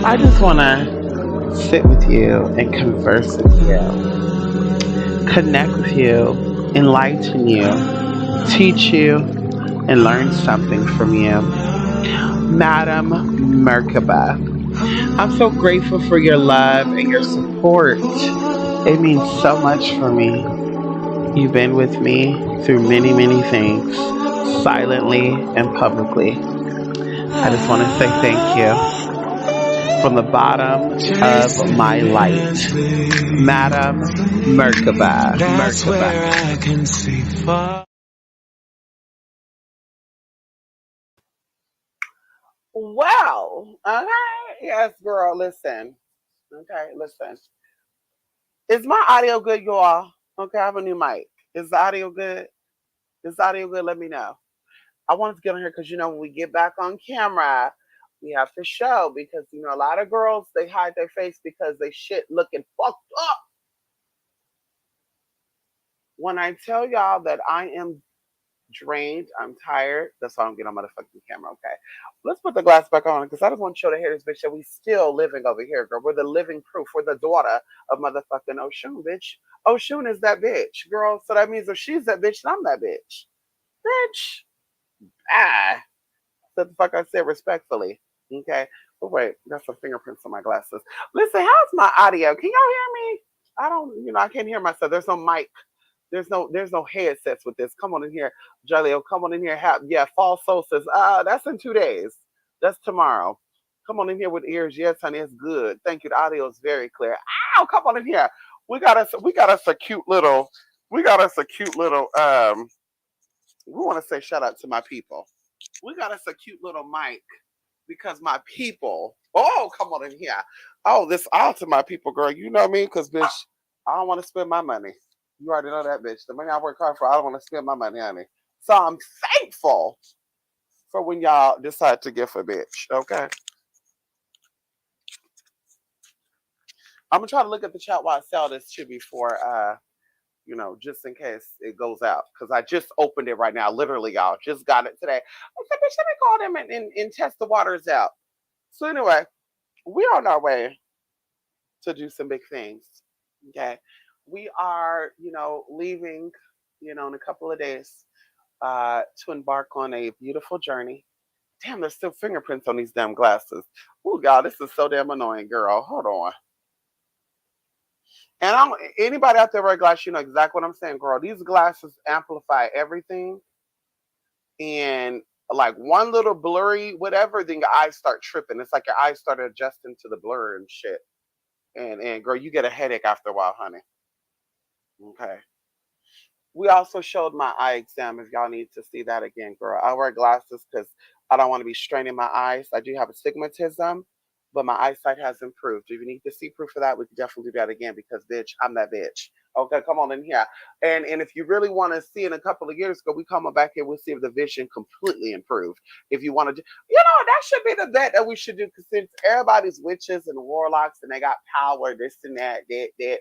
I just want to sit with you and converse with you, connect with you, enlighten you, teach you, and learn something from you. Madam Merkaba, I'm so grateful for your love and your support. It means so much for me. You've been with me through many, many things, silently and publicly. I just want to say thank you from the bottom of my light. Madam Merkaba. That's Merkaba. where I can see far. Well, okay. Yes, girl, listen. Okay, listen. Is my audio good, you all? Okay, I have a new mic. Is the audio good? Is the audio good? Let me know. I wanted to get on here because when we get back on camera, we have to show because a lot of girls they hide their face because they shit looking fucked up. When I tell y'all that I am drained, I'm tired. That's why I'm getting on motherfucking camera. Okay, let's put the glass back on because I just want you to hear this bitch that we still living over here, girl. We're the living proof. We're the daughter of motherfucking Oshun, bitch. Oshun is that bitch, girl. So that means if she's that bitch, then I'm that bitch. Bitch. Ah. That's the fuck I said respectfully. Okay. But wait, that's some fingerprints on my glasses. Listen, how's my audio? Can y'all hear me? I don't, I can't hear myself. There's no mic. There's no headsets with this. Come on in here, Jaleo. Come on in here. Yeah, fall solstice. That's in 2 days. That's tomorrow. Come on in here with ears. Yes, honey, it's good. Thank you. The audio is very clear. Ow, come on in here. We got us a cute little, we got us a cute little we want to say shout out to my people. We got us a cute little mic because my people. Oh, come on in here. Oh, this all to my people, girl. You know me, because bitch, I don't want to spend my money. You already know that, bitch. The money I work hard for, I don't want to spend my money, honey. So I'm thankful for when y'all decide to give a bitch. Okay. I'm gonna try to look at the chat while I sell this too before just in case it goes out. Because I just opened it right now. Literally, y'all. Just got it today. I said, bitch, let me call them and test the waters out. So anyway, we're on our way to do some big things. Okay. We are, leaving, in a couple of days to embark on a beautiful journey. Damn, there's still fingerprints on these damn glasses. Oh, God, this is so damn annoying, girl. Hold on. And anybody out there wearing glasses, you know exactly what I'm saying, girl. These glasses amplify everything. And like one little blurry, whatever, then your eyes start tripping. It's like your eyes start adjusting to the blur and shit. And girl, you get a headache after a while, honey. Okay. We also showed my eye exam if y'all need to see that again, girl. I wear glasses because I don't want to be straining my eyes. I do have astigmatism, but my eyesight has improved. If you need to see proof of that, we can definitely do that again because, bitch, I'm that bitch. Okay, come on in here. And if you really want to see in a couple of years ago, we come back here, we'll see if the vision completely improved. If you want to do, that should be the bet that we should do because since everybody's witches and warlocks and they got power, this and that,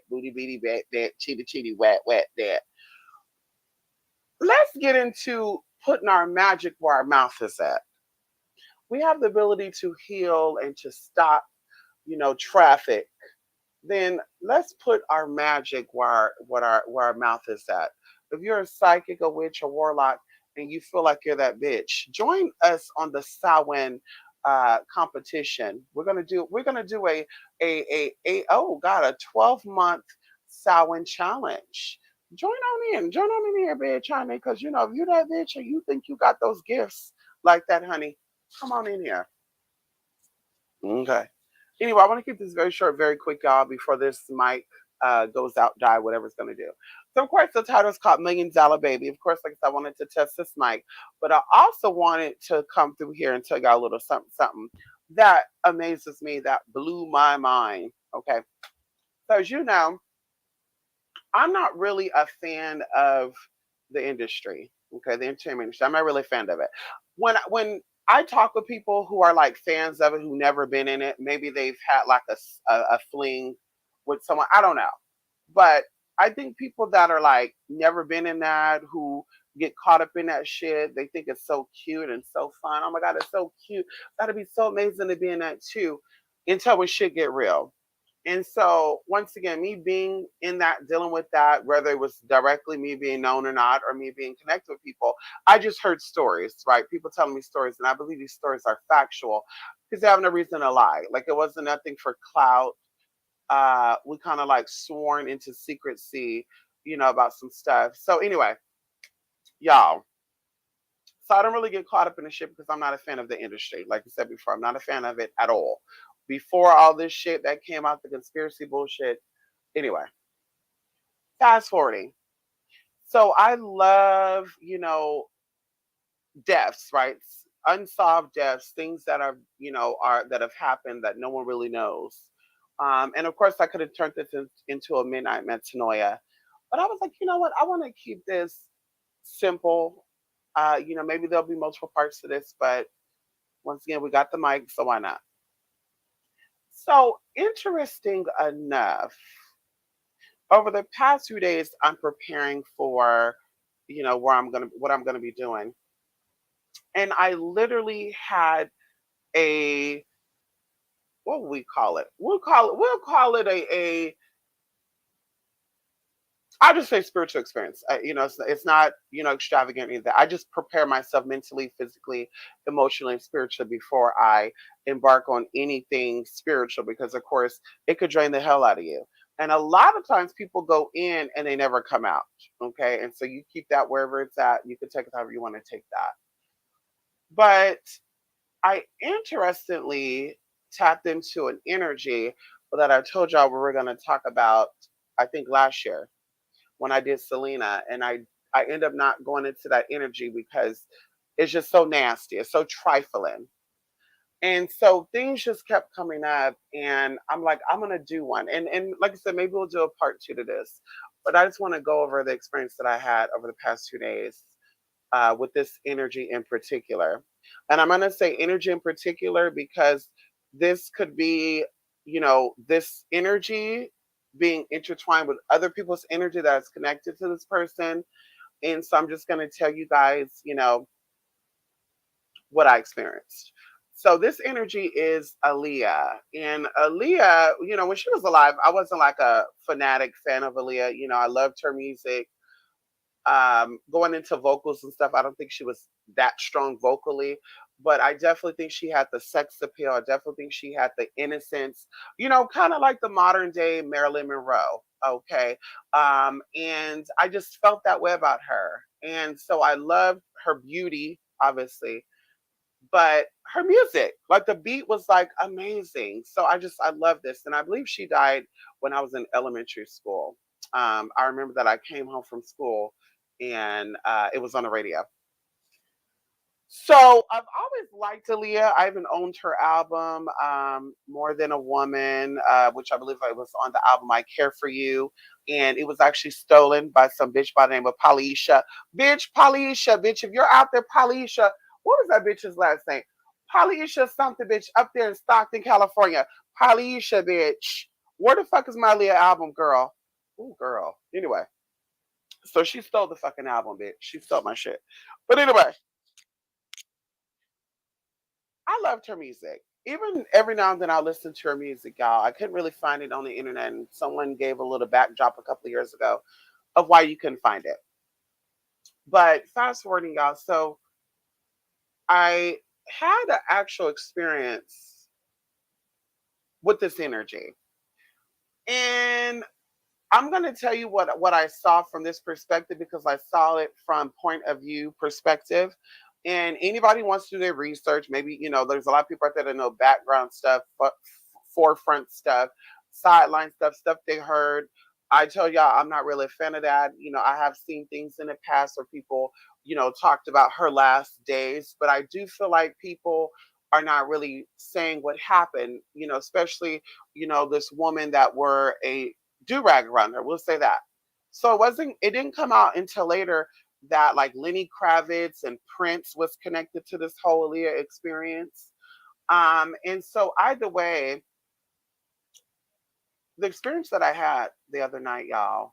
booty, beady, that, chitty, chitty, wet, that. Let's get into putting our magic where our mouth is at. We have the ability to heal and to stop, traffic. Then let's put our magic where our mouth is at. If you're a psychic, a witch, a warlock, and you feel like you're that bitch, join us on the Samhain competition. We're gonna do a oh god, a 12-month Samhain challenge. Join on in here, bitch, honey, because if you that bitch and you think you got those gifts like that, honey, come on in here. Okay. Anyway, I want to keep this very short, very quick, y'all, before this mic goes out, die, whatever it's going to do. So, of course, the title is called Million Dollar Baby. Of course, like I said, I wanted to test this mic, but I also wanted to come through here and tell y'all a little something, something that amazes me, that blew my mind. Okay. So, as you know, I'm not really a fan of the industry. Okay, the entertainment industry. I'm not really a fan of it. When I talk with people who are like fans of it, who never been in it, maybe they've had like a fling with someone. I don't know, but I think people that are like never been in that, who get caught up in that shit, they think it's so cute and so fun. Oh my god, it's so cute. That'd be so amazing to be in that too. until when shit get real. And so once again, me being in that, dealing with that, whether it was directly me being known or not, or me being connected with people, I just heard stories, right? People telling me stories, and I believe these stories are factual because they have no reason to lie. Like it wasn't nothing for clout. We kind of like sworn into secrecy, about some stuff. So anyway, y'all. So I don't really get caught up in the shit because I'm not a fan of the industry. Like I said before, I'm not a fan of it at all. Before all this shit that came out, the conspiracy bullshit. Anyway, fast forwarding. So I love, deaths, right? Unsolved deaths, things that are that have happened that no one really knows. And of course, I could have turned this into a midnight metanoia, but I was like, you know what? I want to keep this simple. Maybe there'll be multiple parts to this, but once again, we got the mic, so why not? So interesting enough, over the past few days, I'm preparing for, what I'm gonna be doing, and I literally had a, what would we call it? We'll call it a I'll just say spiritual experience. It's not, extravagant either. I just prepare myself mentally, physically, emotionally, and spiritually before I embark on anything spiritual because, of course, it could drain the hell out of you. And a lot of times people go in and they never come out. Okay. And so you keep that wherever it's at. You can take it however you want to take that. But I interestingly tapped into an energy that I told y'all we were going to talk about, I think last year when I did Selena, and I end up not going into that energy because it's just so nasty. It's so trifling. And so things just kept coming up, and I'm like, I'm gonna do one. And like I said, maybe we'll do a part two to this. But I just want to go over the experience that I had over the past 2 days with this energy in particular. And I'm gonna say energy in particular because this could be, this energy being intertwined with other people's energy that is connected to this person. And so I'm just going to tell you guys, what I experienced. So this energy is Aaliyah. And Aaliyah, when she was alive, I wasn't like a fanatic fan of Aaliyah. I loved her music. Going into vocals and stuff, I don't think she was that strong vocally, but I definitely think she had the sex appeal. I definitely think she had the innocence, kind of like the modern day Marilyn Monroe. Okay. And I just felt that way about her. And so I loved her beauty, obviously, but her music, like the beat was like amazing. So I love this. And I believe she died when I was in elementary school. I remember that I came home from school and it was on the radio. So I've always liked Aaliyah. I even owned her album, More Than a Woman, which I believe it was on the album I Care for You. And it was actually stolen by some bitch by the name of Polisha. Bitch, if you're out there, Polisha, what was that bitch's last name? Polisha something, bitch, up there in Stockton, California. Polisha, bitch. Where the fuck is my Aaliyah album, girl? Ooh, girl. Anyway, so she stole the fucking album, bitch. She stole my shit. But anyway, I loved her music. Even every now and then I listen to her music, y'all. I couldn't really find it on the internet, and someone gave a little backdrop a couple of years ago of why you couldn't find it. But fast forwarding, y'all. So I had an actual experience with this energy, and I'm going to tell you what I saw from this perspective because I saw it from point of view perspective. And anybody wants to do their research, maybe, there's a lot of people out there that know background stuff, forefront stuff, sideline stuff they heard. I tell y'all, I'm not really a fan of that. I have seen things in the past where people, talked about her last days, but I do feel like people are not really saying what happened, especially, this woman that were a do rag around her. We'll say that. So it didn't come out until later that like Lenny Kravitz and Prince was connected to this whole Aaliyah experience. And so either way, the experience that I had the other night, y'all,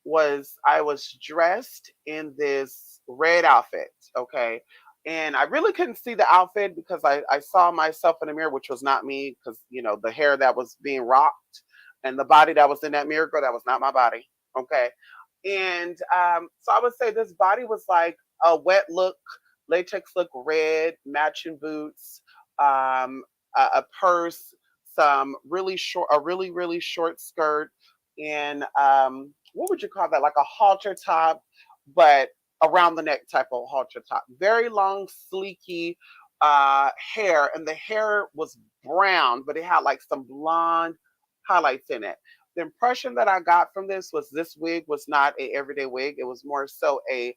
was I was dressed in this red outfit. Okay. And I really couldn't see the outfit because I saw myself in the mirror, which was not me, because the hair that was being rocked and the body that was in that mirror, girl, that was not my body. Okay. And so I would say this body was like a wet look, latex look, red, matching boots, a purse, some really short, a really, really short skirt, and what would you call that? Like a halter top, but around the neck type of halter top. Very long, sleeky hair, and the hair was brown, but it had like some blonde highlights in it. The impression that I got from this wig was not a everyday wig. It was more so a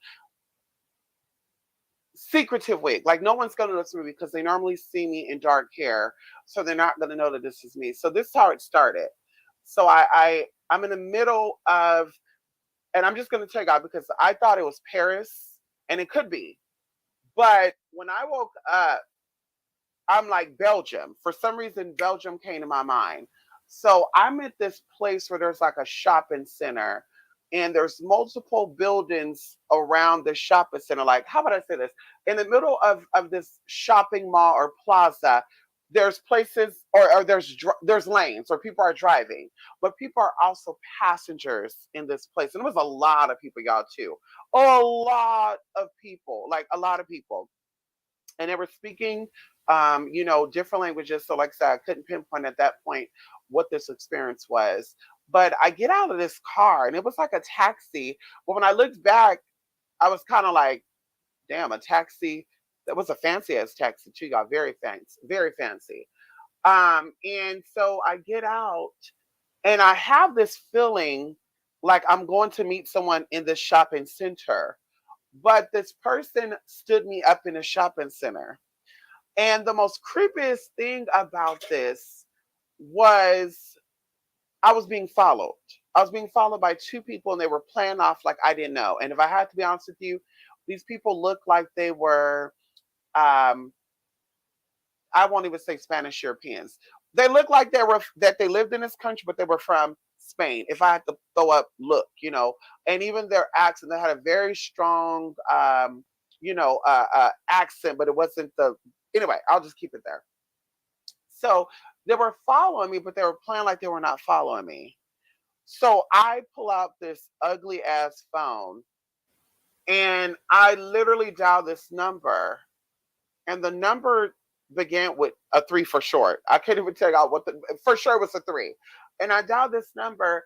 secretive wig. Like no one's gonna notice me because they normally see me in dark hair, so they're not gonna know that this is me. So this is how it started. So I'm in the middle of, and I'm just gonna tell you guys because I thought it was Paris, and it could be. But when I woke up, I'm like Belgium. For some reason, Belgium came to my mind. So I'm at this place where there's like a shopping center and there's multiple buildings around the shopping center. Like, how about I say this? In the middle of this shopping mall or plaza, there's places or there's lanes where people are driving, but people are also passengers in this place. And there was a lot of people, y'all, too. A lot of people, like a lot of people, and they were speaking different languages. So like I said, I couldn't pinpoint at that point what this experience was. But I get out of this car and it was like a taxi. But when I looked back, I was kind of like, damn, a taxi. That was a fancy ass taxi too, got very fancy, very fancy. And so I get out and I have this feeling like I'm going to meet someone in the shopping center. But this person stood me up in a shopping center, and the most creepiest thing about this was I was being followed. I was being followed by two people and they were playing off like I didn't know. And if I had to be honest with you, these people looked like they were, um, I won't even say Spanish Europeans. They looked like that they lived in this country, but they were from Spain. If I had to throw up, look, and even their accent, they had a very strong, accent, but it wasn't the. Anyway, I'll just keep it there. So they were following me, but they were playing like they were not following me. So I pull out this ugly ass phone and I literally dial this number, and the number began with a three for short. I can't even tell you what for sure it was a three. And I dialed this number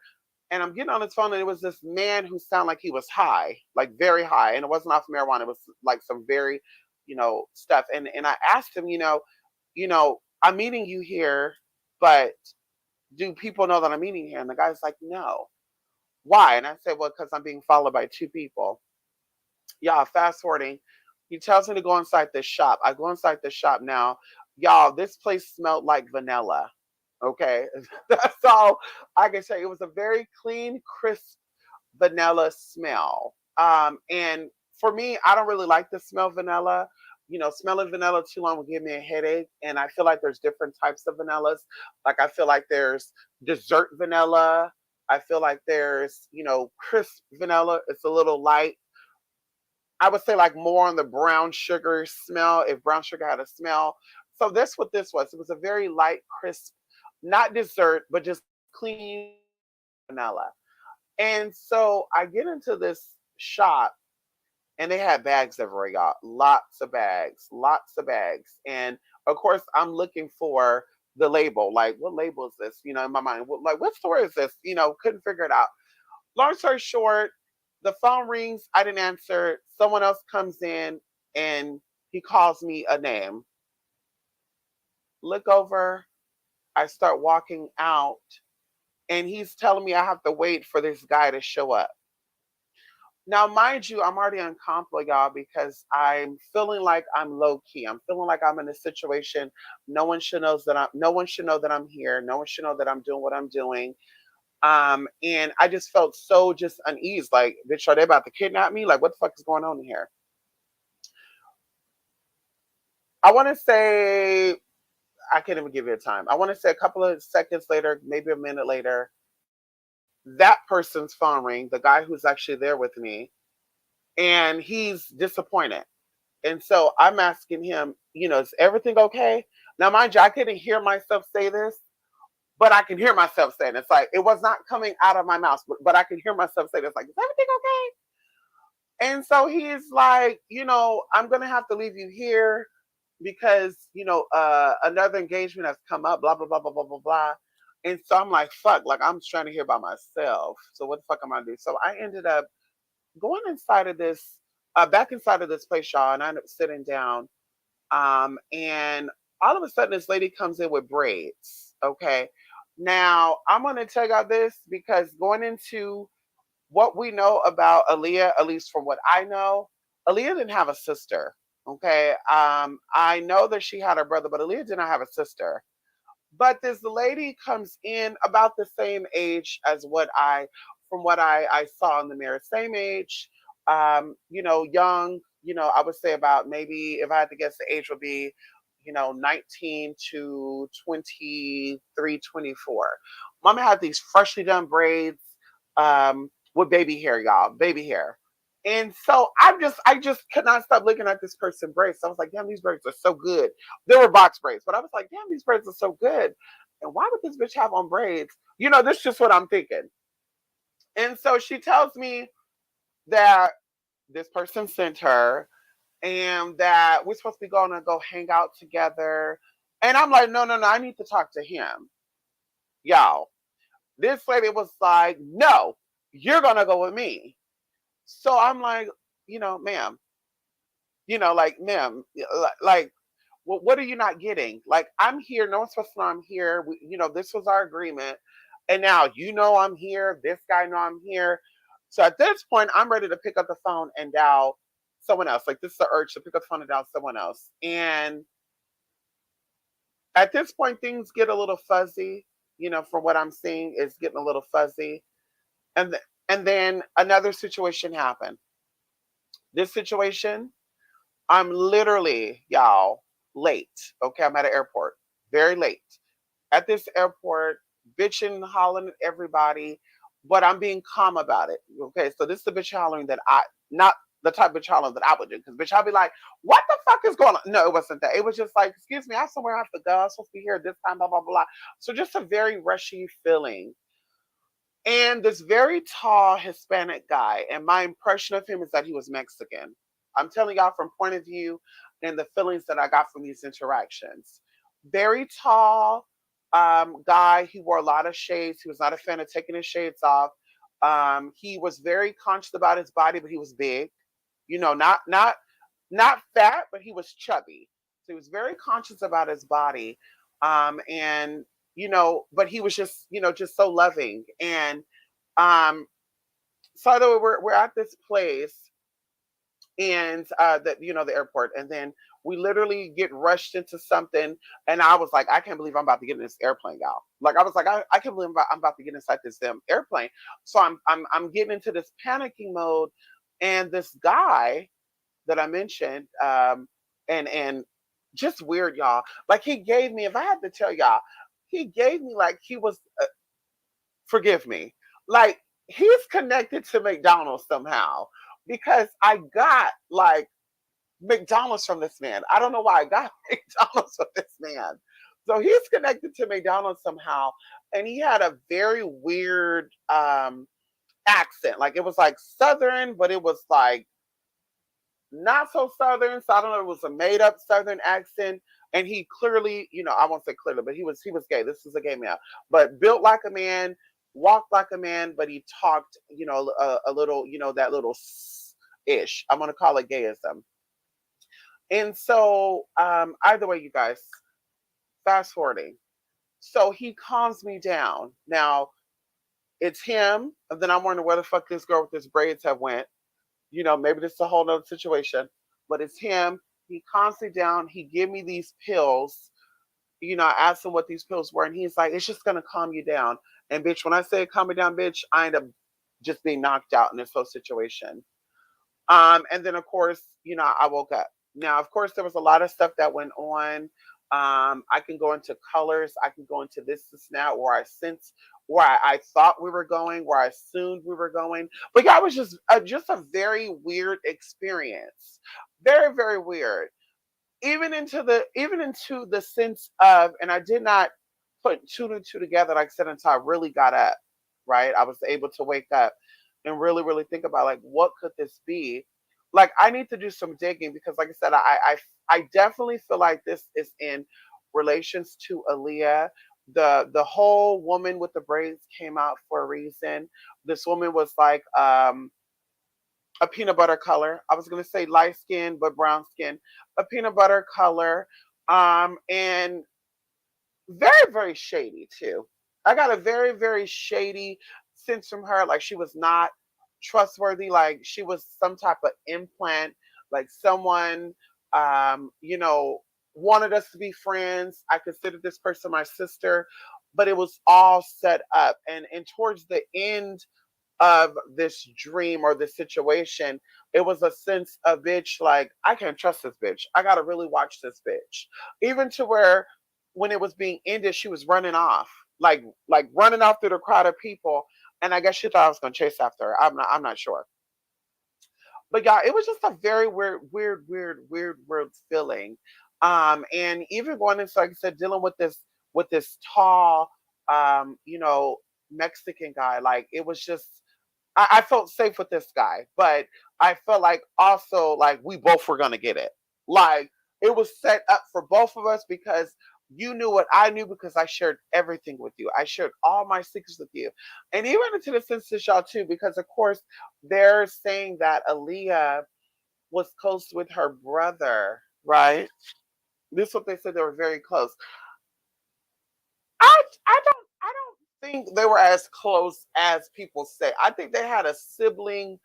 and I'm getting on his phone and it was this man who sounded like he was high, like very high. And it wasn't off marijuana, it was like some very, stuff. And I asked him, I'm meeting you here, but do people know that I'm meeting here? And the guy's like, no. Why? And I said, well, because I'm being followed by two people. Y'all, fast forwarding, he tells me to go inside this shop. I go inside the shop now. Y'all, this place smelled like vanilla. Okay. That's all I can say. It was a very clean, crisp vanilla smell. And for me, I don't really like the smell of vanilla. Smelling vanilla too long will give me a headache. And I feel like there's different types of vanillas. Like I feel like there's dessert vanilla. I feel like there's, crisp vanilla. It's a little light. I would say like more on the brown sugar smell, if brown sugar had a smell. So that's what this was. It was a very light, crisp, not dessert, but just clean vanilla. And so I get into this shop and they had bags everywhere, y'all. Lots of bags, lots of bags. And of course, I'm looking for the label. Like, what label is this? In my mind, what store is this? Couldn't figure it out. Long story short, the phone rings. I didn't answer. Someone else comes in and he calls me a name. Look over. I start walking out and he's telling me I have to wait for this guy to show up. Now, mind you, I'm already uncomfortable, y'all, because I'm feeling like I'm low key. I'm feeling like I'm in a situation. No one should know that I'm here. No one should know that I'm doing what I'm doing. And I just felt so just uneasy. Like, bitch, are they about to kidnap me? Like, what the fuck is going on here? I want to say, I can't even give you a time. I want to say a couple of seconds later, maybe a minute later, that person's phone ring, the guy who's actually there with me, and he's disappointed. And so I'm asking him, is everything okay? Now, mind you, I couldn't hear myself say this, but I can hear myself saying it's like it was not coming out of my mouth, but I can hear myself say it's like, is everything okay? And so he's like, I'm gonna have to leave you here because another engagement has come up, blah blah blah blah blah blah blah. And so I'm like, fuck, like I'm trying to hear by myself. So what the fuck am I gonna do? So I ended up going inside of this, back inside of this place, y'all, and I ended up sitting down. And all of a sudden, this lady comes in with braids. Okay. Now, I'm going to tell y'all this because going into what we know about Aaliyah, at least from what I know, Aaliyah didn't have a sister. Okay. I know that she had a brother, but Aaliyah did not have a sister. But this lady comes in about the same age as from what I saw in the mirror, same age, young, I would say about maybe, if I had to guess, the age would be, 19 to 23, 24. Mama had these freshly done braids with baby hair, y'all, baby hair. And so I just could not stop looking at this person braids. So I was like, damn, these braids are so good. They were box braids, but I was like, damn, these braids are so good. And why would this bitch have on braids? This is just what I'm thinking. And so she tells me that this person sent her and that we're supposed to be going to go hang out together. And I'm like, no, no, no, I need to talk to him. Y'all, this lady was like, no, you're going to go with me. So I'm like, ma'am, like, ma'am, like, well, what are you not getting? Like, I'm here. No one's supposed to know I'm here. This was our agreement. And now, I'm here. This guy know I'm here. So at this point, I'm ready to pick up the phone and dial someone else. Like, this is the urge to pick up the phone and dial someone else. And at this point, things get a little fuzzy. From what I'm seeing, it's getting a little fuzzy. And, and then another situation happened. This situation, I'm literally, y'all, late. Okay, I'm at an airport, very late. At this airport, bitching, hollering at everybody, but I'm being calm about it. Okay, so this is the bitch hollering that not the type of bitch hollering that I would do. Because bitch, I'll be like, what the fuck is going on? No, it wasn't that. It was just like, excuse me, I have somewhere I have to go. I'm supposed to be here this time, blah, blah, blah. So just a very rushy feeling. And this very tall Hispanic guy, and my impression of him is that he was Mexican. I'm telling y'all from point of view and the feelings that I got from these interactions. Very tall guy. He wore a lot of shades. He was not a fan of taking his shades off. He was very conscious about his body, but he was big. Not fat, but he was chubby. So he was very conscious about his body. And but he was just, just so loving. And so though we're at this place and the airport, and then we literally get rushed into something, and I was like, I can't believe I'm about to get in this airplane, y'all. Like I was like, I can't believe I'm about to get inside this damn airplane. So I'm getting into this panicking mode, and this guy that I mentioned, and just weird, y'all. Like he gave me, if I had to tell y'all, he gave me like he was, forgive me, like he's connected to McDonald's somehow because I got like McDonald's from this man. I don't know why I got McDonald's from this man. So he's connected to McDonald's somehow, and he had a very weird accent. Like it was like Southern, but it was like not so Southern. So I don't know. It was a made up Southern accent, and he clearly, I won't say clearly, but he was gay. This is a gay man, but built like a man, walked like a man, but he talked, a little, that little ish. I'm gonna call it gayism. And so, either way, you guys, fast forwarding. So he calms me down. Now it's him, and then I'm wondering where the fuck this girl with his braids have went. Maybe this is a whole nother situation, but it's him. He calms me down. He give me these pills. I asked him what these pills were, and he's like, it's just gonna calm you down. And bitch, when I say calm me down, bitch, I end up just being knocked out in this whole situation. And then of course, I woke up. Now, of course, there was a lot of stuff that went on. I can go into colors. I can go into this now, where I sense, where I thought we were going, where I assumed we were going. But yeah, it was just a very weird experience. Very, very weird. Even into the sense of, and I did not put two and two together, like I said, until I really got up, right? I was able to wake up and really, really think about, like, what could this be? Like, I need to do some digging because, like I said, I definitely feel like this is in relations to Aaliyah. The whole woman with the braids came out for a reason. This woman was like a peanut butter color. I was gonna say light skin, but brown skin. A peanut butter color, and very, very shady too. I got a very, very shady sense from her. Like, she was not trustworthy. Like, she was some type of implant. Like, someone, you know, wanted us to be friends. I considered this person my sister, but it was all set up. And towards the end of this dream or this situation, it was a sense of, bitch, like, I can't trust this bitch. I gotta really watch this bitch. Even to where when it was being ended, she was running off. Like running off through the crowd of people. And I guess she thought I was gonna chase after her. I'm not sure. But yeah, it was just a very weird, weird, weird, weird, weird feeling. And even going into, like I said, dealing with this tall you know, Mexican guy, like, it was just, I felt safe with this guy, but I felt like also like we both were gonna get it. Like, it was set up for both of us because you knew what I knew because I shared everything with you. I shared all my secrets with you. And even into the census y'all too, because of course they're saying that Aaliyah was close with her brother, right? This is what they said, they were very close. I don't think they were as close as people say. I think they had a sibling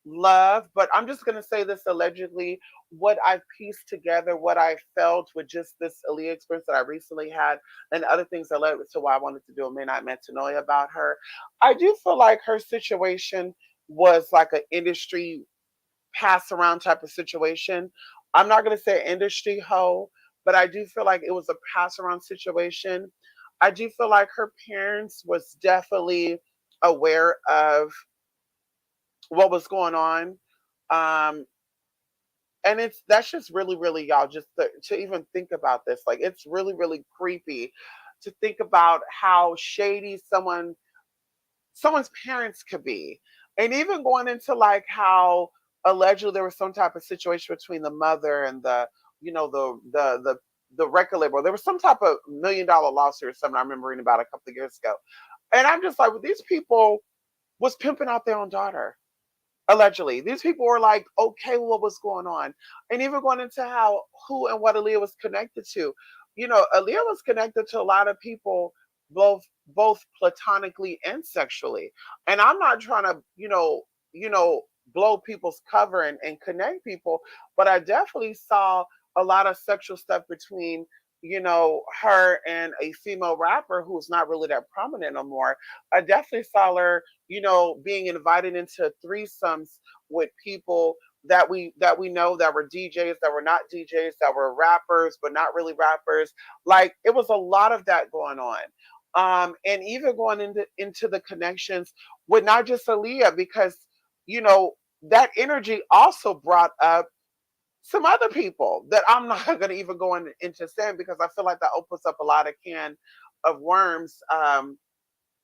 love, but I'm just gonna say this allegedly. What I pieced together, what I felt with just this Aaliyah experience that I recently had, and other things that led to why I wanted to do a Midnight Metanoia about her. I do feel like her situation was like an industry pass around type of situation. I'm not gonna say industry hoe, but I do feel like it was a pass around situation. I do feel like her parents was definitely aware of what was going on. Um, and it's that's just really, really, y'all, just to even think about this. Like, it's really, really creepy to think about how shady someone's parents could be. And even going into like how allegedly there was some type of situation between the mother and the, you know, the record label. There was some type of $1 million lawsuit or something I remember reading about a couple of years ago. And I'm just like, well, these people was pimping out their own daughter. Allegedly, these people were like, okay, well, what was going on? And even going into how who and what Aaliyah was connected to. You know, Aaliyah was connected to a lot of people, both platonically and sexually. And I'm not trying to, blow people's cover and connect people, but I definitely saw a lot of sexual stuff between, her and a female rapper who's not really that prominent no more. I definitely saw her, being invited into threesomes with people that we know that were DJs, that were not DJs, that were rappers but not really rappers. Like, it was a lot of that going on. And even going into the connections with not just Aaliyah, because you know that energy also brought up some other people that I'm not going to even go into saying, because I feel like that opens up a lot of can of worms,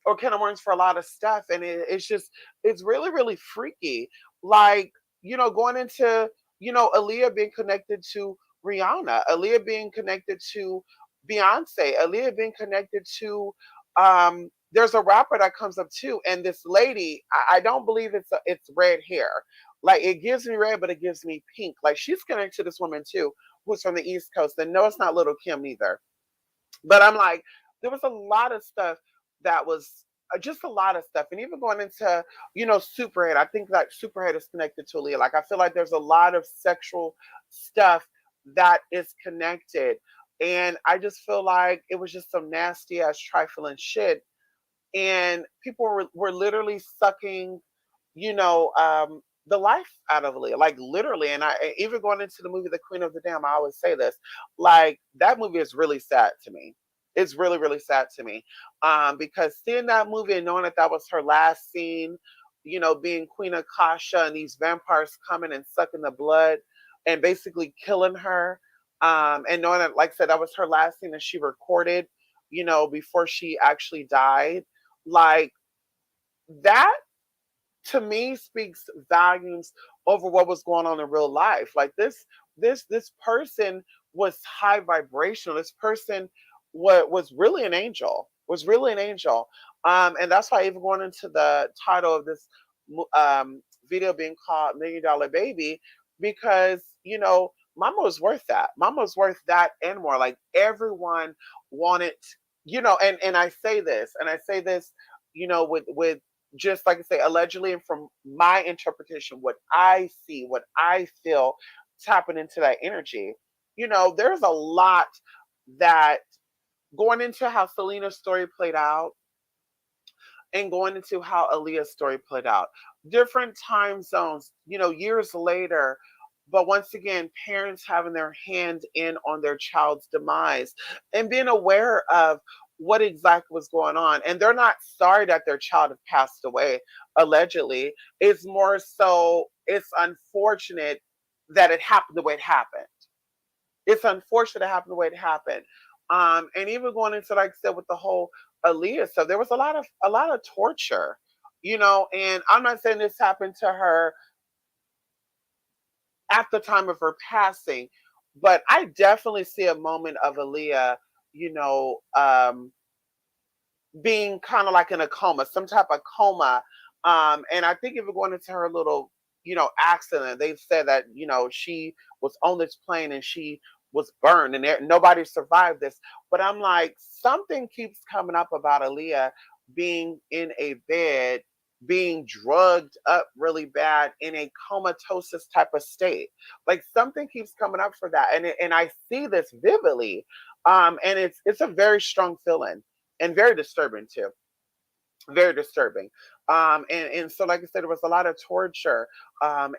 or can of worms for a lot of stuff. And it's just, it's really, really freaky. Like, going into, Aaliyah being connected to Rihanna, Aaliyah being connected to Beyonce, Aaliyah being connected to, there's a rapper that comes up too. And this lady, I don't believe it's red hair. Like, it gives me red, but it gives me pink. Like, she's connected to this woman too, who's from the East Coast. And no, it's not Little Kim either. But I'm like, there was a lot of stuff that was, just a lot of stuff. And even going into, Superhead, I think that Superhead is connected to Leah. Like, I feel like there's a lot of sexual stuff that is connected. And I just feel like it was just some nasty ass trifling shit. And people were literally sucking, the life out of Leah, like, literally. And even going into the movie The Queen of the Dam, I always say this, like, that movie is really sad to me. It's really, really sad to me, because seeing that movie and knowing that that was her last scene, being Queen Akasha and these vampires coming and sucking the blood. and basically killing her. And knowing that, like I said, that was her last thing that she recorded, before she actually died. Like that to me speaks volumes over what was going on in real life. Like this person was high vibrational. This person was really an angel. Was really an angel. And that's why even going into the title of this video being called $1 Million Baby, because Mama was worth that. Mama was worth that and more. Like everyone wanted, and I say this, with just like I say, allegedly, and from my interpretation, what I see, what I feel, tapping into that energy. There's a lot that going into how Selena's story played out and going into how Aaliyah's story played out. Different time zones, years later, but once again, parents having their hand in on their child's demise and being aware of what exactly was going on. And they're not sorry that their child had passed away, allegedly. It's more so, it's unfortunate that it happened the way it happened. It's unfortunate it happened the way it happened. And even going into, like I said, with the whole Aaliyah stuff, there was a lot of torture, and I'm not saying this happened to her at the time of her passing, but I definitely see a moment of Aaliyah, you know, um, being kind of like in a coma, some type of coma. And I think even going into her little, accident, they said that, she was on this plane and she was burned and nobody survived this. But I'm like, something keeps coming up about Aaliyah being in a bed, being drugged up really bad in a comatose type of state. Like something keeps coming up for that. And I see this vividly. And it's a very strong feeling and very disturbing too, very disturbing. And so like I said, there was a lot of torture. And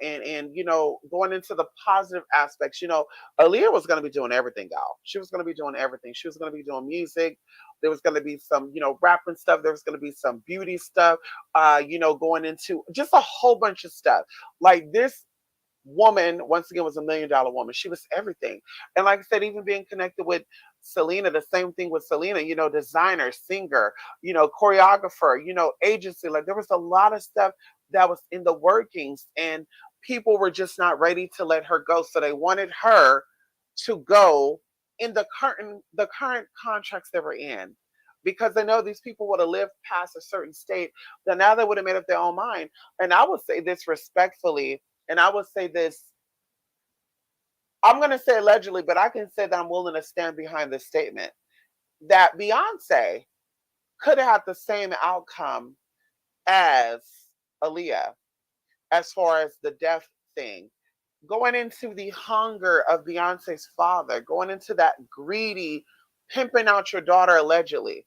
going into the positive aspects, Aaliyah was going to be doing everything, y'all. She was going to be doing everything. She was going to be doing music. There was going to be some, rapping stuff. There was going to be some beauty stuff, going into just a whole bunch of stuff. Like this woman, once again, was $1 million woman. She was everything. And like I said, even being connected with Selena, the same thing with Selena, designer, singer, choreographer, agency. Like there was a lot of stuff that was in the workings, and people were just not ready to let her go. So they wanted her to go in the current contracts they were in. Because they know these people would have lived past a certain state, that now they would have made up their own mind. And I would say this respectfully, and I would say this, I'm going to say allegedly, but I can say that I'm willing to stand behind this statement, that Beyonce could have had the same outcome as Aaliyah as far as the death thing. Going into the hunger of Beyonce's father, going into that greedy, pimping out your daughter allegedly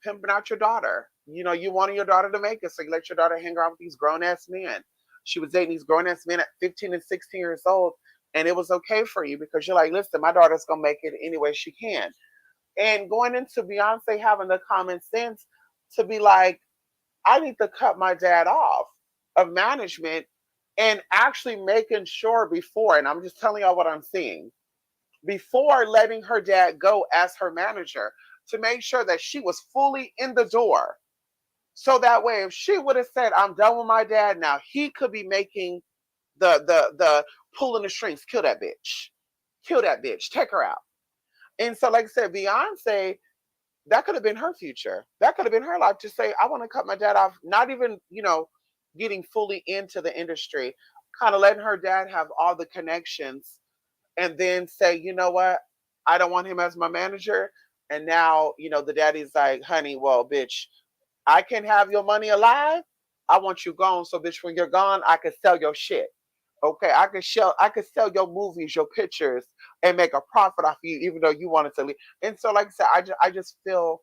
pimping out your daughter. You wanted your daughter to make it, so you let your daughter hang around with these grown ass men. She was dating these grown ass men at 15 and 16 years old, and it was okay for you because you're like, listen, my daughter's gonna make it any way she can. And going into Beyonce having the common sense to be like, I need to cut my dad off of management, and actually making sure before, and I'm just telling y'all what I'm seeing, before letting her dad go as her manager, to make sure that she was fully in the door. So that way, if she would have said, I'm done with my dad now, he could be making the pulling the strings, kill that bitch. Kill that bitch. Take her out. And so, like I said, Beyonce, that could have been her future. That could have been her life to say, I want to cut my dad off, not even, getting fully into the industry, kind of letting her dad have all the connections, and then say, you know what? I don't want him as my manager. And now, the daddy's like, honey, well, bitch, I can have your money alive. I want you gone. So, bitch, when you're gone, I can sell your shit. Okay, I could sell your movies, your pictures, and make a profit off you, even though you wanted to leave. And so, like I said, I just feel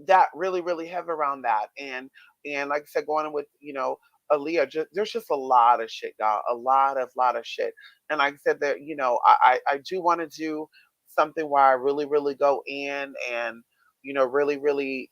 that really, really heavy around that. And like I said, going in with, Aaliyah, there's just a lot of shit, y'all. A lot of shit. And like I said, that, I do want to do something where I really, really go in and, really, really,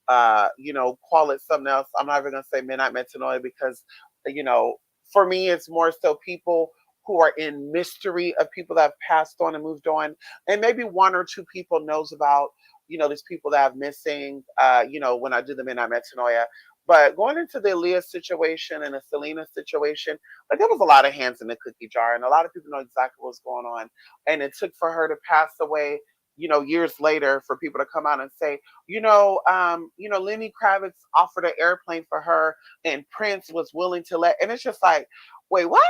call it something else. I'm not even gonna say Midnight Metanoia because, you know, For me, it's more so people who are in mystery of people that have passed on and moved on, and maybe one or two people knows about, these people that have missing. When I do the Midnight Metanoia. But going into the Aaliyah situation and the Selena situation, like there was a lot of hands in the cookie jar, and a lot of people know exactly what's going on. And it took for her to pass away, years later, for people to come out and say, Lenny Kravitz offered an airplane for her, and Prince was willing to let. And it's just like, wait, what?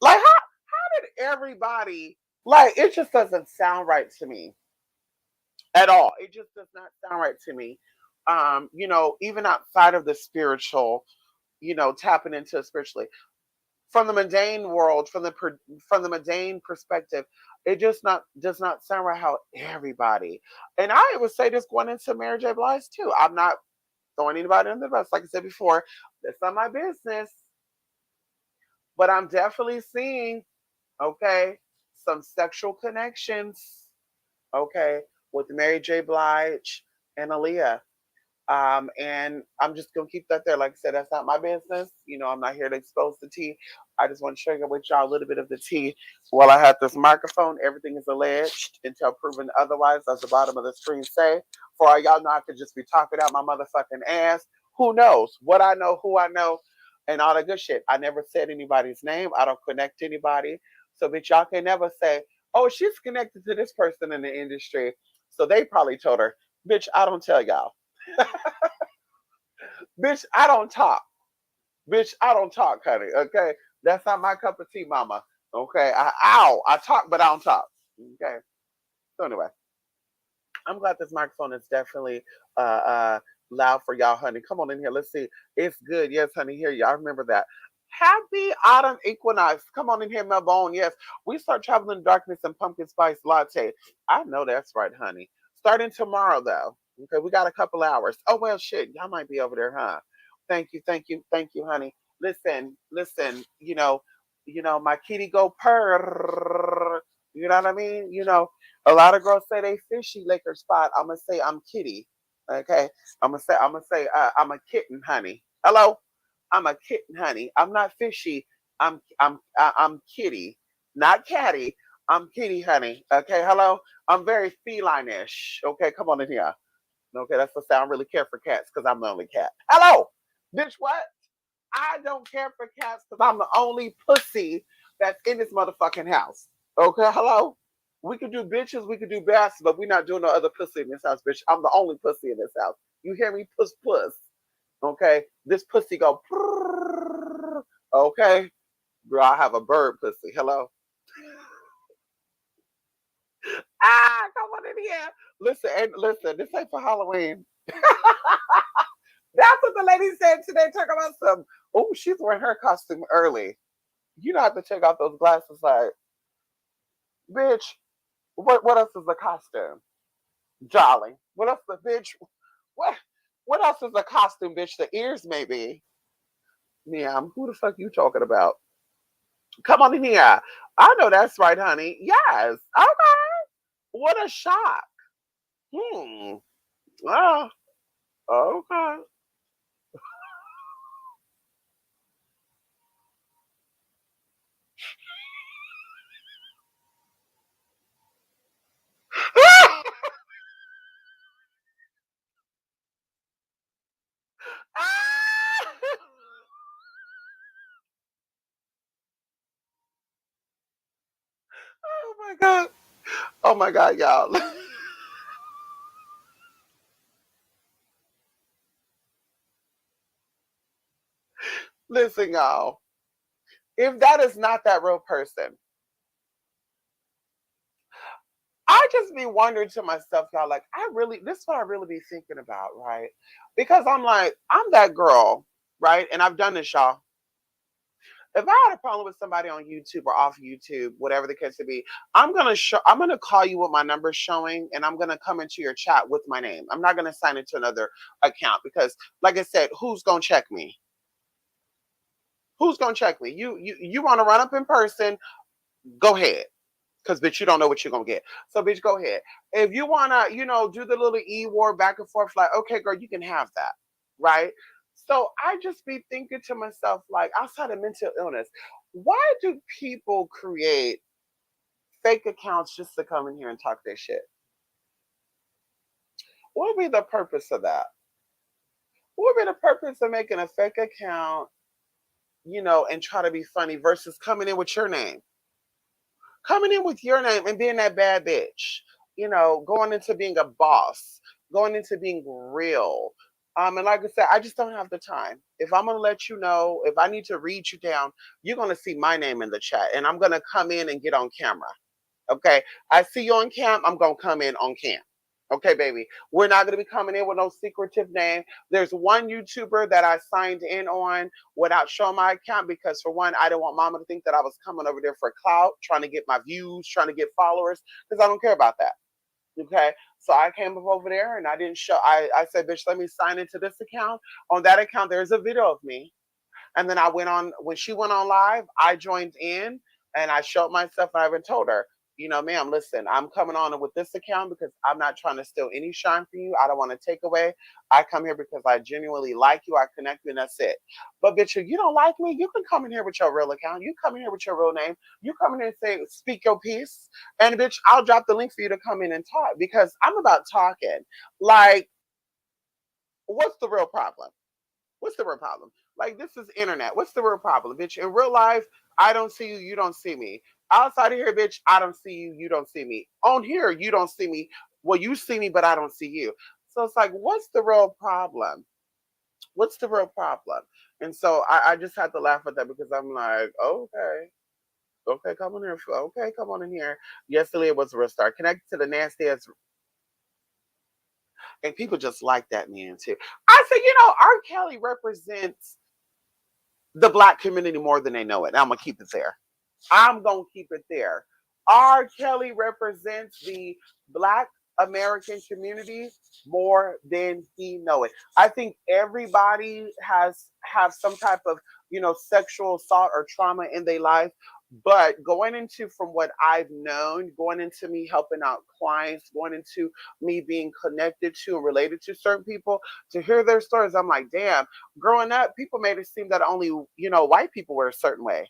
Like how did everybody, like, it just doesn't sound right to me at all. It just does not sound right to me. Even outside of the spiritual, tapping into it spiritually. From the mundane world, from the mundane perspective, it just not does not sound right how everybody. And I would say this going into Mary J. Blige too. I'm not throwing anybody under the bus, like I said before. That's not my business. But I'm definitely seeing, okay, some sexual connections, okay, with Mary J. Blige and Aaliyah. And I'm just gonna keep that there. Like I said, that's not my business. I'm not here to expose the tea. I just want to share with y'all a little bit of the tea while I have this microphone. Everything is alleged until proven otherwise, as the bottom of the screen say. For all y'all know, I could just be talking out my motherfucking ass. Who knows? What I know, who I know, and all that good shit. I never said anybody's name. I don't connect to anybody. So bitch, y'all can never say, oh, she's connected to this person in the industry. So they probably told her, bitch, I don't tell y'all. Bitch, I don't talk. Bitch, I don't talk, honey. Okay, that's not my cup of tea, mama. Okay, I talk, but I don't talk. Okay. So anyway, I'm glad this microphone is definitely loud for y'all, honey. Come on in here. Let's see. It's good. Yes, honey. Here you. I remember that. Happy autumn equinox. Come on in here, Melbone. Yes, we start traveling in darkness and pumpkin spice latte. I know that's right, honey. Starting tomorrow, though. Okay, we got a couple hours. Oh well, shit. Y'all might be over there, huh? Thank you, thank you, thank you, honey. Listen, listen. My kitty go purr. You know what I mean? A lot of girls say they fishy lick her spot. I'm gonna say I'm kitty. Okay, I'm gonna say I'm a kitten, honey. Hello, I'm a kitten, honey. I'm not fishy. I'm kitty, not catty. I'm kitty, honey. Okay, hello. I'm very feline-ish. Okay, come on in here. Okay, that's the sound. I really care for cats because I'm the only cat. Hello, bitch. What? I don't care for cats because I'm the only pussy that's in this motherfucking house. Okay, hello. We could do bitches, we could do bastards, but we're not doing no other pussy in this house, bitch. I'm the only pussy in this house. You hear me? Puss, puss. Okay, this pussy go. Prrrr. Okay, girl, I have a bird pussy. Hello. Come on in here. Listen, and listen. This ain't for Halloween. That's what the lady said today. Talk about some. Oh, she's wearing her costume early. You don't have to take off those glasses, like, bitch. What else is a costume? Jolly. What else the bitch? What what else is a costume, bitch? The ears maybe. Yeah, who the fuck you talking about? Come on in here. I know that's right, honey. Yes. Okay. What a shock. Hmm. Oh, okay. Oh my god. Oh my god, y'all. Listen, y'all. If that is not that real person, I just be wondering to myself, y'all, like, this is what I really be thinking about, right? Because I'm like, I'm that girl, right? And I've done this, y'all. If I had a problem with somebody on YouTube or off YouTube, whatever the case may be, I'm gonna call you with my number showing, and I'm gonna come into your chat with my name. I'm not gonna sign into another account because, like I said, who's gonna check me? Who's gonna check me? You want to run up in person? Go ahead. Because bitch, you don't know what you're gonna get. So bitch, go ahead. If you wanna, do the little e war back and forth, like, okay, girl, you can have that, right? So I just be thinking to myself, like, outside of mental illness, why do people create fake accounts just to come in here and talk their shit? What would be the purpose of that? What would be the purpose of making a fake account, and try to be funny versus coming in with your name? Coming in with your name and being that bad bitch, going into being a boss, going into being real. And like I said, I just don't have the time. If I'm gonna let you know, if I need to read you down, you're gonna see my name in the chat, and I'm gonna come in and get on camera. Okay, I see you on cam. I'm gonna come in on cam. Okay, baby. We're not gonna be coming in with no secretive name. There's one YouTuber that I signed in on without showing my account because, for one, I didn't want Mama to think that I was coming over there for clout, trying to get my views, trying to get followers, because I don't care about that. Okay, so I came up over there and I didn't show. I said, bitch, let me sign into this account. On that account, there's a video of me, and then I went on when she went on live. I joined in and I showed myself. And I even told her, ma'am, listen, I'm coming on with this account because I'm not trying to steal any shine from you. I don't want to take away. I come here because I genuinely like you. I connect you, and that's it. But bitch, if you don't like me, you can come in here with your real account. You come in here with your real name. You come in here and say, speak your piece. And bitch, I'll drop the link for you to come in and talk because I'm about talking. Like, what's the real problem? What's the real problem? Like, this is internet. What's the real problem, bitch? In real life, I don't see you, you don't see me. Outside of here, bitch, I don't see you, you don't see me. On here, you don't see me. Well, you see me, but I don't see you. So it's like, what's the real problem? What's the real problem? And so I just had to laugh at that because I'm like, okay. Okay, come on here. Okay, come on in here. Yesterday it was a restart. Connected to the nastiest, and people just like that man too. I said, R. Kelly represents the black community more than they know it. I'm gonna keep it there. I'm gonna keep it there. R. Kelly represents the black American community more than he know it. I think everybody has have some type of sexual assault or trauma in their life. But going into from what I've known, going into me helping out clients, going into me being connected to and related to certain people, to hear their stories, I'm like, damn, growing up, people made it seem that only, white people were a certain way.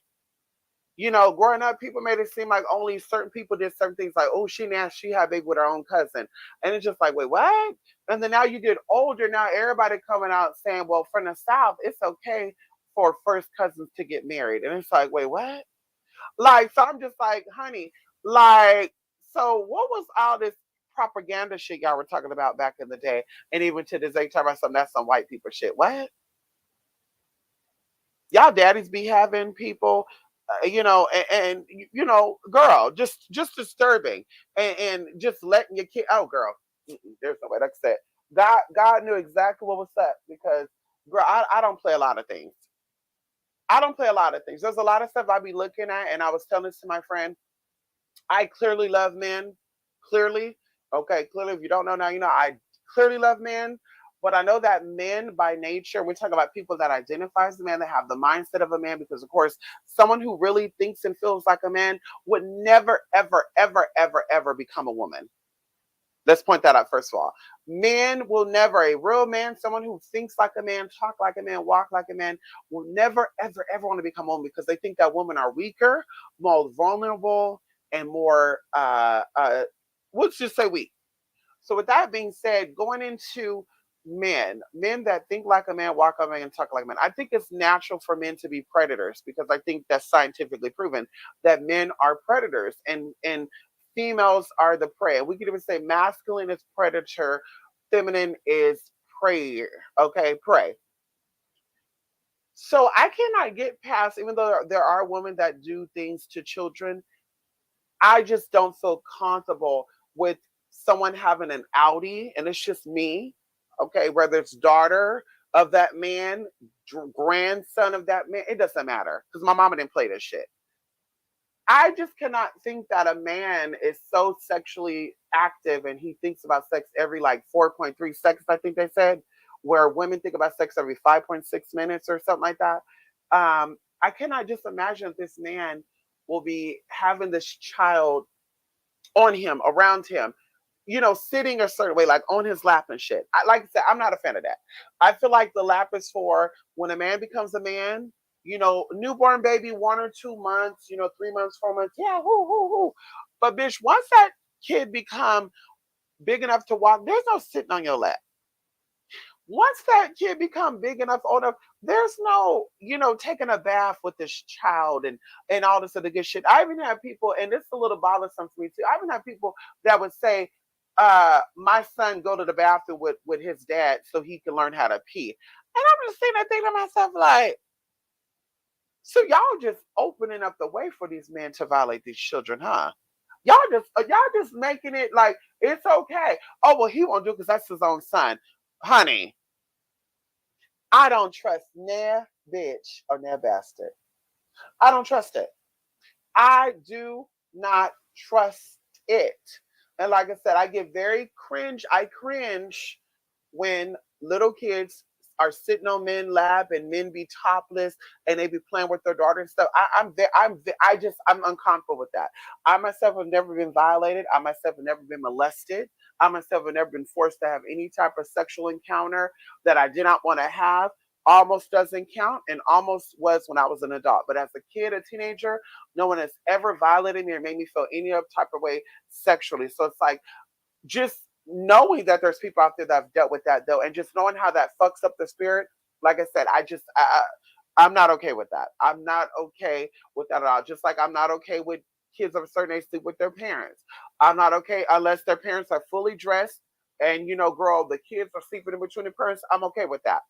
Growing up, people made it seem like only certain people did certain things like, oh, she nasty, she had a baby with her own cousin. And it's just like, wait, what? And then now you get older, now everybody coming out saying, well, from the South, it's okay for first cousins to get married. And it's like, wait, what? Like, so I'm just like, honey, like, so what was all this propaganda shit y'all were talking about back in the day? And even to this day, talking about something that's some white people shit. What? Y'all daddies be having people, girl, just disturbing, and just letting your kid. Oh, girl, there's no way. Like I said, God knew exactly what was up because, girl, I don't play a lot of things. I don't play a lot of things. There's a lot of stuff I be looking at, and I was telling this to my friend. I clearly love men. Clearly, okay. Clearly, if you don't know now, I clearly love men. But I know that men by nature, we're talking about people that identify as a man, that have the mindset of a man, because of course, someone who really thinks and feels like a man would never, ever, ever, ever, ever become a woman. Let's point that out first of all. Men will never, a real man, someone who thinks like a man, talk like a man, walk like a man, will never, ever, ever want to become a woman because they think that women are weaker, more vulnerable, and more, let's just say weak. So with that being said, going into men that think like a man, walk like a man, and talk like a man, I think it's natural for men to be predators because I think that's scientifically proven that men are predators and females are the prey. We could even say masculine is predator, feminine is prey. Okay, prey. So I cannot get past, even though there are women that do things to children, I just don't feel comfortable with someone having an Audi, and it's just me, okay, whether it's daughter of that man, grandson of that man, it doesn't matter because my mama didn't play this shit. I just cannot think that a man is so sexually active and he thinks about sex every like 4.3 seconds, I think they said, where women think about sex every 5.6 minutes or something like that. I cannot just imagine if this man will be having this child on him, around him. sitting a certain way, like on his lap and shit. Like I said, I'm not a fan of that. I feel like the lap is for when a man becomes a man. Newborn baby, 1 or 2 months, 3 months, 4 months, yeah, whoo, whoo, whoo. But bitch, once that kid become big enough to walk, there's no sitting on your lap. Once that kid become big enough, old enough, there's no, taking a bath with this child and all this other good shit. I even have people, and this is a little bothersome for me too. I even have people that would say, my son go to the bathroom with his dad so he can learn how to pee. And I'm just sitting there thinking to myself, like, so y'all just opening up the way for these men to violate these children, huh? Y'all just making it like it's okay. Oh well, he won't do it because that's his own son, honey. I don't trust near bitch or near bastard. I don't trust it. I do not trust it. And like I said, I get very cringe. I cringe when little kids are sitting on men lap and men be topless and they be playing with their daughter and stuff. I'm uncomfortable with that. I myself have never been violated. I myself have never been molested. I myself have never been forced to have any type of sexual encounter that I did not want to have. Almost doesn't count, and almost was when I was an adult. But as a kid, a teenager, no one has ever violated me or made me feel any other type of way sexually. So it's like just knowing that there's people out there that have dealt with that though, and just knowing how that fucks up the spirit. Like I said, I'm not okay with that. I'm not okay with that at all. Just like I'm not okay with kids of a certain age sleep with their parents. I'm not okay unless their parents are fully dressed and girl, the kids are sleeping in between the parents. I'm okay with that.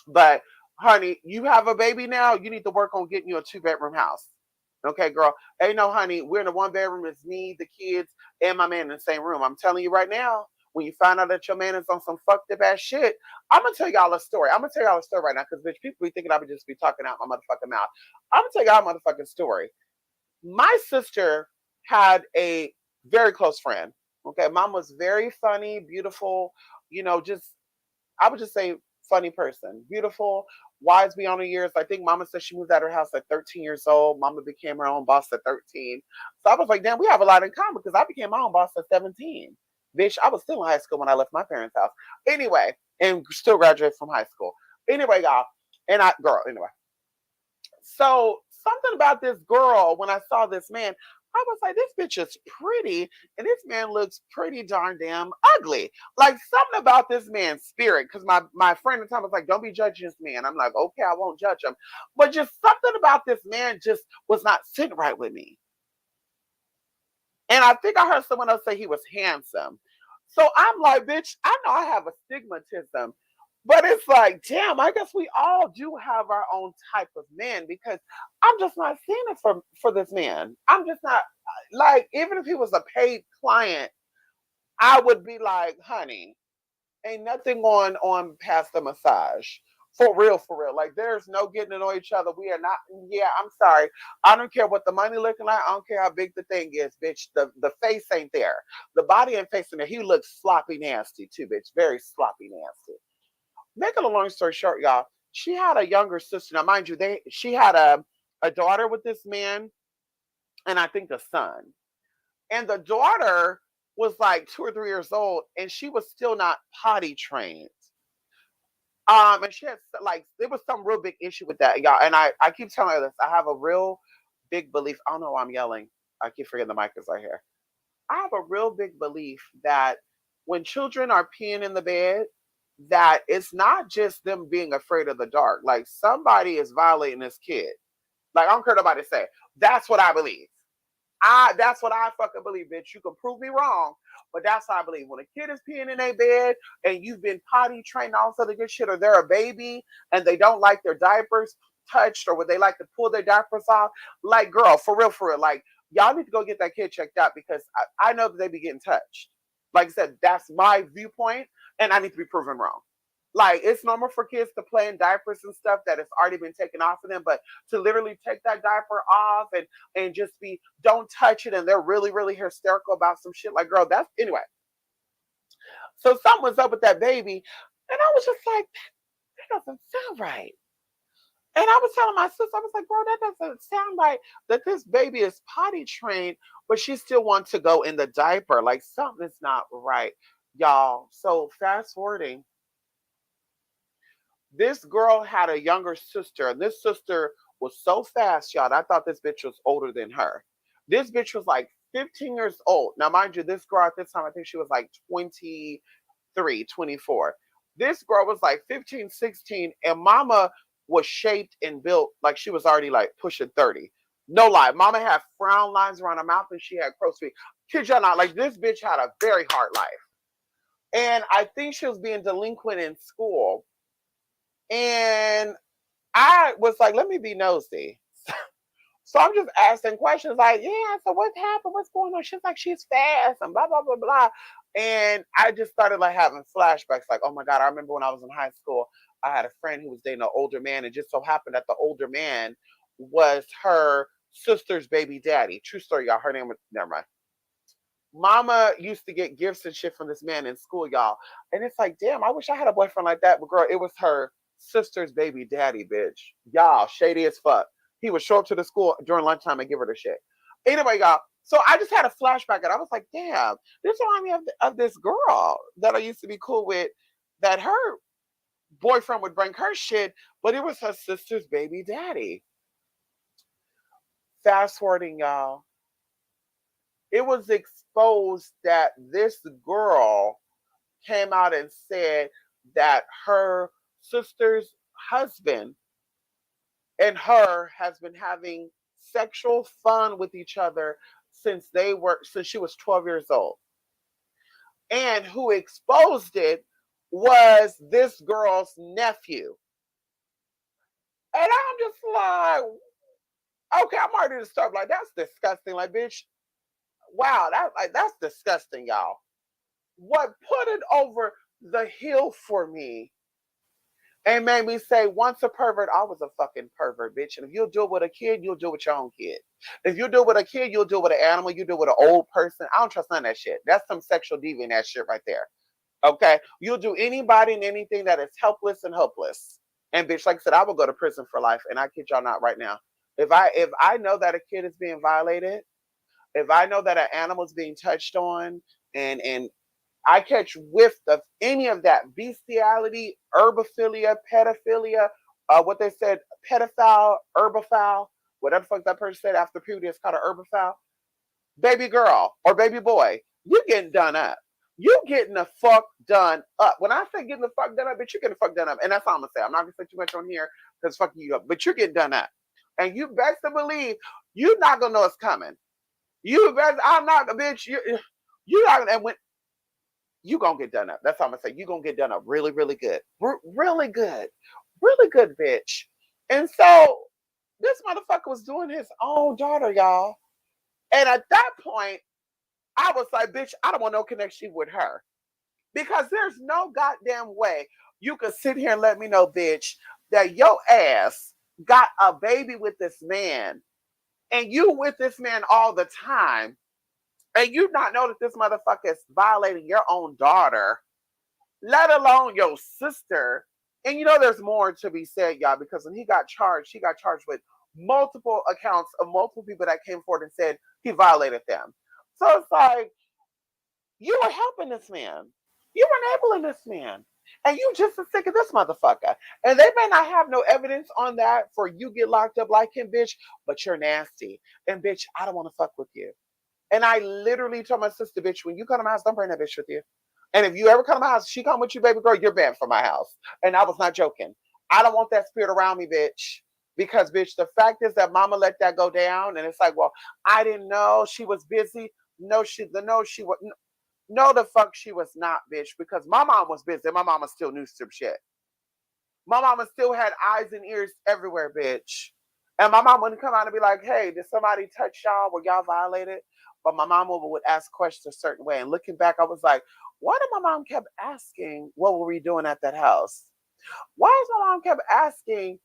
But honey, you have a baby now. You need to work on getting you a 2-bedroom house. Okay, girl. Hey, no, honey, we're in a 1 bedroom. It's me, the kids, and my man in the same room. I'm telling you right now, when you find out that your man is on some fucked up ass shit, I'm gonna tell y'all a story. I'm gonna tell y'all a story right now because bitch, people be thinking I would just be talking out my motherfucking mouth. I'm gonna tell y'all a motherfucking story. My sister had a very close friend. Okay, mom was very funny, beautiful, just I would just say funny person, beautiful, wise beyond her years. I think Mama said she moved out of her house at 13 years old. Mama became her own boss at 13. So I was like, damn, we have a lot in common because I became my own boss at 17. Bitch, I was still in high school when I left my parents' house. Anyway, and still graduated from high school. Anyway, y'all, anyway. So something about this girl, when I saw this man, I was like, this bitch is pretty, and this man looks pretty darn damn ugly. Like something about this man's spirit, because my friend at the time was like, don't be judging this man. I'm like, okay, I won't judge him. But just something about this man just was not sitting right with me. And I think I heard someone else say he was handsome. So I'm like, bitch, I know I have astigmatism, but it's like, damn, I guess we all do have our own type of men because I'm just not seeing it for this man. I'm just not like, even if he was a paid client, I would be like, honey, ain't nothing going on past the massage. For real, for real. Like there's no getting to know each other. We are not. Yeah, I'm sorry. I don't care what the money looking like. I don't care how big the thing is, bitch. The face ain't there. The body ain't facing there. He looks sloppy nasty too, bitch. Very sloppy nasty. Making a long story short, y'all. She had a younger sister. Now, mind you, she had a daughter with this man, and I think a son. And the daughter was like 2 or 3 years old, and she was still not potty trained. And she had like there was some real big issue with that, y'all. And I keep telling her this. I have a real big belief. I don't know why I'm yelling. I keep forgetting the mic is right here. I have a real big belief that when children are peeing in the bed, that it's not just them being afraid of the dark. Like somebody is violating this kid. Like I don't care what nobody say. That's what I believe. That's what I fucking believe, bitch. You can prove me wrong, but that's what I believe. When a kid is peeing in their bed and you've been potty trained, all this other good shit, or they're a baby and they don't like their diapers touched, or would they like to pull their diapers off? Like, girl, for real, like y'all need to go get that kid checked out because I know that they be getting touched. Like I said, that's my viewpoint, and I need to be proven wrong. Like it's normal for kids to play in diapers and stuff that has already been taken off of them, but to literally take that diaper off and just be don't touch it, and they're really hysterical about some shit. Like, girl, that's anyway. So something was up with that baby, and I was just like, that doesn't sound right. And I was telling my sister, I was like, bro, that doesn't sound like that this baby is potty trained, but she still wants to go in the diaper. Like something is not right, y'all. So fast forwarding, this girl had a younger sister, and this sister was so fast, y'all. I thought this bitch was older than her. This bitch was like 15 years old. Now, mind you, this girl at this time, I think she was like 23, 24. This girl was like 15, 16, and mama was shaped and built like she was already like pushing 30. No lie. Mama had frown lines around her mouth and she had crow's feet. Kid y'all not, like this bitch had a very hard life. And I think she was being delinquent in school. And I was like, let me be nosy. So I'm just asking questions like, yeah, so what happened? What's going on? She's like, she's fast and blah, blah, blah, blah. And I just started like having flashbacks like, oh my God, I remember when I was in high school, I had a friend who was dating an older man. And just so happened that the older man was her sister's baby daddy. True story, y'all. Her name was, never mind. Mama used to get gifts and shit from this man in school, y'all. And it's like, damn, I wish I had a boyfriend like that. But girl, it was her sister's baby daddy, bitch. Y'all, shady as fuck. He would show up to the school during lunchtime and give her the shit. Anyway, y'all. So I just had a flashback and I was like, damn, this reminds me of this girl that I used to be cool with, that her boyfriend would bring her shit, but it was her sister's baby daddy. Fast forwarding, y'all. It was exposed that this girl came out and said that her sister's husband and her has been having sexual fun with each other since she was 12 years old. And who exposed it was this girl's nephew. And I'm just like, okay, I'm already to start like, that's disgusting. Like, bitch, wow, that's disgusting, y'all. What put it over the hill for me and made me say, once a pervert, I was a fucking pervert, bitch. And if you'll do it with a kid, you'll do it with your own kid. If you do it with a kid, you'll do it with an animal, you do it with an old person. I don't trust none of that shit. That's some sexual deviant ass shit right there. Okay? You'll do anybody and anything that is helpless and hopeless. And bitch, like I said, I will go to prison for life. And I kid y'all not right now. If I know that a kid is being violated, if I know that an animal is being touched on, and I catch whiff of any of that bestiality, herbophilia, pedophilia, what they said, pedophile, herbophile, whatever the fuck that person said after puberty is called an herbophile, baby girl or baby boy, you getting done up. You getting the fuck done up. When I say getting the fuck done up, bitch, you're getting the fuck done up. And that's all I'm gonna say. I'm not gonna say too much on here because fucking you up, but you're getting done up. And you best to believe you're not gonna know it's coming. You best, I'm not, bitch, you're not gonna, and when you gonna get done up. That's all I'm gonna say. You gonna get done up really, really good. Really good. Really good, bitch. And so this motherfucker was doing his own daughter, y'all. And at that point, I was like, bitch, I don't want no connection with her. Because there's no goddamn way you could sit here and let me know, bitch, that your ass got a baby with this man and you with this man all the time, and you not know that this motherfucker is violating your own daughter, let alone your sister. And you know there's more to be said, y'all, because when he got charged with multiple accounts of multiple people that came forward and said he violated them. So it's like, you were helping this man. You were enabling this man. And you just as sick of this motherfucker. And they may not have no evidence on that for you get locked up like him, bitch, but you're nasty. And bitch, I don't want to fuck with you. And I literally told my sister, bitch, when you come to my house, don't bring that bitch with you. And if you ever come to my house, she come with you, baby girl, you're banned from my house. And I was not joking. I don't want that spirit around me, bitch. Because, bitch, the fact is that mama let that go down. And it's like, well, I didn't know she was busy. No, she was. No, the fuck she was not, bitch. Because my mom was busy. My mama still knew some shit. My mama still had eyes and ears everywhere, bitch. And my mom wouldn't come out and be like, hey, did somebody touch y'all? Were y'all violated? But my mom would ask questions a certain way. And looking back, I was like, why did my mom kept asking, what were we doing at that house? Why is my mom kept asking,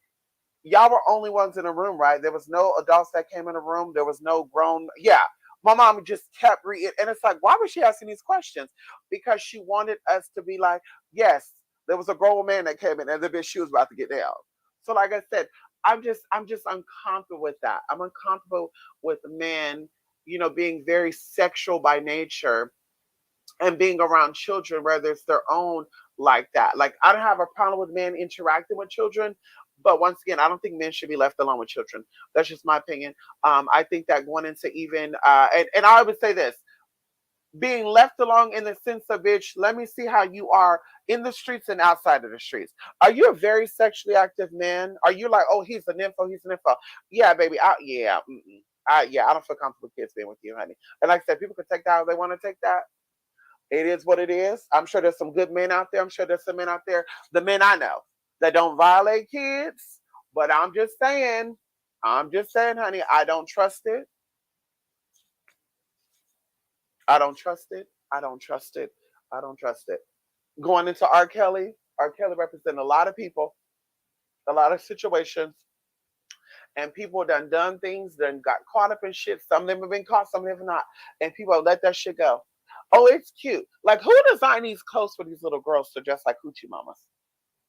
y'all were only ones in the room, right? There was no adults that came in the room. There was no grown. Yeah. My mom just kept reading. And it's like, why was she asking these questions? Because she wanted us to be like, yes, there was a grown man that came in and the bitch, she was about to get down. So like I said, I'm just uncomfortable with that. I'm uncomfortable with men, being very sexual by nature and being around children, whether it's their own like that. Like, I don't have a problem with men interacting with children, but once again, I don't think men should be left alone with children. That's just my opinion. I think that going into even and I would say this, being left alone in the sense of, bitch, let me see how you are in the streets and outside of the streets. Are you a very sexually active man? Are you like, oh, he's an info, he's an info? Yeah, baby. Yeah. Yeah, I don't feel comfortable with kids being with you, honey. And like I said, people can take that how they want to take that. It is what it is. I'm sure there's some good men out there. I'm sure there's some men out there, the men I know, that don't violate kids. But I'm just saying, honey, I don't trust it. I don't trust it. I don't trust it. I don't trust it. Going into R. Kelly represents a lot of people, a lot of situations, and people done things, done got caught up in shit. Some of them have been caught, some of them have not, and people let that shit go. Oh, it's cute. Like, who designed these clothes for these little girls to dress like hoochie mamas?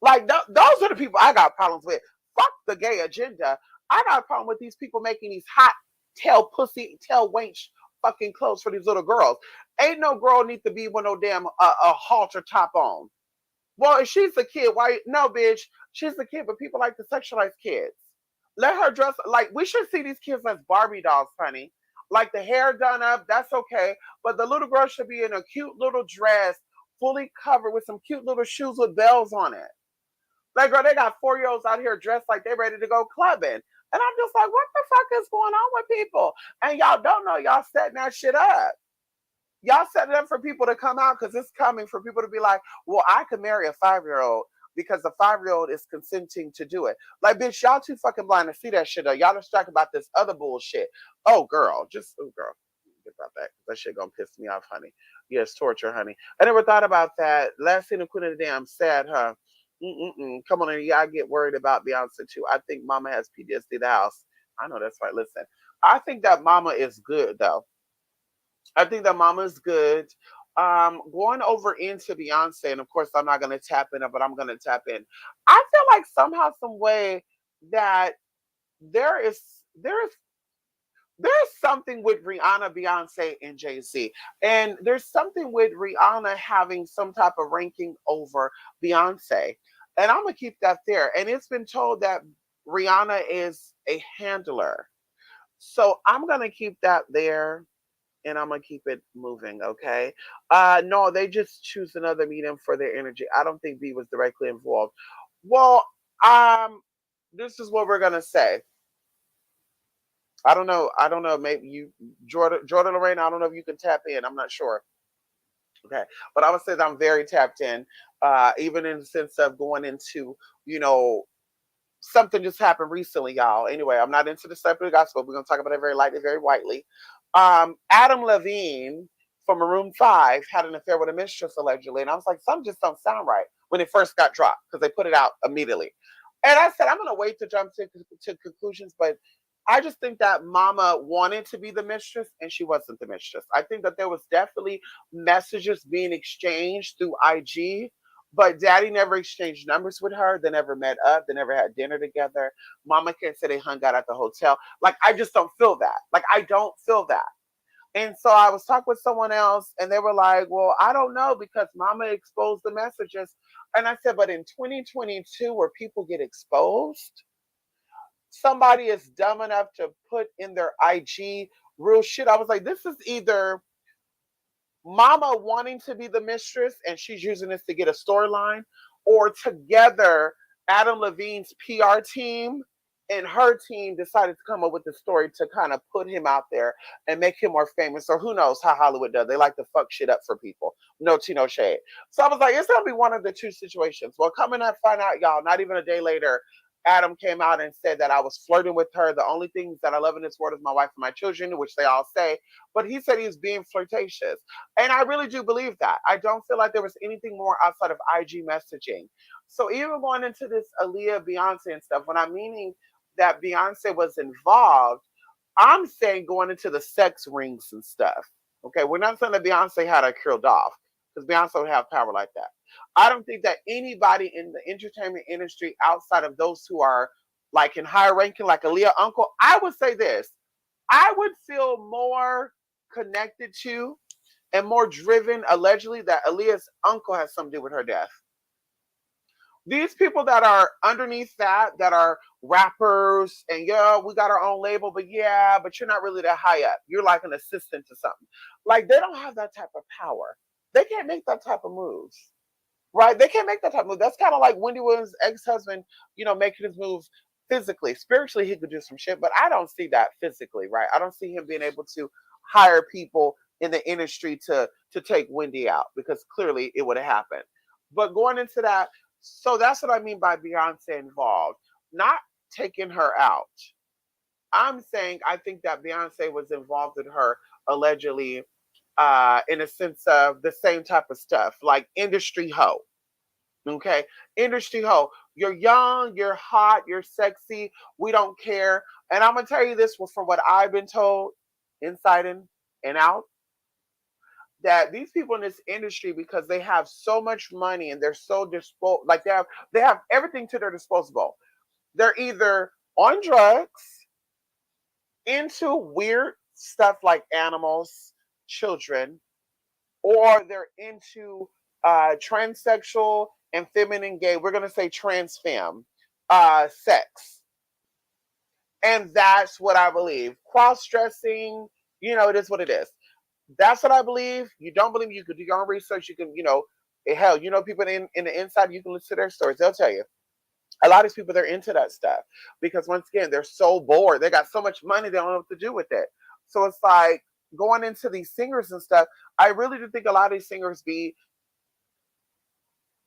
Like, those are the people I got problems with. Fuck the gay agenda. I got a problem with these people making these hot tail pussy, tail wench fucking clothes for these little girls. Ain't no girl need to be with no damn a halter top on. Well, if she's a kid, why? No, bitch, she's a kid, but people like to sexualize kids. Let her dress like we should see these kids as Barbie dolls, honey. Like the hair done up, that's okay. But the little girl should be in a cute little dress, fully covered with some cute little shoes with bells on it. Like, girl, they got 4-year-olds out here dressed like they ready to go clubbing. And I'm just like, what the fuck is going on with people? And y'all don't know y'all setting that shit up. Y'all set it up for people to come out because it's coming for people to be like, well, I could marry a 5-year-old because the 5-year-old is consenting to do it. Like, bitch, y'all too fucking blind to see that shit though. Y'all distracted about this other bullshit. Oh, girl, get about that. That shit gonna piss me off, honey. Yes, torture, honey. I never thought about that. Last scene of Queen of the Damn, sad, huh? Come on, y'all get worried about Beyonce too. I think Mama has PTSD the house. I know that's right. Listen, I think that Mama is good though. I think that Mama's good. Going over into Beyonce, and of course, I'm not going to tap in, but I'm going to tap in. I feel like somehow, some way that there is there is there's something with Rihanna, Beyonce, and Jay Z, and there's something with Rihanna having some type of ranking over Beyonce, and I'm gonna keep that there. And it's been told that Rihanna is a handler, so I'm gonna keep that there and I'm gonna keep it moving, okay? No, they just choose another medium for their energy. I don't think B was directly involved. Well, um, this is what we're gonna say. I don't know. I don't know. Maybe you, Jordan Lorraine. I don't know if you can tap in. I'm not sure. Okay, but I would say that I'm very tapped in, even in the sense of going into, you know, something just happened recently, y'all. Anyway, I'm not into the stuff of the gospel. We're gonna talk about it very lightly, very whitely. Adam Levine from Maroon 5 had an affair with a mistress allegedly, and I was like, something just don't sound right when it first got dropped because they put it out immediately. And I said, I'm gonna wait to jump to conclusions, but I just think that Mama wanted to be the mistress and she wasn't the mistress. I think that there was definitely messages being exchanged through IG, but Daddy never exchanged numbers with her. They never met up. They never had dinner together. Mama can't say they hung out at the hotel. Like, I just don't feel that. Like, I don't feel that. And so I was talking with someone else, and they were like, well, I don't know because Mama exposed the messages. And I said, but in 2022, where people get exposed, somebody is dumb enough to put in their IG real shit. I was like, this is either Mama wanting to be the mistress and she's using this to get a storyline, or together Adam Levine's PR team and her team decided to come up with the story to kind of put him out there and make him more famous. Or who knows how Hollywood does. They like to fuck shit up for people. No tea, no shade. So I was like, it's gonna be one of the two situations. Well, coming up, find out, y'all, not even a day later, Adam came out and said that I was flirting with her. The only things that I love in this world is my wife and my children, which they all say. But he said he was being flirtatious. And I really do believe that. I don't feel like there was anything more outside of IG messaging. So even going into this Aaliyah, Beyonce and stuff, when I'm meaning that Beyonce was involved, I'm saying going into the sex rings and stuff. Okay, we're not saying that Beyonce had her killed off because Beyonce would have power like that. I don't think that anybody in the entertainment industry outside of those who are like in higher ranking, like Aaliyah uncle, I would say this. I would feel more connected to and more driven, allegedly, that Aaliyah's uncle has something to do with her death. These people that are underneath that are rappers, and yeah, we got our own label, but yeah, but you're not really that high up. You're like an assistant to something. Like, they don't have that type of power. They can't make that type of moves. Right? They can't make that type of move. That's kind of like Wendy Williams' ex-husband, making his moves physically. Spiritually, he could do some shit, but I don't see that physically, right? I don't see him being able to hire people in the industry to take Wendy out, because clearly it would have happened. But going into that, so that's what I mean by Beyonce involved, not taking her out. I'm saying I think that Beyonce was involved in her allegedly, in a sense of the same type of stuff, like industry hoe. Okay, industry hoe. You're young, you're hot, you're sexy. We don't care. And I'm gonna tell you this was from what I've been told, inside and out, that these people in this industry, because they have so much money and they're so like they have everything to their disposal. They're either on drugs, into weird stuff like animals, children, or they're into transsexual and feminine gay. We're gonna say trans femme sex, and that's what I believe. Cross dressing, it is what it is. That's what I believe. You don't believe me, you could do your own research. You can, hell, people in the inside. You can listen to their stories. They'll tell you. A lot of these people, they're into that stuff because, once again, they're so bored. They got so much money, they don't know what to do with it. So it's like going into these singers and stuff. I really do think a lot of these singers be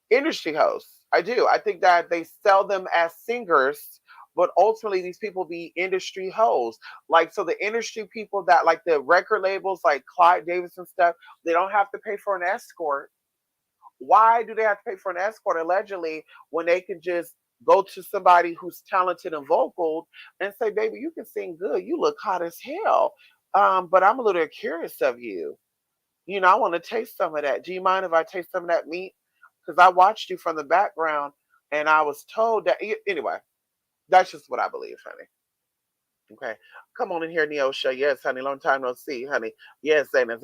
industry hosts. I do. I think that they sell them as singers, but ultimately these people be industry hosts. Like, so the industry people that, like the record labels like Clive Davis and stuff, they don't have to pay for an escort. Why do they have to pay for an escort allegedly when they can just go to somebody who's talented and vocal and say, baby, you can sing good. You look hot as hell. But I'm a little curious of you. I want to taste some of that. Do you mind if I taste some of that meat? Because I watched you from the background and I was told that. Anyway, that's just what I believe, honey. Okay. Come on in here, Neosha. Yes, honey. Long time no see, honey. Yes, Zana.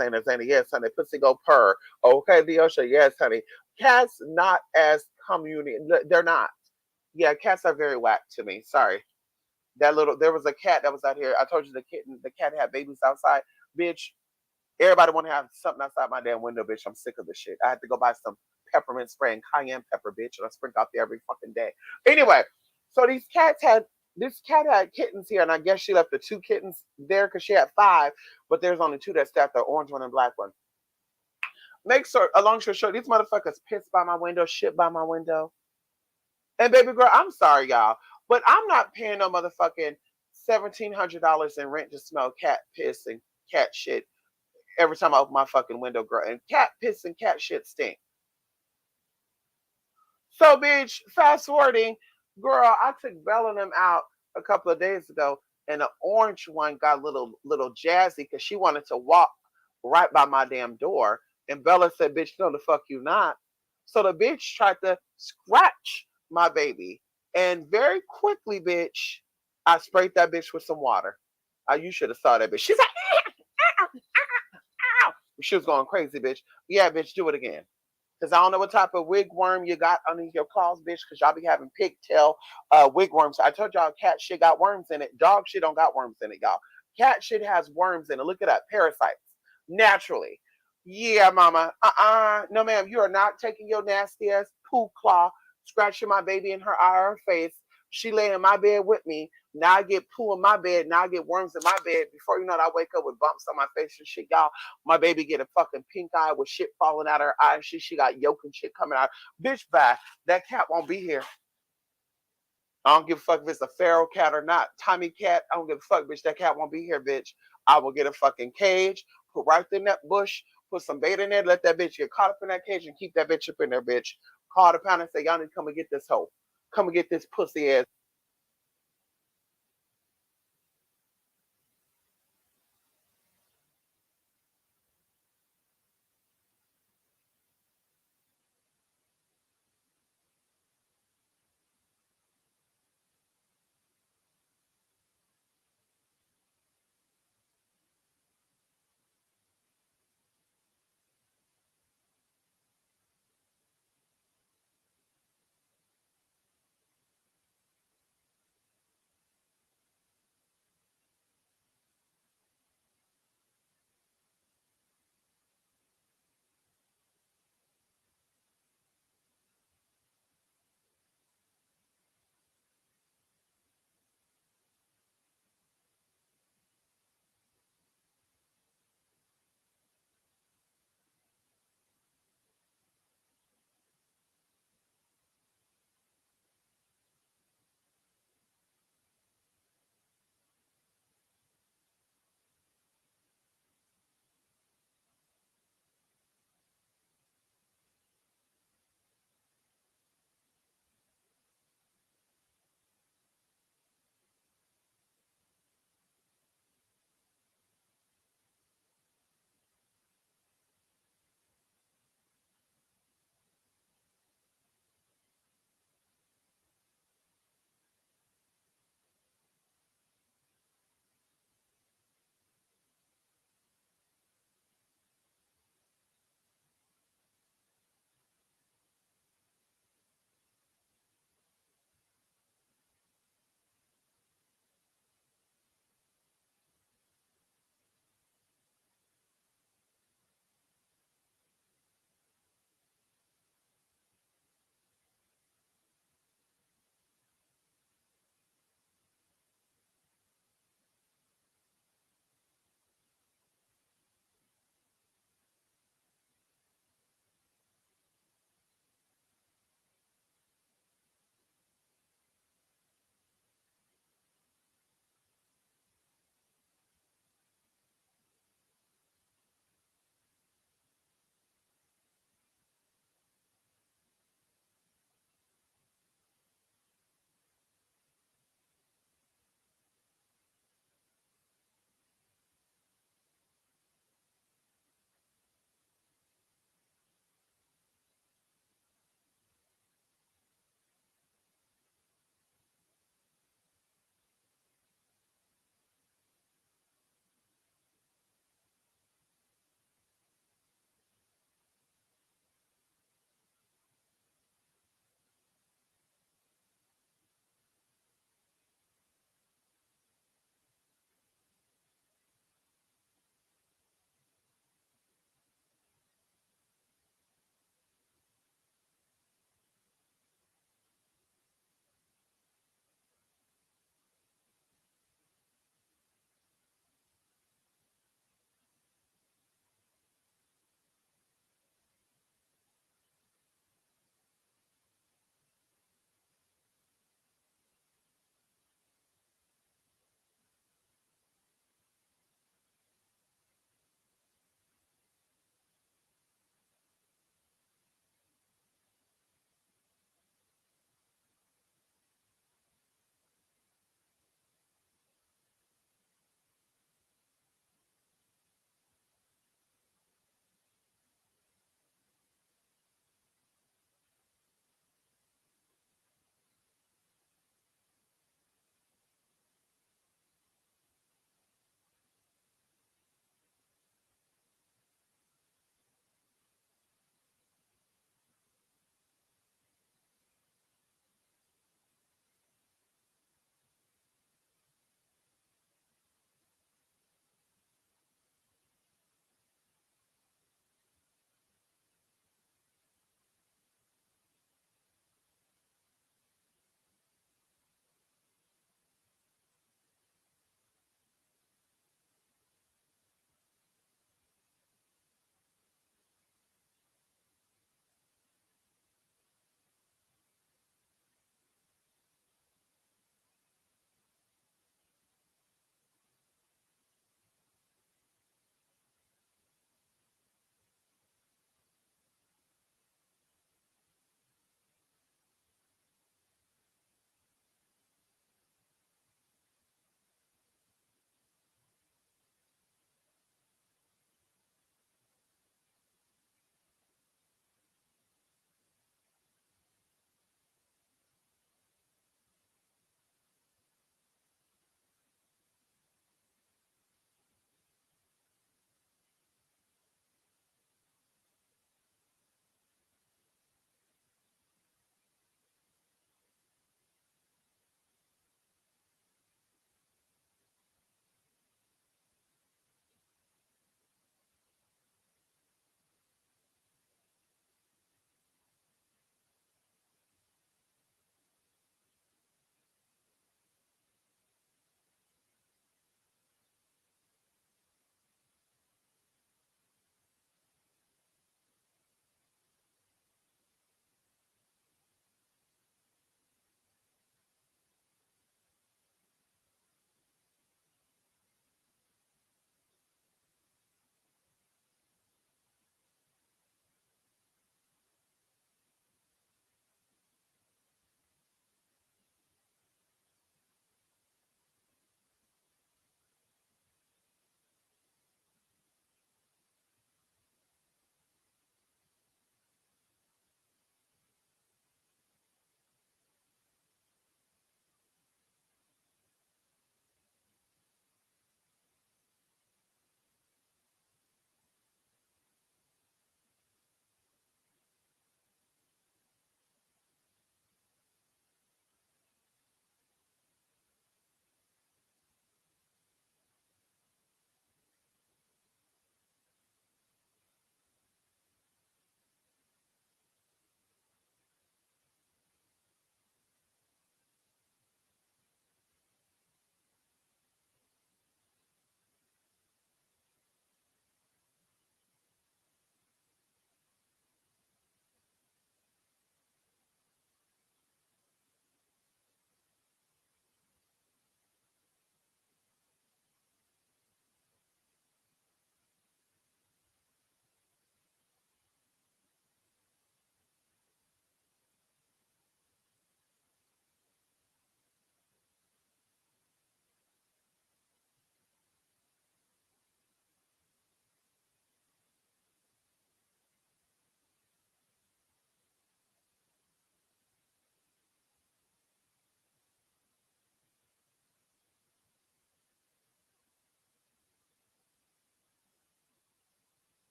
Yes, honey. Pussy go purr. Okay, Neosha. Yes, honey. Cats not as community. They're not. Yeah, cats are very whack to me. Sorry. There was a cat that was out here. I told you the cat had babies outside. Bitch, everybody want to have something outside my damn window, bitch. I'm sick of this shit. I had to go buy some peppermint spray and cayenne pepper, bitch, and I sprinkle out there every fucking day. Anyway, so this cat had kittens here, and I guess she left the two kittens there because she had five, but there's only two that stepped, the orange one and black one. Make sure, a long story short, these motherfuckers piss by my window, shit by my window. And baby girl, I'm sorry, y'all, but I'm not paying no motherfucking $1,700 in rent to smell cat piss and cat shit every time I open my fucking window, girl. And cat piss and cat shit stink. So, bitch, fast forwarding, girl, I took Bella and them out a couple of days ago, and the orange one got little jazzy because she wanted to walk right by my damn door. And Bella said, bitch, no, the fuck you not. So the bitch tried to scratch my baby. And very quickly, bitch, I sprayed that bitch with some water. You should have saw that bitch. She's like, ow, ow, ow. She was going crazy, bitch. Yeah, bitch, do it again. Because I don't know what type of wigworm you got under your claws, bitch, because y'all be having pigtail wigworms. I told y'all cat shit got worms in it. Dog shit don't got worms in it, y'all. Cat shit has worms in it. Look it up. Parasites. Naturally. Yeah, mama. No, ma'am. You are not taking your nasty ass poo claw, scratching my baby in her eye or her face. She lay in my bed with me. Now I get poo in my bed. Now I get worms in my bed. Before you know it, I wake up with bumps on my face and shit, y'all. My baby get a fucking pink eye with shit falling out her eye. She got yolk and shit coming out. Bitch, bye. That cat won't be here. I don't give a fuck if it's a feral cat or not. Tommy cat, I don't give a fuck, bitch. That cat won't be here, bitch. I will get a fucking cage, put right in that bush, put some bait in there, let that bitch get caught up in that cage and keep that bitch up in there, bitch. Call the pound and say, y'all need to come and get this hoe. Come and get this pussy ass.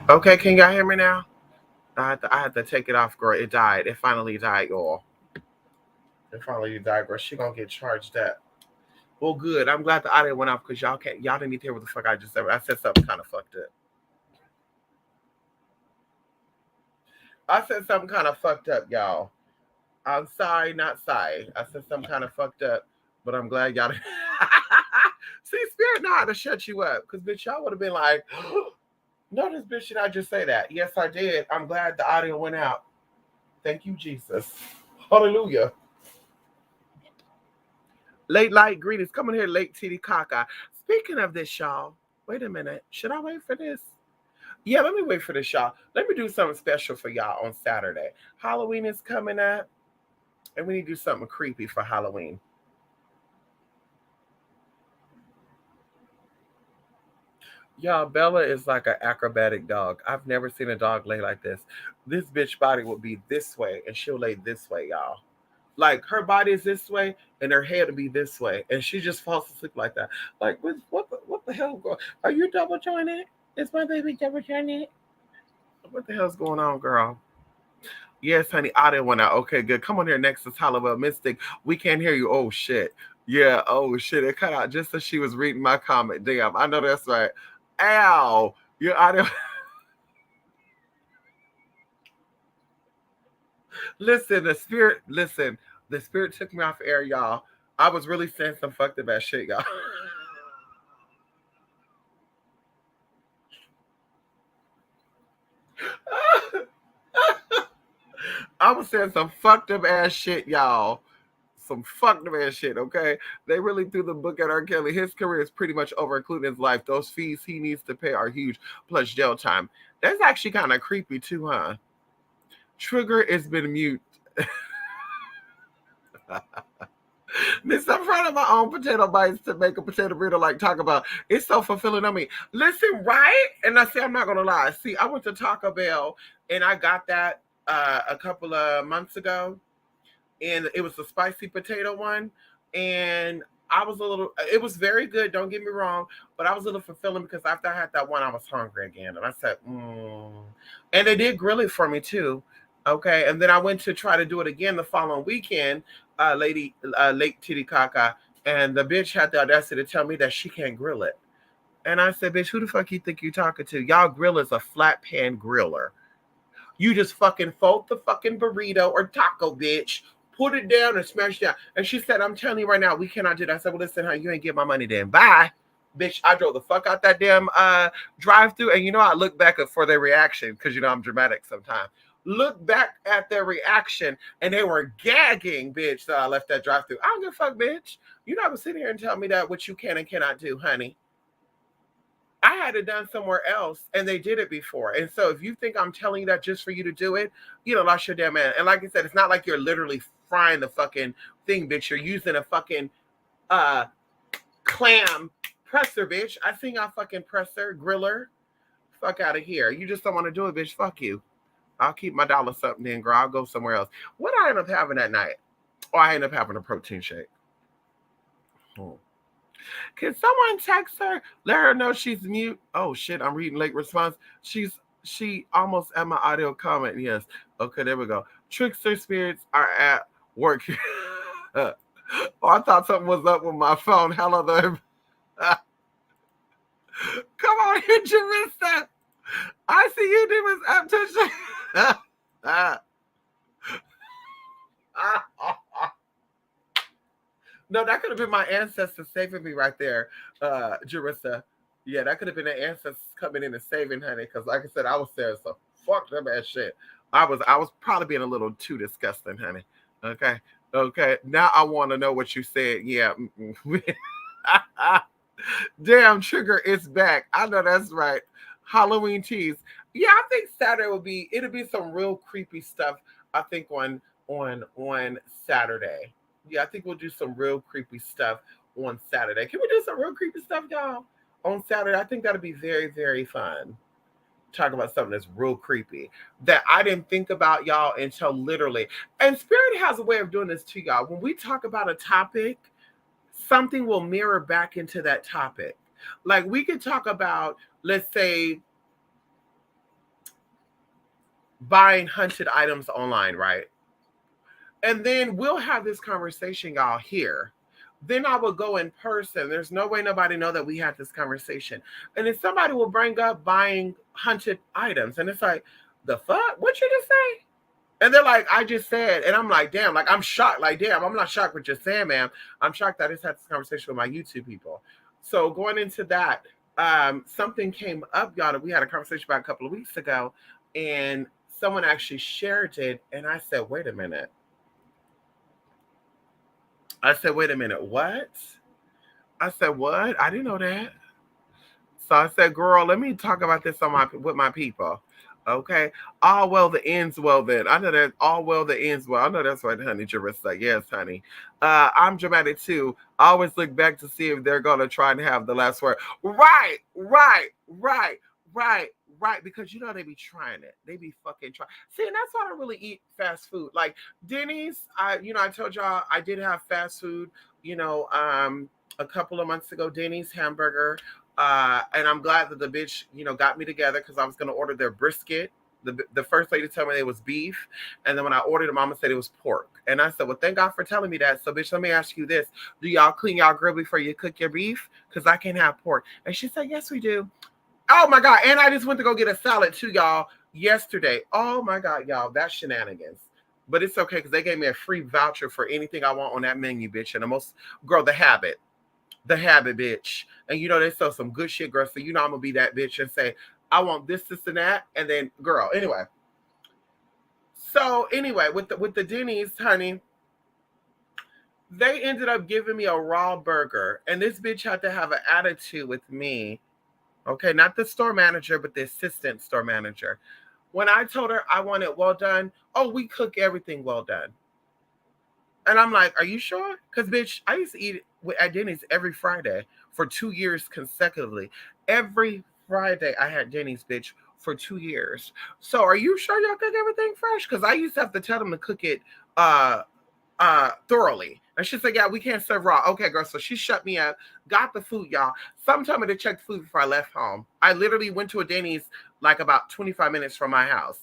Okay, can y'all hear me now? I had to take it off, girl. It died. It finally died, y'all. It finally died, girl. She gonna get charged up. Well, good. I'm glad the audio went off because y'all didn't need to hear what the fuck I just said. I said something kind of fucked up. I said something kind of fucked up, y'all. I'm sorry, not sorry. I said something kind of fucked up, but I'm glad y'all didn't. See, Spirit know how to shut you up because, bitch, y'all would have been like, no, this bitch did I just say that? Yes, I did. I'm glad the audio went out. Thank you, Jesus. Hallelujah. Late light greetings. Come in here, late TD Kaka. Speaking of this, y'all, wait a minute. Should I wait for this? Yeah, let me wait for this, y'all. Let me do something special for y'all on Saturday. Halloween is coming up, and we need to do something creepy for Halloween. Y'all, Bella is like an acrobatic dog. I've never seen a dog lay like this. This bitch body will be this way, and she'll lay this way, y'all. Like her body is this way, and her head will be this way, and she just falls asleep like that. Like, what the hell? Are you double jointed? Is my baby double jointed? What the hell's going on, girl? Yes, honey, audio went out. Okay, good. Come on here next to Tyler Mystic. We can't hear you. Oh shit. Yeah, oh shit. It cut out just as she was reading my comment. Damn, I know that's right. Ow. Your audio. Listen, the spirit took me off air, y'all. I was really saying some fucked up ass shit, y'all. I was saying some fucked up ass shit, y'all. Some fucked up ass shit, okay? They really threw the book at R. Kelly. His career is pretty much over, including his life. Those fees he needs to pay are huge, plus jail time. That's actually kind of creepy, too, huh? Trigger has been mute. This in front of my own potato bites to make a potato burrito like Taco Bell. It's so fulfilling on me. Listen, right? And I say I'm not gonna lie. See, I went to Taco Bell and I got that a couple of months ago, and it was the spicy potato one, and I was a little. It was very good. Don't get me wrong, but I was a little fulfilling because after I had that one, I was hungry again, and I said, and they did grill it for me too. Okay, and then I went to try to do it again the following weekend, Lake Titicaca, and the bitch had the audacity to tell me that she can't grill it. And I said, bitch, who the fuck you think you talking to? Y'all grill is a flat pan griller. You just fucking fold the fucking burrito or taco, bitch. Put it down and smash it down. And she said, I'm telling you right now, we cannot do that. I said, well, listen, honey, you ain't get my money then. Bye. Bitch, I drove the fuck out that damn drive through. And I look back for their reaction because I'm dramatic sometimes. Look back at their reaction and they were gagging, bitch, that I left that drive through. I don't give a fuck, bitch. You're not gonna sit here and tell me that what you can and cannot do, honey. I had it done somewhere else and they did it before. And so if you think I'm telling you that just for you to do it, lost your damn man. And like I said, it's not like you're literally frying the fucking thing, bitch. You're using a fucking uh clam presser, bitch. I seen y'all fucking presser, griller. Fuck out of here. You just don't want to do it, bitch. Fuck you. I'll keep my dollar something then, girl. I'll go somewhere else. What I end up having that night? Or I end up having a protein shake. Can someone text her? Let her know she's mute. Oh shit, I'm reading late response. She almost at my audio comment. Yes. Okay, there we go. Trickster spirits are at work. Oh, I thought something was up with my phone. Hello there. Come on here, Jarissa. I see you, demons up to No, that could have been my ancestors saving me right there, Jarissa. Yeah, that could have been the ancestors coming in and saving, honey. Because like I said, I was saying some fucked up ass shit. I was probably being a little too disgusting, honey. Okay. Okay. Now I want to know what you said. Yeah. Damn, Trigger is back. I know that's right. Halloween teas. Yeah, I think Saturday it'll be some real creepy stuff. I think on Saturday. Yeah, I think we'll do some real creepy stuff on Saturday. Can we do some real creepy stuff, y'all? On Saturday, I think that'll be very, very fun. Talk about something that's real creepy that I didn't think about, y'all, until literally. And Spirit has a way of doing this too, y'all. When we talk about a topic, something will mirror back into that topic. Like we could talk about, let's say, buying hunted items online, right? And then we'll have this conversation, y'all, here. Then I will go in person. There's no way nobody know that we had this conversation. And then somebody will bring up buying hunted items. And it's like, the fuck? What you just say? And they're like, I just said, and I'm like, damn, like I'm shocked. Like, damn, I'm not shocked what you're saying, ma'am. I'm shocked that I just had this conversation with my YouTube people. So going into that, something came up, y'all, that we had a conversation about a couple of weeks ago, and someone actually shared it. And I said, wait a minute. I said, wait a minute, what? I said, what? I didn't know that. So I said, girl, let me talk about this on my with my people. Okay. All well that ends well then. I know that all well that ends well. I know that's what honey Jarissa. Yes, honey. I'm dramatic too. I always look back to see if they're gonna try and have the last word. Right, right, right, right, right. Because you know they be trying it. They be fucking trying. See, and that's why I don't really eat fast food. Like Denny's, I told y'all I did have fast food, a couple of months ago, Denny's hamburger. And I'm glad that the bitch, got me together because I was gonna order their brisket. The first lady told me it was beef, and then when I ordered it, Mama said it was pork. And I said, "Well, thank God for telling me that." So, bitch, let me ask you this: do y'all clean y'all grill before you cook your beef? Because I can't have pork. And she said, "Yes, we do." Oh my God! And I just went to go get a salad too, y'all, yesterday. Oh my God, y'all, that's shenanigans. But it's okay because they gave me a free voucher for anything I want on that menu, bitch. And the most, girl, the habit, bitch. And they sell some good shit, girl. So I'm gonna be that bitch and say, I want this, this, and that. And then, girl, anyway. So anyway, with the Denny's, honey, they ended up giving me a raw burger. And this bitch had to have an attitude with me. Okay, not the store manager, but the assistant store manager. When I told her I want it well done, oh, we cook everything well done. And I'm like, are you sure? Because, bitch, I used to eat at Denny's every Friday for 2 years consecutively. Every Friday I had Denny's, bitch, for 2 years. So are you sure y'all cook everything fresh? Because I used to have to tell them to cook it uh thoroughly. And she said, yeah, we can't serve raw. Okay, girl. So she shut me up, got the food, y'all. Sometime to check the food before I left home. I literally went to a Denny's like about 25 minutes from my house.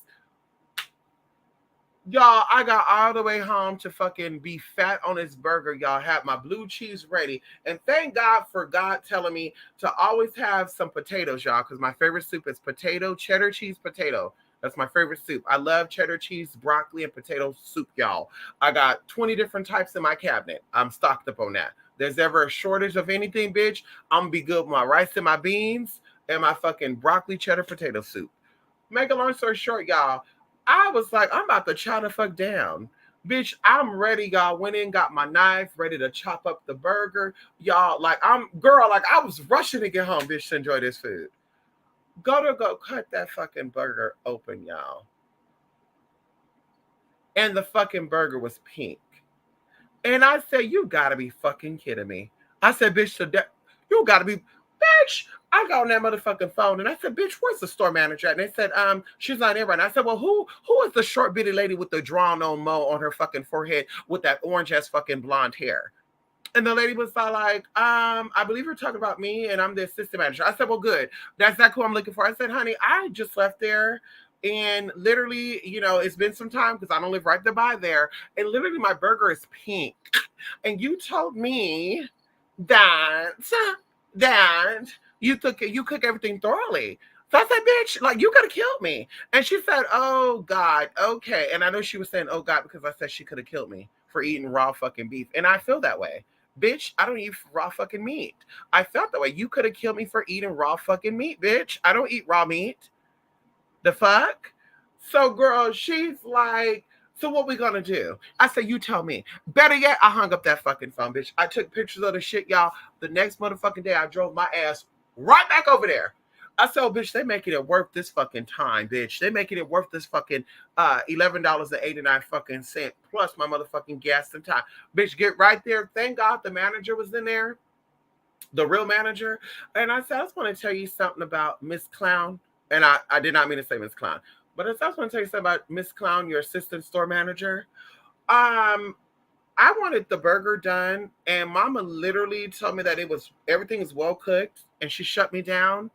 Y'all, I got all the way home to fucking be fat on this burger. Y'all had my blue cheese ready. And thank God for God telling me to always have some potatoes, y'all, because my favorite soup is cheddar cheese potato. That's my favorite soup. I love cheddar cheese, broccoli, and potato soup, y'all. I got 20 different types in my cabinet. I'm stocked up on that. There's ever a shortage of anything, bitch, I'm gonna be good with my rice and my beans and my fucking broccoli cheddar potato soup. Make a long story short, y'all, I was like, I'm about to chow the fuck down. Bitch, I'm ready, y'all. Went in, got my knife, ready to chop up the burger. Y'all, like, I was rushing to get home, bitch, to enjoy this food. Go cut that fucking burger open, y'all. And the fucking burger was pink. And I said, you gotta be fucking kidding me. I said, bitch, you gotta be, bitch. I got on that motherfucking phone and I said, bitch, where's the store manager at? And they said, she's not in right now. I said, well, who is the short bitty lady with the drawn on mo on her fucking forehead with that orange ass fucking blonde hair? And the lady was like, I believe you're talking about me and I'm the assistant manager. I said, well, good. That's exactly who I'm looking for. I said, honey, I just left there and literally, it's been some time because I don't live right there by there. And literally my burger is pink. And you told me that that you cook everything thoroughly. So I said, bitch, like you could have killed me. And she said, oh God, okay. And I know she was saying, oh God, because I said she could have killed me for eating raw fucking beef. And I feel that way. Bitch, I don't eat raw fucking meat. I felt that way. You could have killed me for eating raw fucking meat, bitch. I don't eat raw meat. The fuck? So, girl, she's like, so what we gonna do? I said, you tell me. Better yet, I hung up that fucking phone, bitch. I took pictures of the shit, y'all. The next motherfucking day, I drove my ass right back over there. I said, oh, bitch, they making it worth this fucking time, bitch. They making it worth this fucking $11.89 fucking cent plus my motherfucking gas and time. Bitch, get right there. Thank God the manager was in there, the real manager. And I said, I just want to tell you something about Miss Clown. And I did not mean to say Miss Clown. But I just want to tell you something about Miss Clown, your assistant store manager. I wanted the burger done, and Mama literally told me that everything is well cooked, and she shut me down.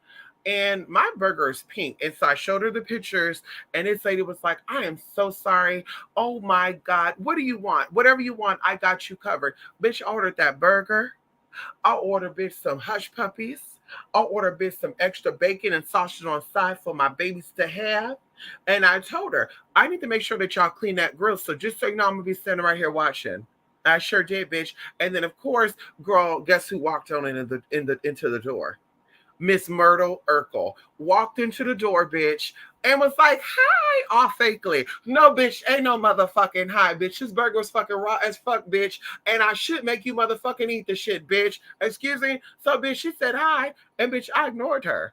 And my burger is pink. And so I showed her the pictures, and this lady was like, I am so sorry. Oh my God. What do you want? Whatever you want, I got you covered. Bitch, I ordered that burger. I'll order bitch some hush puppies. I'll order bitch some extra bacon and sausage on side for my babies to have. And I told her, I need to make sure that y'all clean that grill. So just so you know, I'm gonna be standing right here watching. I sure did, bitch. And then of course, girl, guess who walked on into the door? Miss Myrtle Urkel walked into the door, bitch, and was like, hi, all fakely. No, bitch, ain't no motherfucking hi, bitch. This burger was fucking raw as fuck, bitch. And I should make you motherfucking eat the shit, bitch. Excuse me. So, bitch, she said hi, and bitch, I ignored her.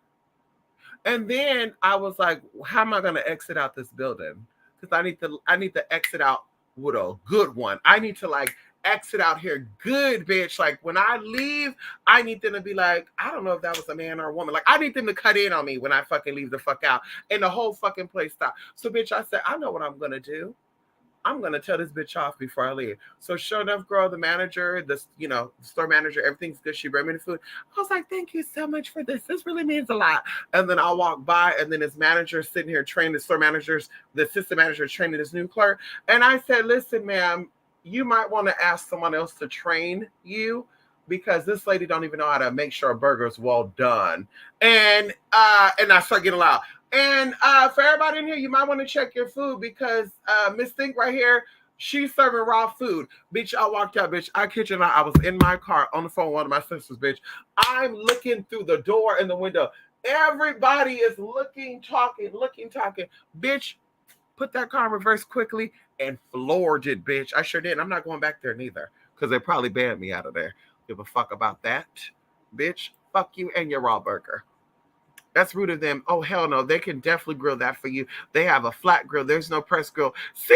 And then I was like, how am I gonna exit out this building? Because I need to exit out with a good one. I need to like exit out here good, bitch. Like when I leave, I need them to be like, I don't know if that was a man or a woman. Like I need them to cut in on me when I fucking leave the fuck out. And the whole fucking place stop. So bitch, I said, I know what I'm gonna do. I'm gonna tell this bitch off before I leave. So sure enough, girl, the manager, store manager, everything's good. She brought me the food. I was like, thank you so much for this. This really means a lot. And then I walk by, and then his manager sitting here training the assistant manager training this new clerk. And I said, listen, ma'am, you might want to ask someone else to train you because this lady don't even know how to make sure a burger is well done. And I start getting loud. And for everybody in here, you might want to check your food because Miss Think right here, she's serving raw food. Bitch, I walked out, bitch. I kid you not, I was in my car on the phone with one of my sisters, bitch. I'm looking through the door and the window. Everybody is looking, talking. Bitch, put that car in reverse quickly and floored it, bitch. I sure did. I'm not going back there neither because they probably banned me out of there. Give a fuck about that, bitch. Fuck you and your raw burger. That's rude of them. Oh, hell no. They can definitely grill that for you. They have a flat grill. There's no press grill. See,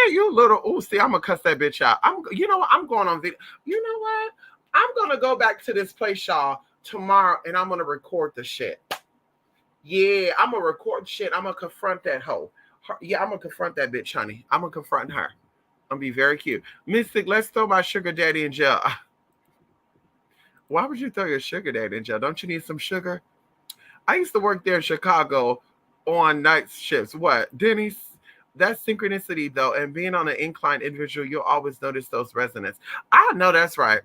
you little. Oh, see, I'm going to cuss that bitch out. You know what? I'm going on video. You know what? I'm going to go back to this place, y'all, tomorrow, and I'm going to record the shit. Yeah, I'm going to record shit. I'm going to confront that hoe. Yeah, I'm going to confront that bitch, honey. I'm going to confront her. I'm going to be very cute. Mystic, let's throw my sugar daddy in jail. Why would you throw your sugar daddy in jail? Don't you need some sugar? I used to work there in Chicago on night shifts. What? Denny's? That's synchronicity, though. And being on an inclined individual, you'll always notice those resonance. I know that's right.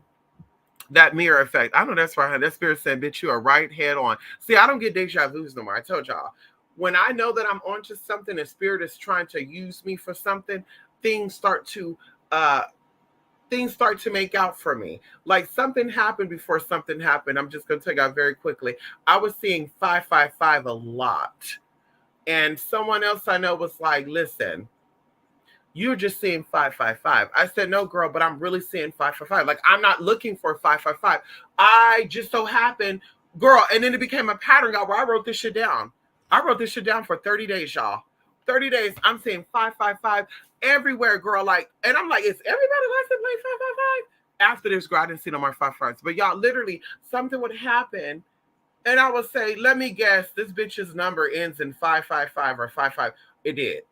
That mirror effect. I know that's right. That spirit said, bitch, you are right head on. See, I don't get deja vu's no more. I told y'all. When I know that I'm onto something and spirit is trying to use me for something, things start to make out for me. Like something happened before something happened. I'm just going to take out very quickly. I was seeing 555 a lot. And someone else I know was like, listen, you're just seeing 555. I said, no, girl, but I'm really seeing 555. Like, I'm not looking for 555. I just so happened, girl, and then it became a pattern, y'all, where I wrote this shit down. I wrote this shit down for 30 days, y'all. 30 days, I'm seeing 555 everywhere, girl. Like, and I'm like, is everybody wants to play 555? After this, girl, I didn't see no more 555s. But y'all, literally, something would happen, and I would say, let me guess, this bitch's number ends in 555 or 55. It did.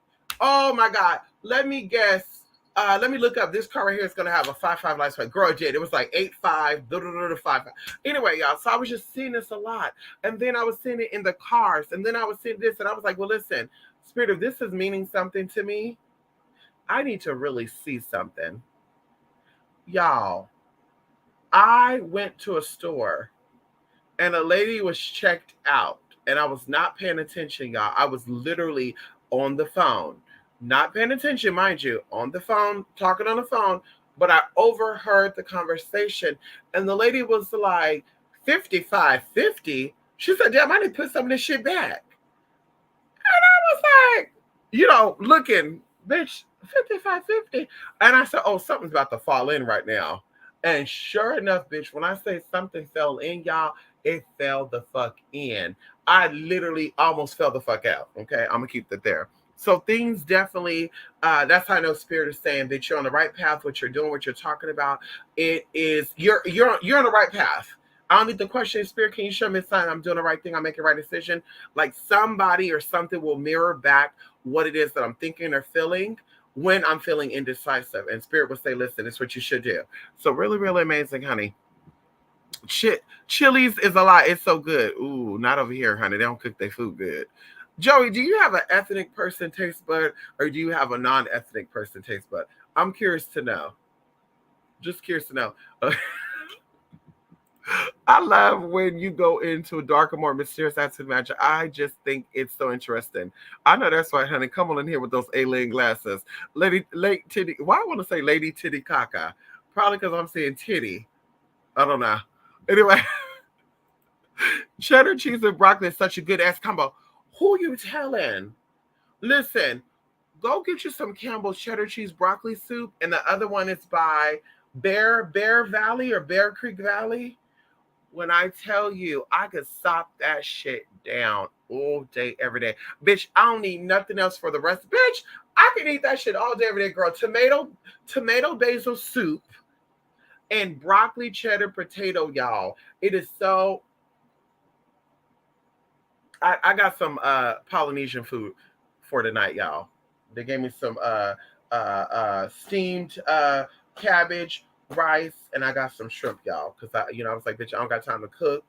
Oh my God. Let me guess. Let me look up. This car right here is gonna have a 55 license plate. Girl, it did. It was like 85, 55. Anyway, y'all. So I was just seeing this a lot, and then I was seeing it in the cars, and then I was seeing this, and I was like, well, listen, Spirit, if this is meaning something to me, I need to really see something. Y'all, I went to a store, and a lady was checked out, and I was not paying attention, y'all. I was literally on the phone. Not paying attention, mind you, on the phone, talking on the phone, but I overheard the conversation. And the lady was like, 55.50. She said, damn, I need to put some of this shit back. And I was like, looking, bitch, 55.50. And I said, oh, something's about to fall in right now. And sure enough, bitch, when I say something fell in, y'all, it fell the fuck in. I literally almost fell the fuck out. Okay, I'm gonna keep that there. So things definitely, that's how I know Spirit is saying that you're on the right path. What you're doing, what you're talking about, it is you're on the right path. I don't need the question, Spirit, can you show me a sign I'm doing the right thing, I'm making the right decision? Like somebody or something will mirror back what it is that I'm thinking or feeling when I'm feeling indecisive. And Spirit will say, listen, it's what you should do. So really, really amazing, honey. Chili's is a lot. It's so good. Ooh, not over here, honey. They don't cook their food good. Joey, do you have an ethnic person taste bud or do you have a non-ethnic person taste bud? I'm curious to know. Just curious to know. I love when you go into a darker, more mysterious accent magic. I just think it's so interesting. I know that's right, honey. Come on in here with those alien glasses. Lady Titty. Why I want to say Lady Titty Caca? Probably because I'm saying titty. I don't know. Anyway, cheddar cheese and broccoli is such a good ass combo. Who you telling? Listen, go get you some Campbell's cheddar cheese broccoli soup, and the other one is by Bear Valley or Bear Creek Valley. When I tell you, I could stop that shit down all day, every day. Bitch, I don't need nothing else for the rest. Bitch, I can eat that shit all day, every day, girl. Tomato basil soup and broccoli cheddar potato, y'all. It is so. I got some Polynesian food for tonight, y'all. They gave me some steamed cabbage, rice, and I got some shrimp, y'all. Cause I was like, bitch, I don't got time to cook.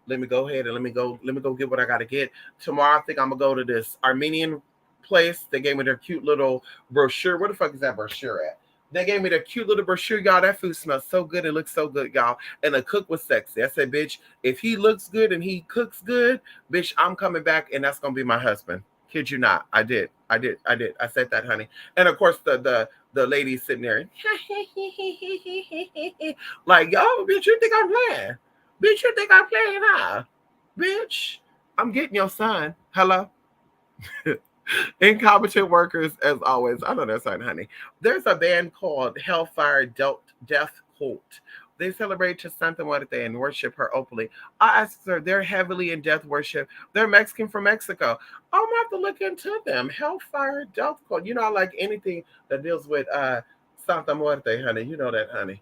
Let me go ahead and let me go get what I gotta get. Tomorrow I think I'm gonna go to this Armenian place. They gave me their cute little brochure. Where the fuck is that brochure at? They gave me the cute little brochure, y'all. That food smells so good. It looks so good, y'all. And the cook was sexy. I said, bitch, if he looks good and he cooks good, bitch, I'm coming back and that's gonna be my husband. Kid you not. I did. I said that, honey. And of course the lady sitting there. Like, yo, bitch, you think I'm playing? Bitch, you think I'm playing, huh? Bitch, I'm getting your son. Hello? Incompetent workers, as always. I know that's right, honey. There's a band called Hellfire Death Cult. They celebrate to Santa Muerte and worship her openly. I asked her, they're heavily in death worship. They're Mexican from Mexico. I'm gonna have to look into them. Hellfire Death Cult. I like anything that deals with Santa Muerte, honey. You know that, honey.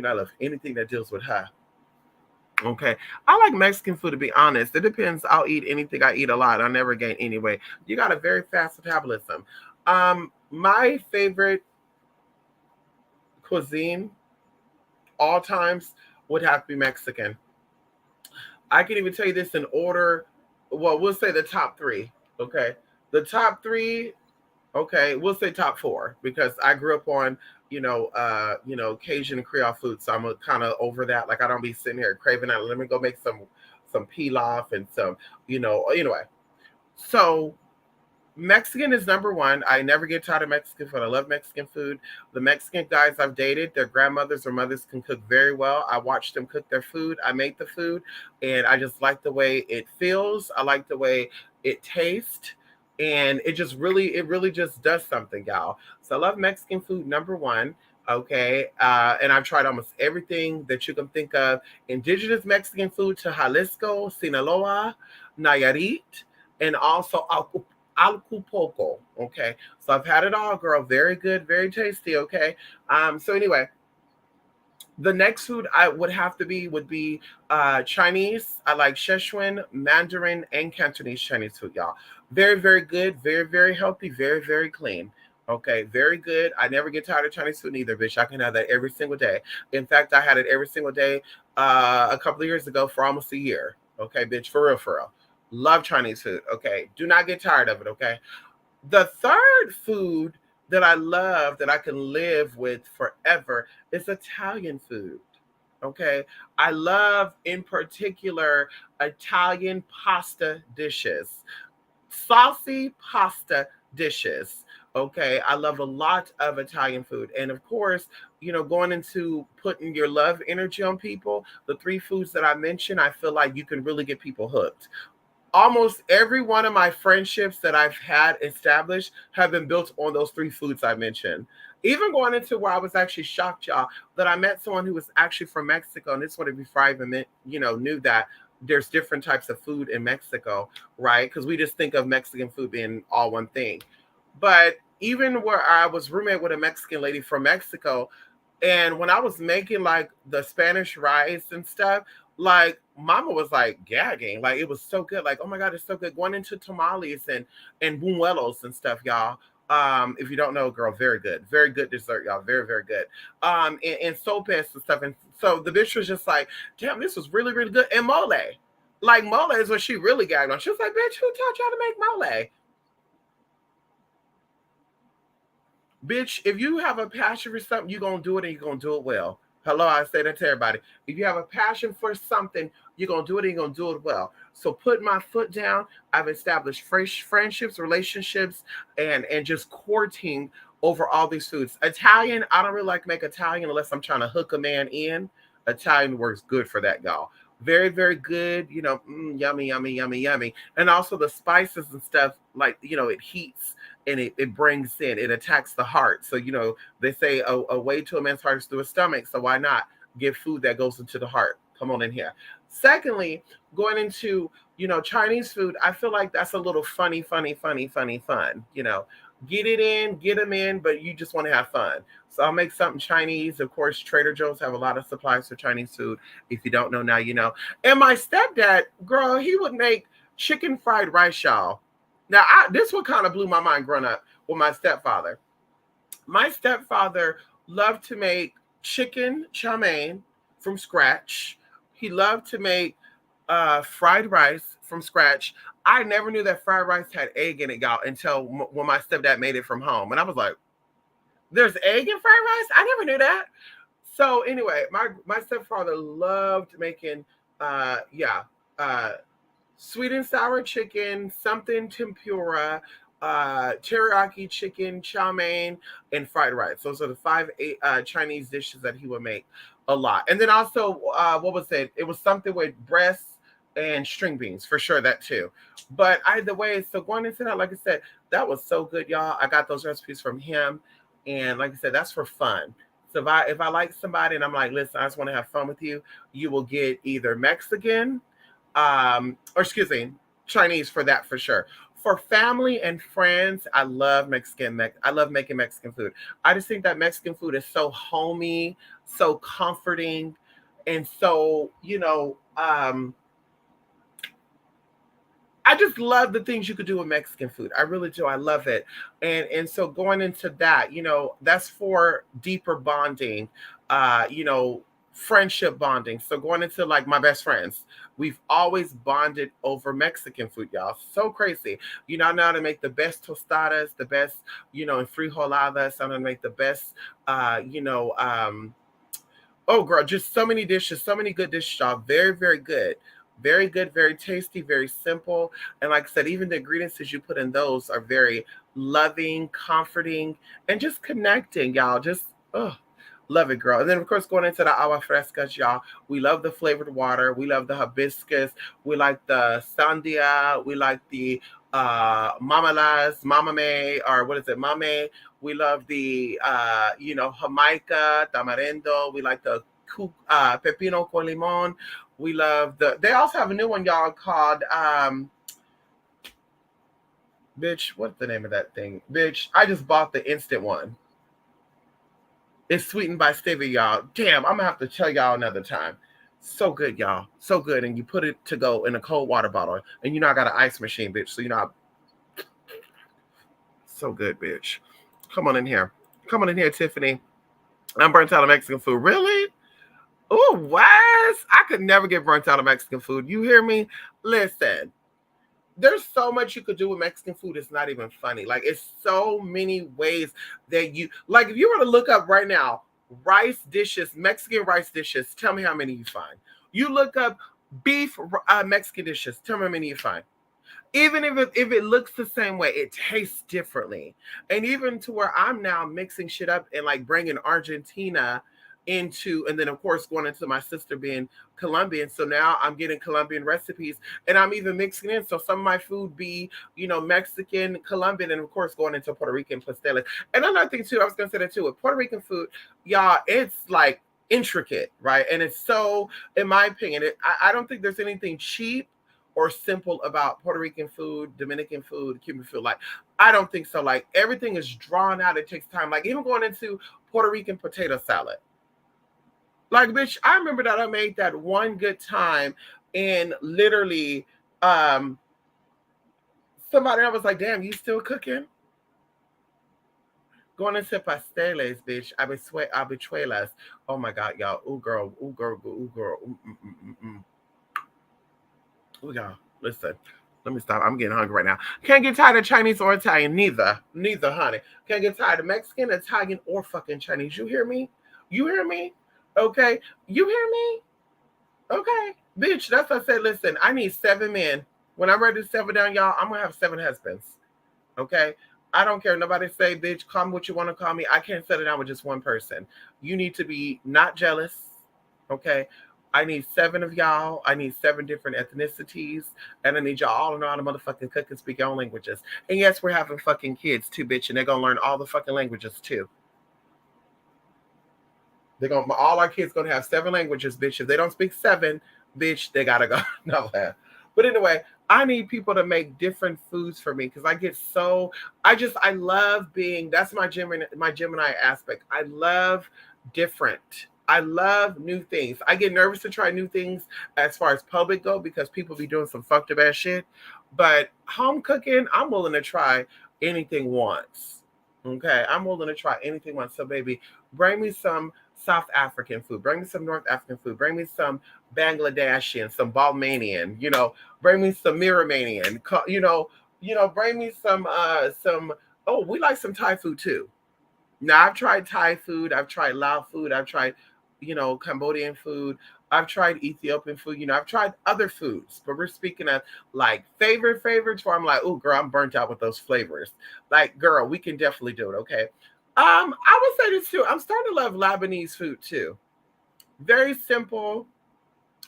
I love anything that deals with her. Okay. I like Mexican food to be honest. It depends. I'll eat anything. I eat a lot. I never gain anyway. You got a very fast metabolism. My favorite cuisine all times would have to be Mexican. I can even tell you this in order. Well, we'll say the top three. Okay. The top three, okay, we'll say top four because I grew up on, Cajun and Creole food. So I'm kind of over that. Like I don't be sitting here craving out. Let me go make some pilaf and some, anyway. So Mexican is number one. I never get tired of Mexican food. I love Mexican food. The Mexican guys I've dated, their grandmothers or mothers can cook very well. I watched them cook their food. I make the food, and I just like the way it feels. I like the way it tastes, and it really just does something, y'all. So I love Mexican food, number one. Okay, and I've tried almost everything that you can think of. Indigenous Mexican food to Jalisco, Sinaloa, Nayarit, and also Alcupoco. Okay. So I've had it all, girl. Very good, very tasty. Okay. So anyway, the next food I would have to be would be Chinese. I like Szechuan, Mandarin, and Cantonese Chinese food, y'all. Very, very good, very, very healthy, very, very clean. Okay, very good. I never get tired of Chinese food either, bitch. I can have that every single day. In fact, I had it every single day a couple of years ago for almost a year. Okay, bitch, for real, for real. Love Chinese food. Okay, do not get tired of it. Okay, the third food that I love that I can live with forever is Italian food. Okay. I love, in particular, Italian pasta dishes, saucy pasta dishes. Okay. I love a lot of Italian food. And of course, going into putting your love energy on people, the three foods that I mentioned, I feel like you can really get people hooked. Almost every one of my friendships that I've had established have been built on those three foods I mentioned. Even going into where I was actually shocked, y'all, that I met someone who was actually from Mexico, and this was before I even knew that there's different types of food in Mexico, right? Because we just think of Mexican food being all one thing. But even where I was roommate with a Mexican lady from Mexico, and when I was making like the Spanish rice and stuff, like mama was like gagging. Like it was so good. Like, oh my God, it's so good. Going into tamales and buñuelos and stuff, y'all. If you don't know, girl, very good dessert, y'all, very very good. And sopes and stuff, and so the bitch was just like, damn, this was really really good. And mole, like mole is what she really gagged on. She was like, bitch, who taught y'all to make mole? Bitch, if you have a passion for something, you're gonna do it and you're gonna do it well. Hello, I say that to everybody. If you have a passion for something, you're gonna do it and you're gonna do it well. So put my foot down. I've established fresh friendships, relationships, and just courting over all these foods. Italian, I don't really like to make Italian unless I'm trying to hook a man in. Italian works good for that, y'all. Very, very good. Yummy, yummy, yummy, yummy. And also the spices and stuff, like it heats and it brings in, it attacks the heart. So, they say a way to a man's heart is through his stomach. So why not give food that goes into the heart? Come on in here. Secondly, going into, Chinese food, I feel like that's a little funny, funny, funny, funny, fun. Get it in, get them in, but you just want to have fun. So I'll make something Chinese. Of course, Trader Joe's have a lot of supplies for Chinese food. If you don't know now, you know. And my stepdad, girl, he would make chicken fried rice, y'all. Now, this one kind of blew my mind growing up with my stepfather. My stepfather loved to make chicken chow mein from scratch. He loved to make fried rice from scratch. I never knew that fried rice had egg in it, y'all, until when my stepdad made it from home. And I was like, there's egg in fried rice? I never knew that. So anyway, my stepfather loved making yeah, uh sweet and sour chicken, something tempura, teriyaki chicken, chow mein, and fried rice. Those are the five Chinese dishes that he would make a lot. And then also, what was it? It was something with breasts and string beans for sure. That too. But either way, so going into that, like I said, that was so good, y'all. I got those recipes from him, and like I said, that's for fun. So if I like somebody and I'm like, listen, I just want to have fun with you, you will get either Mexican, or excuse me, Chinese for that for sure. For family and friends, I love I love making Mexican food. I just think that Mexican food is so homey, so comforting, and so I just love the things you could do with Mexican food. I really do. I love it. And so going into that, that's for deeper bonding, friendship bonding. So going into like my best friends, we've always bonded over Mexican food, y'all. So crazy. I know how to make the best tostadas, the best, and frijoladas. I know how to make the best, oh girl, just so many dishes, so many good dishes, y'all. Very, very good. Very good, very tasty, very simple. And like I said, even the ingredients that you put in those are very loving, comforting, and just connecting, y'all. Just love it, girl. And then of course going into the agua frescas, y'all. We love the flavored water. We love the hibiscus. We like the sandia. We like the mamalas, mamame, or what is it, mame. We love the jamaica, tamarindo. We like the pepino con limon. We love they also have a new one, y'all, called bitch, what's the name of that thing? Bitch, I just bought the instant one. It's sweetened by stevia, y'all. Damn, I'm gonna have to tell y'all another time. So good, y'all. So good. And you put it to go in a cold water bottle. And I got an ice machine, bitch. So so good, bitch. Come on in here. Come on in here, Tiffany. I'm burnt out of Mexican food. Really? Oh, what? I could never get burnt out of Mexican food. You hear me? Listen, there's so much you could do with Mexican food. It's not even funny. Like, it's so many ways that like, if you were to look up right now, rice dishes, Mexican rice dishes, tell me how many you find. You look up beef Mexican dishes, tell me how many you find. Even if it looks the same way, it tastes differently. And even to where I'm now mixing shit up and like bringing Argentina into, and then of course going into my sister being Colombian. So now I'm getting Colombian recipes, and I'm even mixing in. So some of my food be, Mexican, Colombian, and of course going into Puerto Rican pasteles. And another thing too, I was gonna say that too, with Puerto Rican food, y'all, it's like intricate, right? And it's so, in my opinion, I don't think there's anything cheap or simple about Puerto Rican food, Dominican food, Cuban food. Like, I don't think so. Like, everything is drawn out. It takes time. Like, even going into Puerto Rican potato salad. Like, bitch, I remember that I made that one good time, and literally, somebody, I was like, damn, you still cooking? Going into pasteles, bitch. Habichuelas. Oh my God, y'all. Ooh, girl. Ooh, girl. Ooh, girl. Ooh, Ooh, y'all. Listen. Let me stop. I'm getting hungry right now. Can't get tired of Chinese or Italian. Neither. Neither, honey. Can't get tired of Mexican, Italian, or fucking Chinese. You hear me? You hear me? Okay. You hear me? Okay. Bitch, that's what I said. Listen, I need 7 men. When I'm ready to settle down, y'all, I'm going to have 7 husbands. Okay. I don't care. Nobody say, bitch, call me what you want to call me. I can't settle down with just one person. You need to be not jealous. Okay. I need 7 of y'all. I need 7 different ethnicities. And I need y'all all to know how to motherfucking cook and speak your own languages. And yes, we're having fucking kids too, bitch. And they're going to learn all the fucking languages too. They're going to, all our kids going to have 7 languages, bitch. If they don't speak 7, bitch, they got to go. No. But anyway, I need people to make different foods for me because I love being, that's my Gemini aspect. I love different. I love new things. I get nervous to try new things as far as public go because people be doing some fucked up ass shit. But home cooking, I'm willing to try anything once. Okay, I'm willing to try anything once. So baby, bring me some South African food. Bring me some North African food. Bring me some Bangladeshi, some Balmanian, bring me some Miramanian, bring me some, oh, we like some Thai food too. Now I've tried Thai food, I've tried Lao food, I've tried, Cambodian food, I've tried Ethiopian food, I've tried other foods, but we're speaking of like favorites where I'm like, oh girl, I'm burnt out with those flavors. Like, girl, we can definitely do it, okay? I would say this too. I'm starting to love Lebanese food too. Very simple.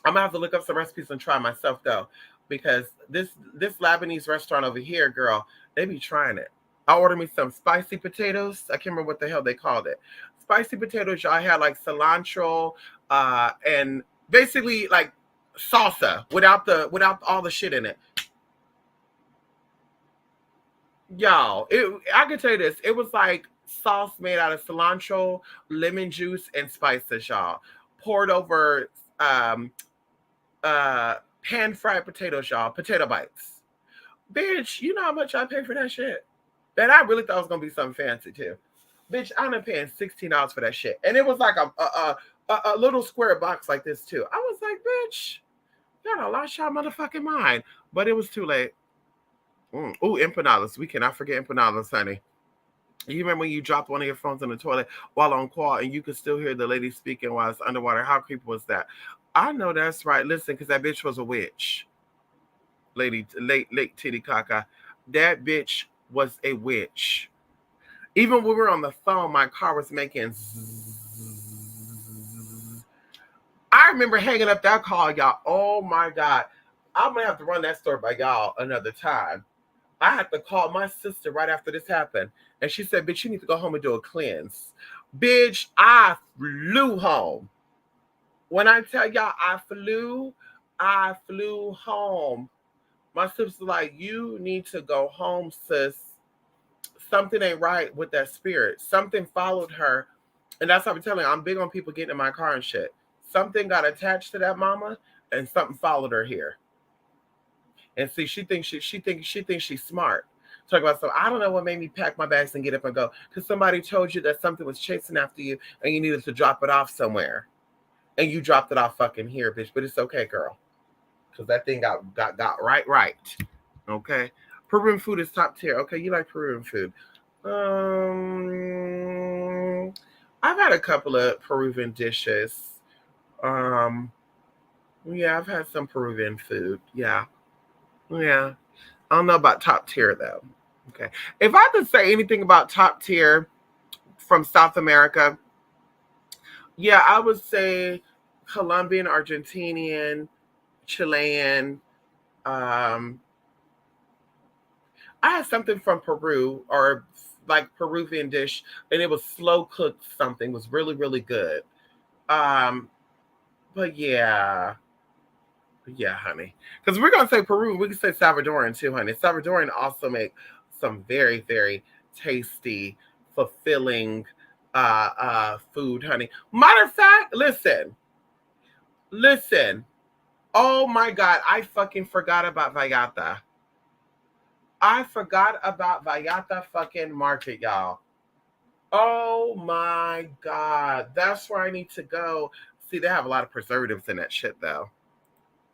I'm gonna have to look up some recipes and try myself though, because this Lebanese restaurant over here, girl, they be trying it. I ordered me some spicy potatoes. I can't remember what the hell they called it. Spicy potatoes. Y'all had like cilantro, and basically like salsa without all the shit in it. Y'all, I can tell you this. It was like sauce made out of cilantro, lemon juice, and spices, y'all. Poured over um pan fried potatoes, y'all. Potato bites. Bitch, you know how much I paid for that shit? That I really thought it was gonna be something fancy too. Bitch, I ended up paying $16 for that shit. And it was like a little square box like this too. I was like, bitch, y'all lost y'all motherfucking mind. But it was too late. Ooh, empanadas. We cannot forget empanadas, honey. You remember when you dropped one of your phones in the toilet while on call and you could still hear the lady speaking while it's underwater? How creepy was that? I know that's right. Listen, because that bitch was a witch. Late Titicaca. That bitch was a witch. Even when we were on the phone, my car was making zzz. I remember hanging up that call, y'all. Oh my God. I'm going to have to run that story by y'all another time. I had to call my sister right after this happened. And she said, bitch, you need to go home and do a cleanse. Bitch, I flew home. When I tell y'all I flew home. My sister's like, you need to go home, sis. Something ain't right with that spirit. Something followed her. And that's what I'm telling you. I'm big on people getting in my car and shit. Something got attached to that mama and something followed her here. And see, she thinks she's smart. Talk about, so I don't know what made me pack my bags and get up and go. Because somebody told you that something was chasing after you and you needed to drop it off somewhere. And you dropped it off fucking here, bitch. But it's okay, girl. Because that thing got right. Okay. Peruvian food is top tier. Okay, you like Peruvian food. I've had a couple of Peruvian dishes. Yeah, I've had some Peruvian food. Yeah. I don't know about top tier though. Okay. If I could say anything about top tier from South America, yeah, I would say Colombian, Argentinian, Chilean. I had something from Peru or like Peruvian dish, and it was slow cooked something. It was really, really good. Um, but yeah, honey. Because we're gonna say Peru, we can say Salvadoran too, honey. Salvadoran also make some very, very tasty, fulfilling food, honey. Matter of fact, listen. Oh my God, I fucking forgot about Vallata. I forgot about Vallata fucking market, y'all. Oh my God. That's where I need to go. See, they have a lot of preservatives in that shit, though.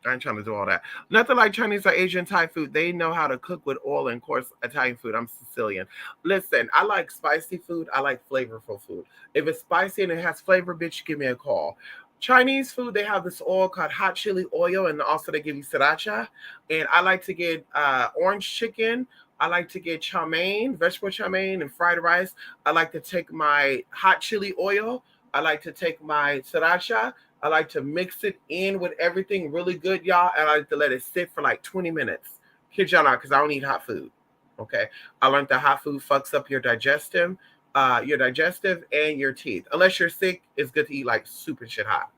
I ain't trying to do all that. Nothing like Chinese or Asian Thai food. They know how to cook with oil and, of course, Italian food. I'm Sicilian. Listen, I like spicy food. I like flavorful food. If it's spicy and it has flavor, bitch, give me a call. Chinese food, they have this oil called hot chili oil, and also they give you sriracha. And I like to get orange chicken. I like to get chow mein, vegetable chow mein, and fried rice. I like to take my hot chili oil. I like to take my sriracha. I like to mix it in with everything really good, y'all. And I like to let it sit for like 20 minutes. Kid y'all not, because I don't eat hot food. Okay. I learned that hot food fucks up your digestive and your teeth. Unless you're sick, it's good to eat like super shit hot.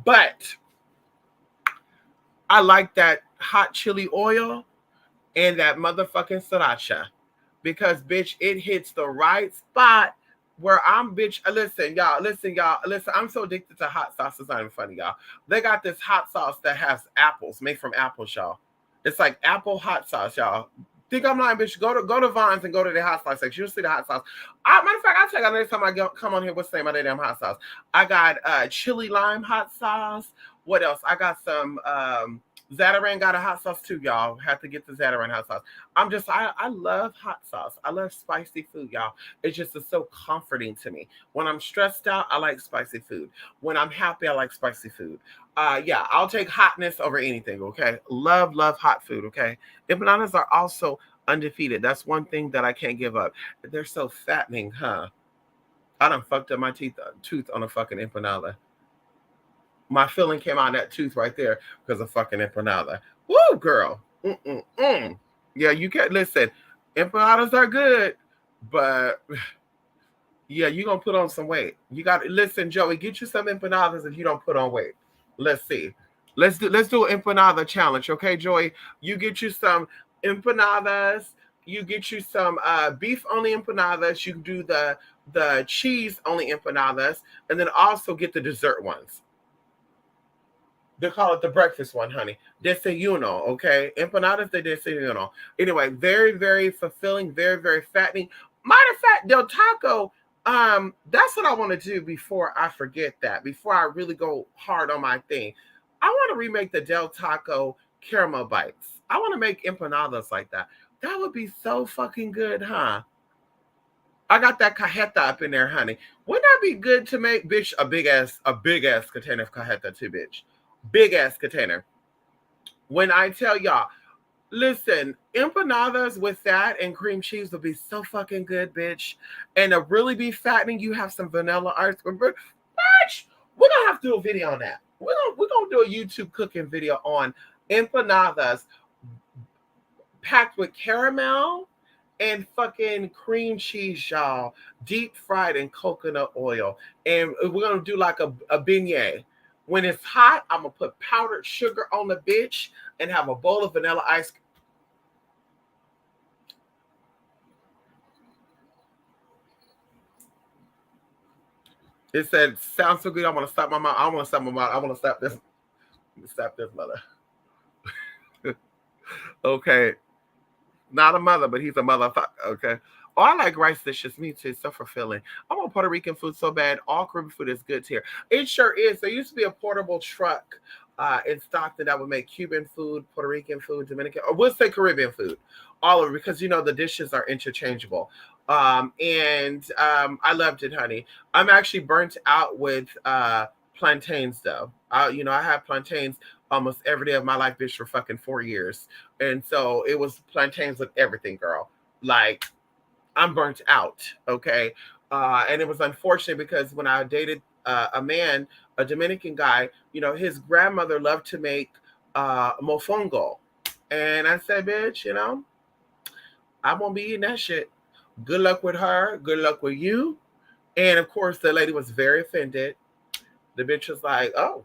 But I like that hot chili oil and that motherfucking sriracha. Because bitch, it hits the right spot where I'm bitch. Listen. I'm so addicted to hot sauce. It's not even funny, y'all. They got this hot sauce that has apples, made from apples, y'all. It's like apple hot sauce, y'all. Think I'm lying, bitch? Go to Vons and go to the hot sauce section. You'll see the hot sauce. Matter of fact, I'll check out next time come on here. What's the name of that damn hot sauce? I got chili lime hot sauce. What else? I got some Zatarain got a hot sauce too, y'all. Have to get the Zatarain hot sauce. I love hot sauce. I love spicy food, y'all. It's just it's so comforting to me. When I'm stressed out, I like spicy food. When I'm happy, I like spicy food. Yeah, I'll take hotness over anything, okay? Love hot food, okay? Empanadas are also undefeated. That's one thing that I can't give up. They're so fattening, huh? I done fucked up my tooth on a fucking empanada. My filling came out of that tooth right there because of fucking empanada. Woo, girl. Mm-mm-mm. Yeah, you can't listen. Empanadas are good, but yeah, you're gonna put on some weight. You got to listen, Joey. Get you some empanadas if you don't put on weight. Let's see. Let's do an empanada challenge, okay, Joey? You get you some empanadas. You get you some beef only empanadas. You can do the cheese only empanadas, and then also get the dessert ones. They call it the breakfast one, honey. Desayuno, okay? Empanadas de desayuno. Anyway, very, very fulfilling, very, very fattening. Matter of fact, Del Taco, that's what I want to do before I forget that, before I really go hard on my thing. I want to remake the Del Taco caramel bites. I want to make empanadas like that. That would be so fucking good, huh? I got that cajeta up in there, honey. Wouldn't that be good to make, bitch, a big ass container of cajeta too, bitch? Big ass container. When I tell y'all, listen, empanadas with that and cream cheese would be so fucking good, bitch. And to really be fattening, you have some vanilla ice cream. Bitch, we're gonna have to do a video on that. We're gonna do a YouTube cooking video on empanadas packed with caramel and fucking cream cheese, y'all, deep fried in coconut oil. And we're gonna do like a beignet. When it's hot, I'm gonna put powdered sugar on the bitch and have a bowl of vanilla ice cream. It said, sounds so good. I want to stop my mouth. I want to stop my mouth. I want to stop this. Stop this mother. Okay. Not a mother, but he's a motherfucker. Okay. Oh, I like rice dishes. Me too. So fulfilling. I want Puerto Rican food so bad. All Caribbean food is good here. It sure is. There used to be a portable truck in Stockton that would make Cuban food, Puerto Rican food, Dominican, or we'll say Caribbean food. All of it, because the dishes are interchangeable. And I loved it, honey. I'm actually burnt out with plantains though. I have plantains almost every day of my life, bitch, for fucking 4 years. And so it was plantains with everything, girl. Like, I'm burnt out, okay? And it was unfortunate because when I dated a man, a Dominican guy, his grandmother loved to make mofongo. And I said, bitch, I won't be eating that shit. Good luck with her. Good luck with you. And of course, the lady was very offended. The bitch was like, oh,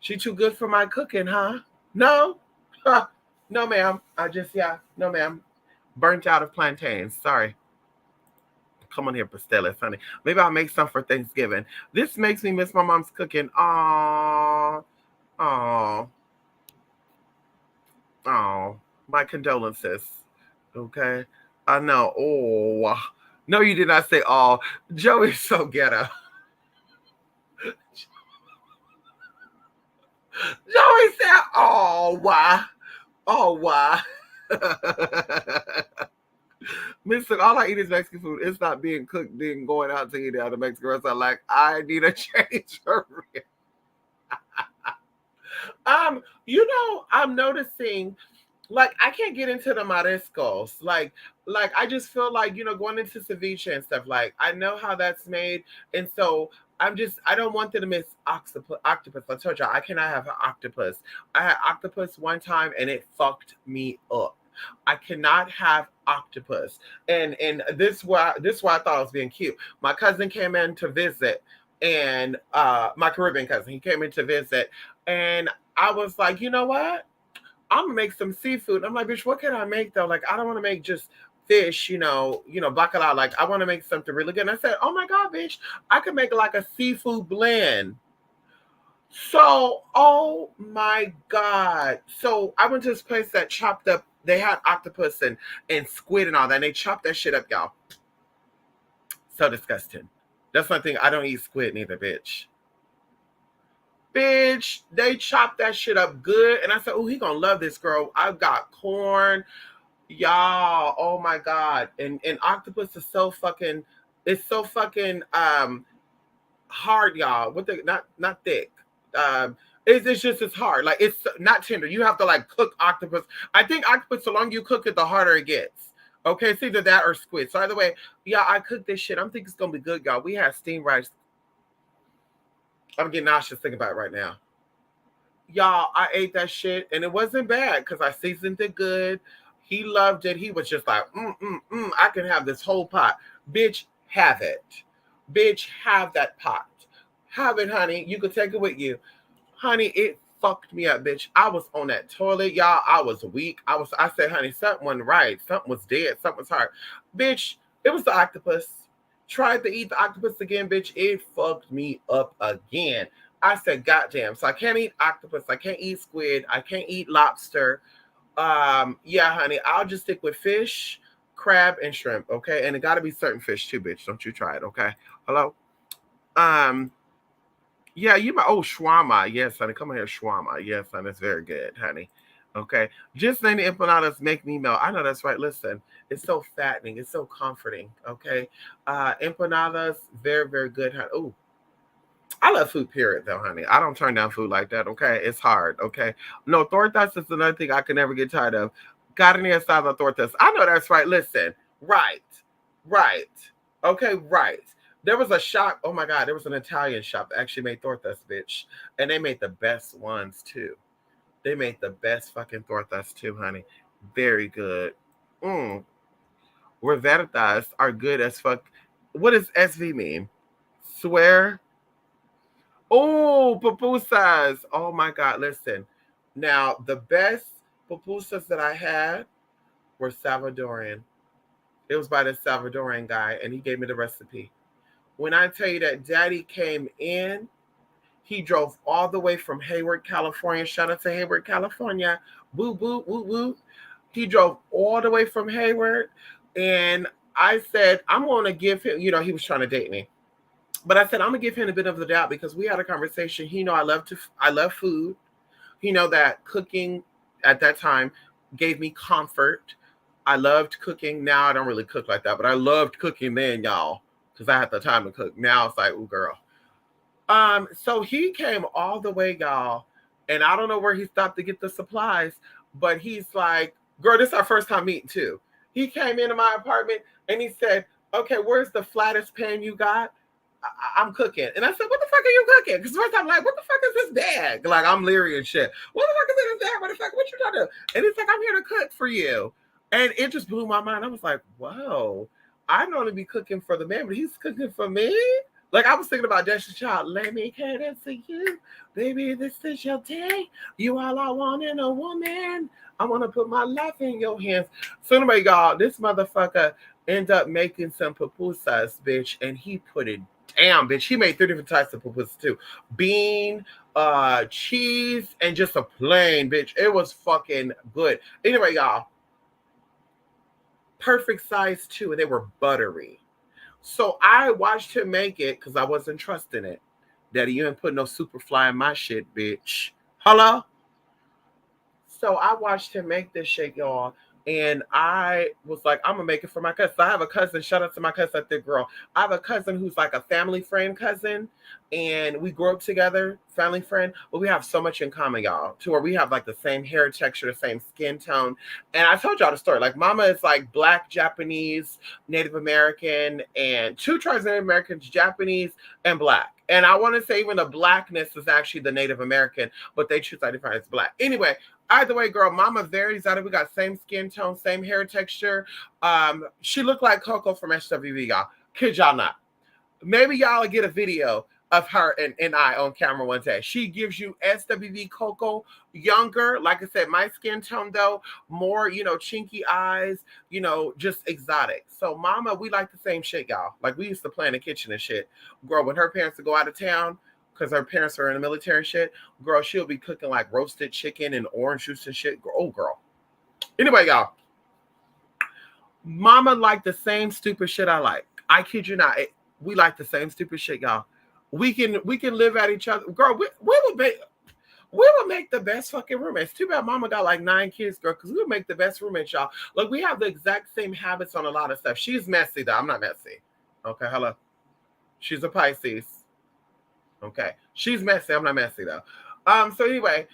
she too good for my cooking, huh? No. No, ma'am. No, ma'am. Burnt out of plantains. Sorry. Come on here, pasteles, honey. Maybe I'll make some for Thanksgiving. This makes me miss my mom's cooking. Aww. Aww. Aww. My condolences. Okay. I know. Oh, No, you did not say all. Joey's so ghetto. Joey said, oh, why? Oh, why? Listen, all I eat is Mexican food. It's not being cooked, being going out to eat out of Mexican restaurant. Like, I need a change for real. I'm noticing, like, I can't get into the mariscos. Like I just feel like, going into ceviche and stuff, like I know how that's made. And so I don't want them to miss octopus. I told y'all I cannot have an octopus. I had octopus one time and it fucked me up. I cannot have octopus. And this why I thought I was being cute. My cousin came in to visit, and my Caribbean cousin, he came in to visit, and I was like, you know what? I'm gonna make some seafood. I'm like, bitch, what can I make though? Like, I don't want to make just fish, bacalao. Like, I want to make something really good. And I said, oh my god, bitch, I could make like a seafood blend. So, oh my god. So I went to this place that chopped up. They had octopus and squid and all that. And they chopped that shit up, y'all. So disgusting. That's one thing. I don't eat squid neither, bitch. Bitch, they chopped that shit up good. And I said, oh, he gonna love this, girl. I've got corn. Y'all, oh my god. And octopus is so fucking, it's so fucking hard, y'all. What the not thick. It's just it's hard. Like, it's not tender. You have to like cook octopus. I think octopus, the longer you cook it, the harder it gets. Okay, it's either that or squid. So either way, yeah, I cooked this shit. I'm thinking it's gonna be good, y'all. We had steamed rice. I'm getting nauseous thinking about it right now. Y'all, I ate that shit and it wasn't bad because I seasoned it good. He loved it. He was just like, I can have this whole pot. Bitch, have it. Bitch, have that pot. Have it, honey. You can take it with you. Honey, it fucked me up, bitch. I was on that toilet, y'all. I was weak. I said, honey, something wasn't right. Something was dead. Something was hard. Bitch, it was the octopus. Tried to eat the octopus again, bitch. It fucked me up again. I said, goddamn. So I can't eat octopus. I can't eat squid. I can't eat lobster. Yeah, honey, I'll just stick with fish, crab, and shrimp, okay? And it gotta be certain fish too, bitch. Don't you try it, okay? Hello? Yeah, shawarma. Yes, honey. Come here, shawarma. Yes, honey. It's very good, honey. Okay. Just letting the empanadas make me melt. I know that's right. Listen, it's so fattening. It's so comforting. Okay. Empanadas, very, very good, honey. Oh, I love food, period, though, honey. I don't turn down food like that, okay? It's hard, okay? No, tortas is another thing I can never get tired of. Carne asada tortas. I know that's right. Listen, right. Okay, right. There was a shop, oh my God, there was an Italian shop that actually made tortas, bitch. And they made the best ones, too. They made the best fucking tortas, too, honey. Very good. Revertas are good as fuck. What does SV mean? Swear? Oh, pupusas. Oh my God. Listen. Now, the best pupusas that I had were Salvadorian. It was by the Salvadorian guy, and he gave me the recipe. When I tell you that daddy came in, he drove all the way from Hayward, California. Shout out to Hayward, California. Boo, boo, woo, woo. He drove all the way from Hayward, and I said, I'm going to give him, he was trying to date me. But I said, I'm gonna give him a bit of the doubt because we had a conversation. He know I love food. He know that cooking at that time gave me comfort. I loved cooking. Now I don't really cook like that, but I loved cooking then, y'all, because I had the time to cook. Now it's like, ooh, girl. So he came all the way, y'all, and I don't know where he stopped to get the supplies, but he's like, girl, this is our first time meeting too. He came into my apartment and he said, okay, where's the flattest pan you got? I'm cooking. And I said, what the fuck are you cooking? Because first I'm like, what the fuck is this bag? Like, I'm leery and shit. What the fuck is in this bag? What the fuck? What you trying to do? And it's like, I'm here to cook for you. And it just blew my mind. I was like, whoa, I normally be cooking for the man, but he's cooking for me? Like, I was thinking about Destiny's Child. Let me cater to you. Baby, this is your day. You all I want in a woman. I want to put my life in your hands. So anyway, y'all, this motherfucker ended up making some pupusas, bitch, and he put it damn, bitch. He made 3 different types of pupusas too. Bean, cheese, and just a plain, bitch. It was fucking good. Anyway, y'all. Perfect size too, and they were buttery. So I watched him make it because I wasn't trusting it. Daddy, you ain't put no Superfly in my shit, bitch. Hello? So I watched him make this shit, y'all. And I was like, I'm gonna make it for my cousin. So I have a cousin. Shout out to my cousin, thick girl. I have a cousin who's like a family friend cousin, and we grew up together, family friend. But we have so much in common, y'all, to where we have like the same hair texture, the same skin tone. And I told y'all the story. Like, Mama is like Black, Japanese, Native American, and two tribes: Native Americans, Japanese, and Black. And I want to say even the Blackness is actually the Native American, but they choose to identify as Black. Anyway, either way, girl, Mama very exotic. We got same skin tone, same hair texture. She looked like Coco from SWV, y'all. Kid y'all not. Maybe y'all will get a video of her and I on camera one day. She gives you SWV Coco, younger. Like I said, my skin tone though, more, chinky eyes, just exotic. So Mama, we like the same shit, y'all. Like, we used to play in the kitchen and shit. Girl, when her parents would go out of town, because her parents are in the military and shit, girl, she'll be cooking like roasted chicken and orange juice and shit. Oh, girl. Anyway, y'all, Mama like the same stupid shit I like. I kid you not. We like the same stupid shit, y'all. We can live at each other. Girl, we would make the best fucking roommates. Too bad Mama got like 9 kids, girl, because we would make the best roommates, y'all. Like, we have the exact same habits on a lot of stuff. She's messy, though. I'm not messy. Okay, hello. She's a Pisces. Okay. She's messy. I'm not messy, though. So anyway,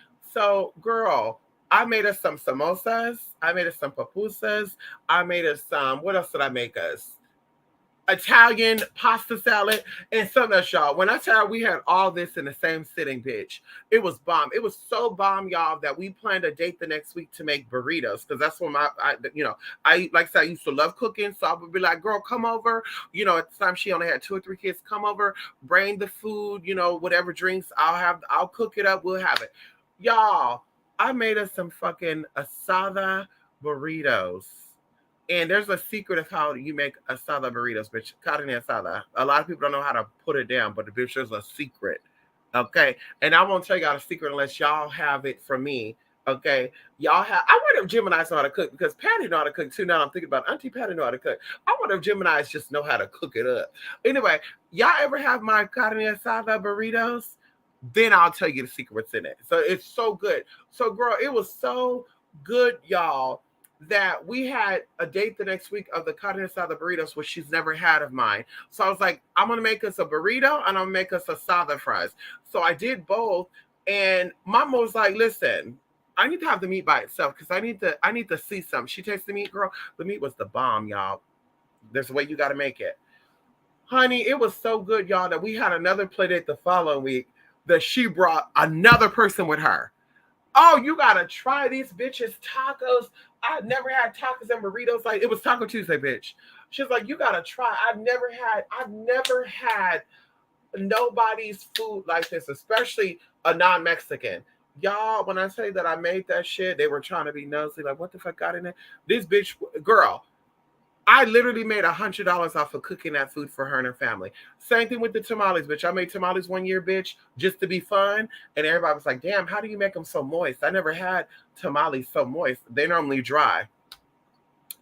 girl, I made us some samosas. I made us some pupusas. I made us some, what else did I make us? Italian pasta salad and something else, y'all. When I tell you we had all this in the same sitting, bitch, it was bomb. It was so bomb, y'all, that we planned a date the next week to make burritos, because that's when I like I said, I used to love cooking, so I would be like, girl, come over. At the time she only had 2 or 3 kids. Come over, bring the food, whatever drinks I'll cook it up. We'll have it, y'all. I made us some fucking asada burritos. And there's a secret of how you make asada burritos, bitch. Carne asada. A lot of people don't know how to put it down, but bitch, there's a secret. Okay. And I won't tell y'all the secret unless y'all have it from me. Okay. I wonder if Gemini's know how to cook, because Patty know how to cook too. Now I'm thinking about Auntie Patty know how to cook. I wonder if Gemini's just know how to cook it up. Anyway, y'all ever have my carne asada burritos? Then I'll tell you the secret what's in it. So it's so good. So girl, it was so good, y'all, that we had a date the next week of the carne asada burritos, which she's never had of mine. So I was like, I'm going to make us a burrito and I'm going to make us asada fries. So I did both. And Mama was like, listen, I need to have the meat by itself because I need to see something. She tastes the meat, girl. The meat was the bomb, y'all. There's a way you got to make it. Honey, it was so good, y'all, that we had another play date the following week that she brought another person with her. Oh, you gotta try these bitches tacos. I never had tacos and burritos. Like, it was Taco Tuesday, bitch. She's like, you gotta try. I've never had nobody's food like this, especially a non-Mexican. Y'all, when I say that I made that shit, they were trying to be nosy. Like, what the fuck got in there? This bitch, girl, I literally made $100 off of cooking that food for her and her family. Same thing with the tamales, bitch. I made tamales one year, bitch, just to be fun. And everybody was like, damn, how do you make them so moist? I never had tamales so moist. They normally dry.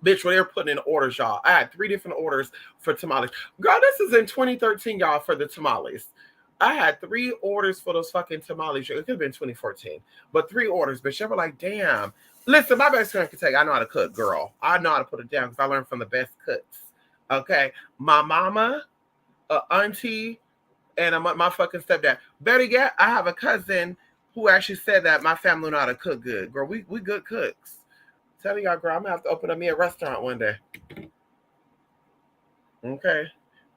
Bitch, when they were putting in orders, y'all, I had 3 different orders for tamales. Girl, this is in 2013, y'all, for the tamales. I had 3 orders for those fucking tamales. It could have been 2014, but 3 orders, bitch. They were like, damn. Listen, my best friend can tell you, I know how to cook, girl. I know how to put it down because I learned from the best cooks. Okay? My mama, auntie, and my fucking stepdad. Better yet, I have a cousin who actually said that my family know how to cook good. Girl, we good cooks. Telling y'all, girl, I'm going to have to open up me a restaurant one day. Okay?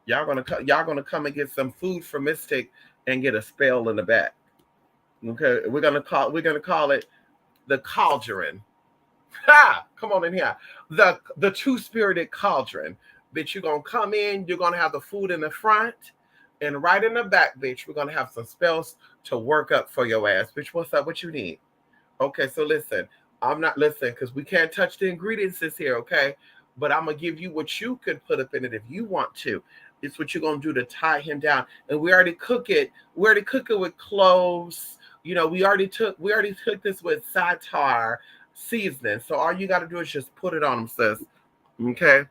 Y'all gonna come and get some food from Mystic and get a spell in the back. Okay? We're gonna call it the Cauldron. Ha! Come on in here. The two-spirited cauldron. Bitch, you're gonna come in, you're gonna have the food in the front, and right in the back, bitch, we're gonna have some spells to work up for your ass. Bitch, what's up? What you need? Okay, so listen, I'm not listening because we can't touch the ingredients this here, okay? But I'm gonna give you what you could put up in it if you want to. It's what you're gonna do to tie him down. And we already cook it with cloves. We already took this with satire seasoning. So all you got to do is just put it on them, sis. Okay.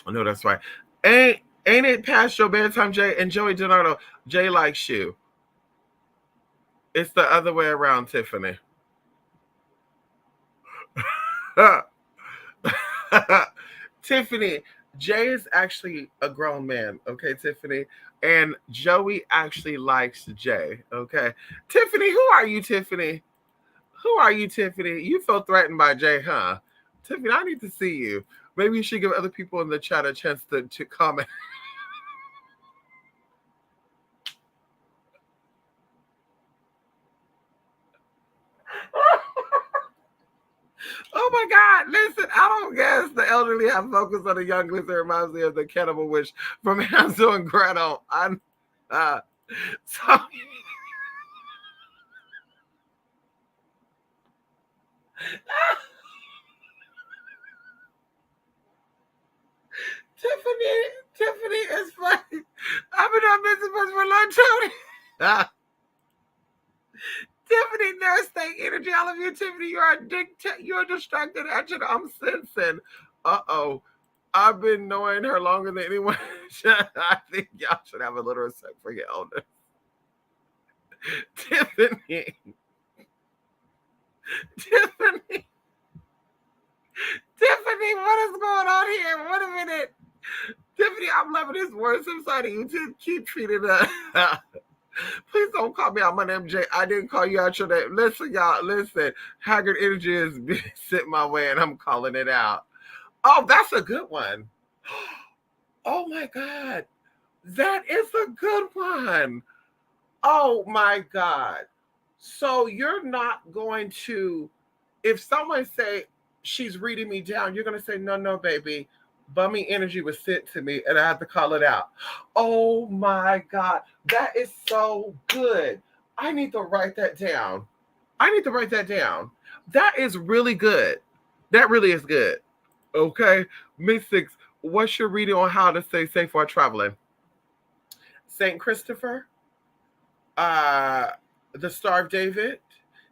I know that's right. Ain't it past your bedtime, Jay? And Joey Donardo, Jay likes you. It's the other way around, Tiffany. Tiffany, Jay is actually a grown man, okay, Tiffany? And Joey actually likes Jay, okay? Tiffany, who are you, Tiffany? Who are you, Tiffany? You feel threatened by Jay, huh? Tiffany, I need to see you. Maybe you should give other people in the chat a chance to comment. Oh my God! Listen, I don't guess the elderly have focus on the young. Listen, reminds me of the cannibal witch from Hansel and Gretel. Uh, so Tiffany is funny. I've been on business much for long, Tony. Tiffany, nurse, thank energy. All of you, Tiffany, you're distracted. Actually, I'm sensing. Uh-oh. I've been knowing her longer than anyone. I think y'all should have a little respect for your elder. Tiffany. Tiffany. Tiffany, what is going on here? Wait a minute. Tiffany, I'm loving this word. I'm sorry you to keep treating us. Please don't call me out my name, Jay. I didn't call you out your name. Listen, y'all, listen. Haggard energy is sent my way and I'm calling it out. Oh, that's a good one. Oh my God. That is a good one. Oh my God. So you're not going to, if someone say she's reading me down, you're going to say, no, baby. Bummy energy was sent to me and I have to call it out. Oh my God. That is so good. I need to write that down. That is really good. That really is good. Okay. Miss Six, what's your reading on how to stay safe while traveling? St. Christopher, the Star of David,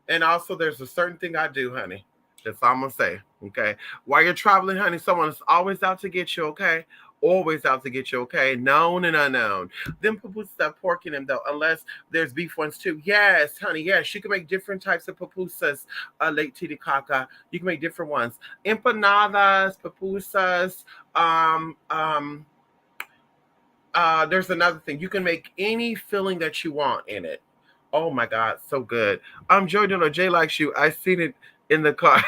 and also there's a certain thing I do, honey. That's all I'm gonna say. Okay. While you're traveling, honey, someone's always out to get you, okay? Always out to get you, okay? Known and unknown. Them pupusas have pork in them though, unless there's beef ones too. Yes, honey, yes. You can make different types of pupusas, late Titicaca. You can make different ones. Empanadas, pupusas, there's another thing. You can make any filling that you want in it. Oh my God, so good. Joy Dino, Jay likes you. I seen it in the car.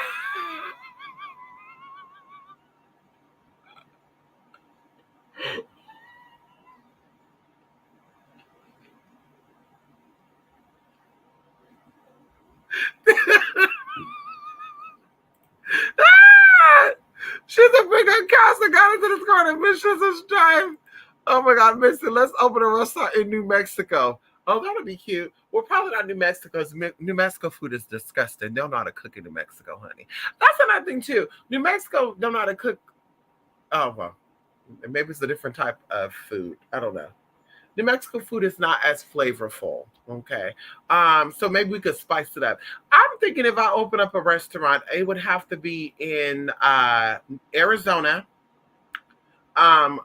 She's a big cast got into this corner. Missions is drive. Oh my God, Mister, let's open a restaurant in New Mexico. Oh, that'll be cute. Well, probably not New Mexico. New Mexico food is disgusting. They don't know how to cook in New Mexico, honey. That's another thing too. New Mexico don't know how to cook. Oh well, maybe it's a different type of food. I don't know. New Mexico food is not as flavorful. Okay. So maybe we could spice it up. I'm thinking if I open up a restaurant, it would have to be in Arizona, a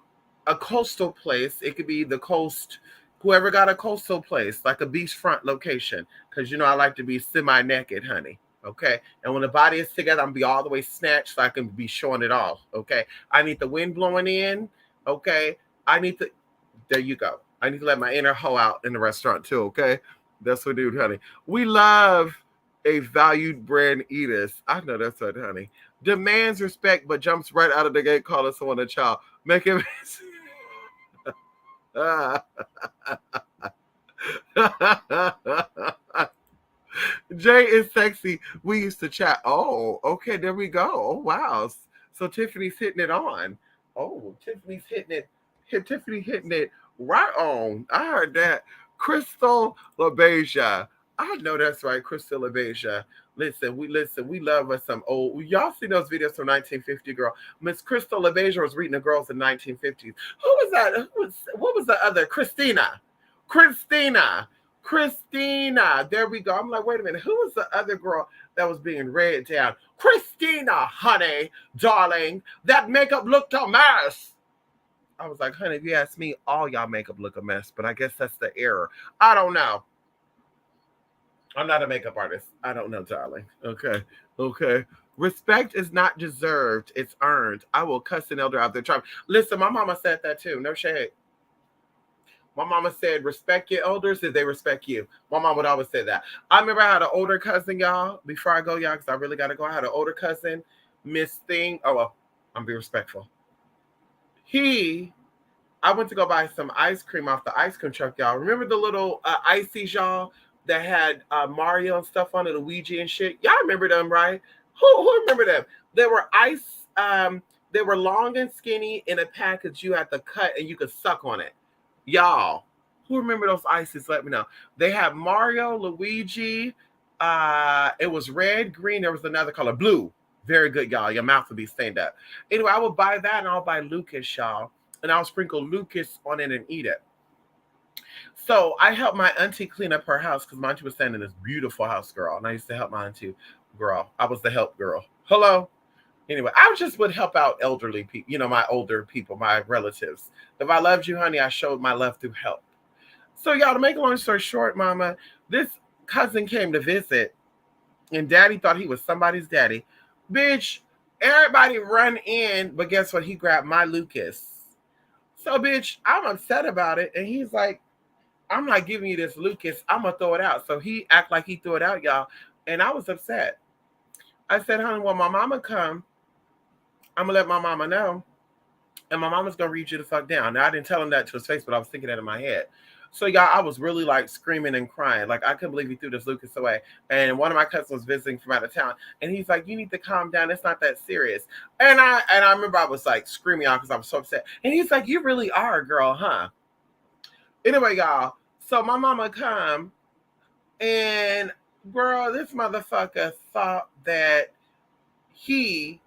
coastal place. It could be the coast, whoever got a coastal place, like a beachfront location. Because I like to be semi-naked, honey. Okay. And when the body is together, I'm gonna be all the way snatched so I can be showing it off. Okay. I need the wind blowing in. Okay. There you go. I need to let my inner hoe out in the restaurant too, okay? That's what we do, honey. We love a valued brand eaters. I know that's right, honey. Demands respect, but jumps right out of the gate calling someone a child. Make him... Jay is sexy. We used to chat. Oh, okay, there we go. Oh, wow. So Tiffany's hitting it on. Oh, Tiffany's hitting it. Tiffany hitting it right on. I heard that. Crystal LaBeija. I know that's right, Crystal LaBeija. Listen, we love us some old. Y'all see those videos from 1950, girl? Miss Crystal LaBeija was reading the girls in 1950s. Who was that? What was the other? Christina. There we go. I'm like, wait a minute. Who was the other girl that was being read down? Christina, honey, darling. That makeup looked a mess. I was like, honey, if you ask me, all y'all makeup look a mess, but I guess that's the error. I don't know. I'm not a makeup artist. I don't know, darling. Okay. Okay. Respect is not deserved, it's earned. I will cuss an elder out there trying. Listen, my mama said that too. No shade. My mama said, respect your elders if they respect you. My mom would always say that. I remember I had an older cousin, y'all, before I go, y'all, because I really got to go. I had an older cousin, Miss Thing. Oh, well, I'm being respectful. I went to go buy some ice cream off the ice cream truck, y'all. Remember the little ices, y'all, that had Mario and stuff on it, Luigi and shit? Y'all remember them, right? Who remember them? They were they were long and skinny in a package you had to cut and you could suck on it. Y'all, who remember those ices? Let me know. They had Mario, Luigi. It was red, green. There was another color, blue. Very good, y'all. Your mouth would be stained up. Anyway, I would buy that and I'll buy Lucas, y'all. And I'll sprinkle Lucas on it and eat it. So I helped my auntie clean up her house because my auntie was staying in this beautiful house, girl. And I used to help my auntie, girl. I was the help girl. Hello. Anyway, I just would help out elderly people, my older people, my relatives. If I loved you, honey, I showed my love through help. So, y'all, to make a long story short, mama, this cousin came to visit, and daddy thought he was somebody's daddy. Bitch, everybody run in, but guess what? He grabbed my Lucas. So, bitch, I'm upset about it. And he's like, I'm not giving you this Lucas. I'm going to throw it out. So he act like he threw it out, y'all. And I was upset. I said, honey, when my mama come, I'm going to let my mama know. And my mama's going to read you the fuck down. Now, I didn't tell him that to his face, but I was thinking that in my head. So, y'all, I was really like screaming and crying. Like, I couldn't believe he threw this Lucas away. And one of my cousins was visiting from out of town. And he's like, you need to calm down. It's not that serious. And I remember I was like screaming out because I was so upset. And he's like, you really are a girl, huh? Anyway, y'all. So my mama come. And, girl, this motherfucker thought that he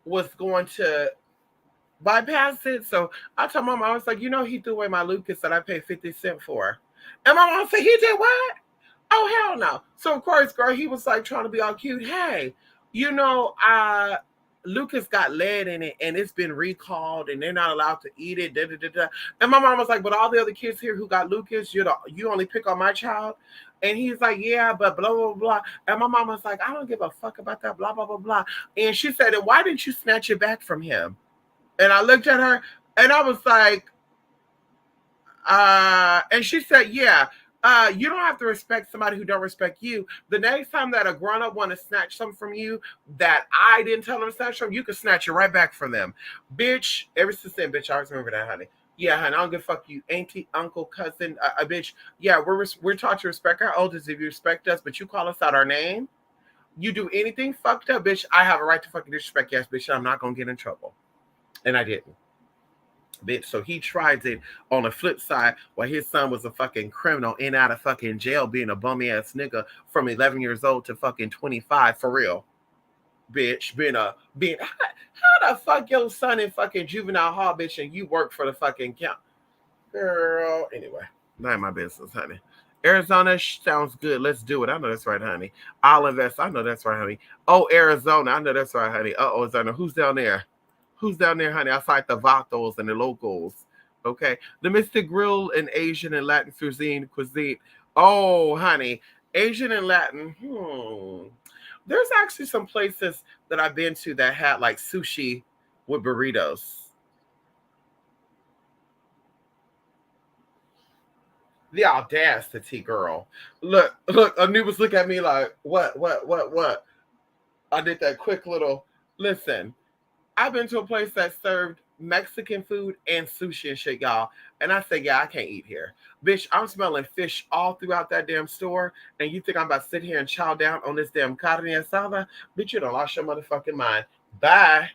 was going to bypass it. So I told mama, I was like, he threw away my Lucas that I paid 50 cents for. And my mom said, he did what? Oh, hell no. So of course, girl, he was like trying to be all cute. Hey, Lucas got lead in it and it's been recalled and they're not allowed to eat it. Da, da, da, da. And my mom was like, but all the other kids here who got Lucas, you only pick on my child. And he's like, yeah, but blah, blah, blah. And my mom was like, I don't give a fuck about that, blah, blah, blah, blah. And she said, and why didn't you snatch it back from him? And I looked at her and I was like, and she said, yeah, you don't have to respect somebody who don't respect you. The next time that a grown-up want to snatch something from you that I didn't tell them to snatch from, you can snatch it right back from them. Bitch, ever since then, bitch, I always remember that, honey. Yeah, honey, I don't give a fuck you, auntie, uncle, cousin, bitch. Yeah, we're taught to respect our elders if you respect us, but you call us out our name, you do anything fucked up, bitch, I have a right to fucking disrespect you, bitch, and I'm not going to get in trouble. And I didn't. Bitch, so he tried it on the flip side while his son was a fucking criminal in out of fucking jail being a bummy ass nigga from 11 years old to fucking 25 for real. Bitch, how the fuck your son in fucking juvenile hall, bitch, and you work for the fucking count? Girl, anyway, not my business, honey. Arizona sounds good. Let's do it. I know that's right, honey. I'll invest. I know that's right, honey. Oh, Arizona. I know that's right, honey. Uh-oh, Arizona. Who's down there? Who's down there, honey? Outside the vatos and the locals. Okay. The Mystic Grill and Asian and Latin cuisine. Oh, honey. Asian and Latin. There's actually some places that I've been to that had like sushi with burritos. The audacity, girl. Look, Anubis look at me like, what? I did that quick little, listen. I've been to a place that served Mexican food and sushi and shit, y'all. And I said, yeah, I can't eat here. Bitch, I'm smelling fish all throughout that damn store. And you think I'm about to sit here and chow down on this damn carne asada? Bitch, you done lost your motherfucking mind. Bye.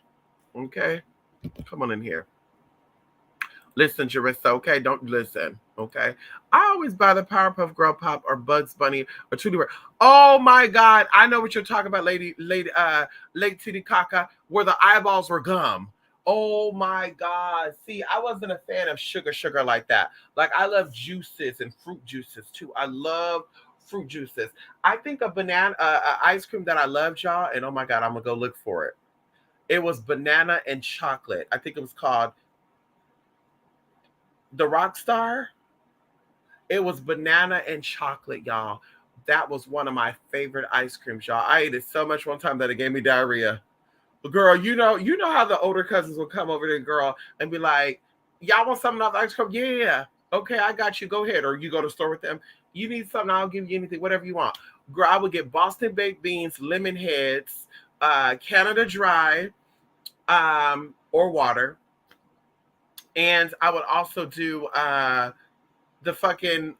Okay? Come on in here. Listen, Jarissa, okay? Don't listen, okay? I always buy the Powerpuff Girl Pop or Bugs Bunny or Tootie. Oh my God, I know what you're talking about, Lady Titicaca, where the eyeballs were gum. Oh my God. See, I wasn't a fan of sugar like that. Like, I love juices and fruit juices too. I love fruit juices. I think a banana ice cream that I loved, y'all, and oh my God, I'm gonna go look for it. It was banana and chocolate. I think it was called the Rockstar. It was banana and chocolate, y'all. That was one of my favorite ice creams, y'all. I ate it so much one time that it gave me diarrhea. But girl, you know how the older cousins will come over to the girl and be like, "Y'all want something off the ice cream? Yeah, okay, I got you. Go ahead." Or you go to the store with them. You need something? I'll give you anything, whatever you want. Girl, I would get Boston baked beans, lemon heads, Canada Dry, or water, and I would also do the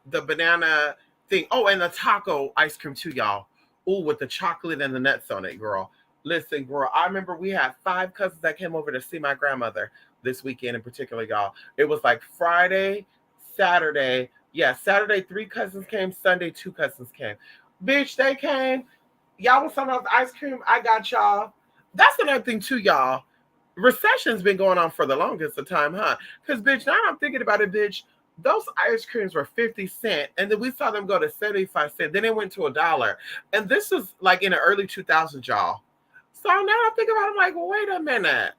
banana thing. Oh, and the taco ice cream too, y'all. Ooh, with the chocolate and the nuts on it, girl. Listen, girl, I remember we had 5 cousins that came over to see my grandmother this weekend in particular, y'all. It was like Friday, Saturday. Yeah, Saturday, 3 cousins came. Sunday, 2 cousins came. Bitch, they came. Y'all want some of the ice cream? I got y'all. That's another thing too, y'all. Recession's been going on for the longest of time, huh? Because, bitch, now I'm thinking about it, bitch. Those ice creams were 50 cents, and then we saw them go to 75 cents. Then it went to $1. And this was like in the early 2000s, y'all. So now I'm thinking about it, I'm like, well, wait a minute.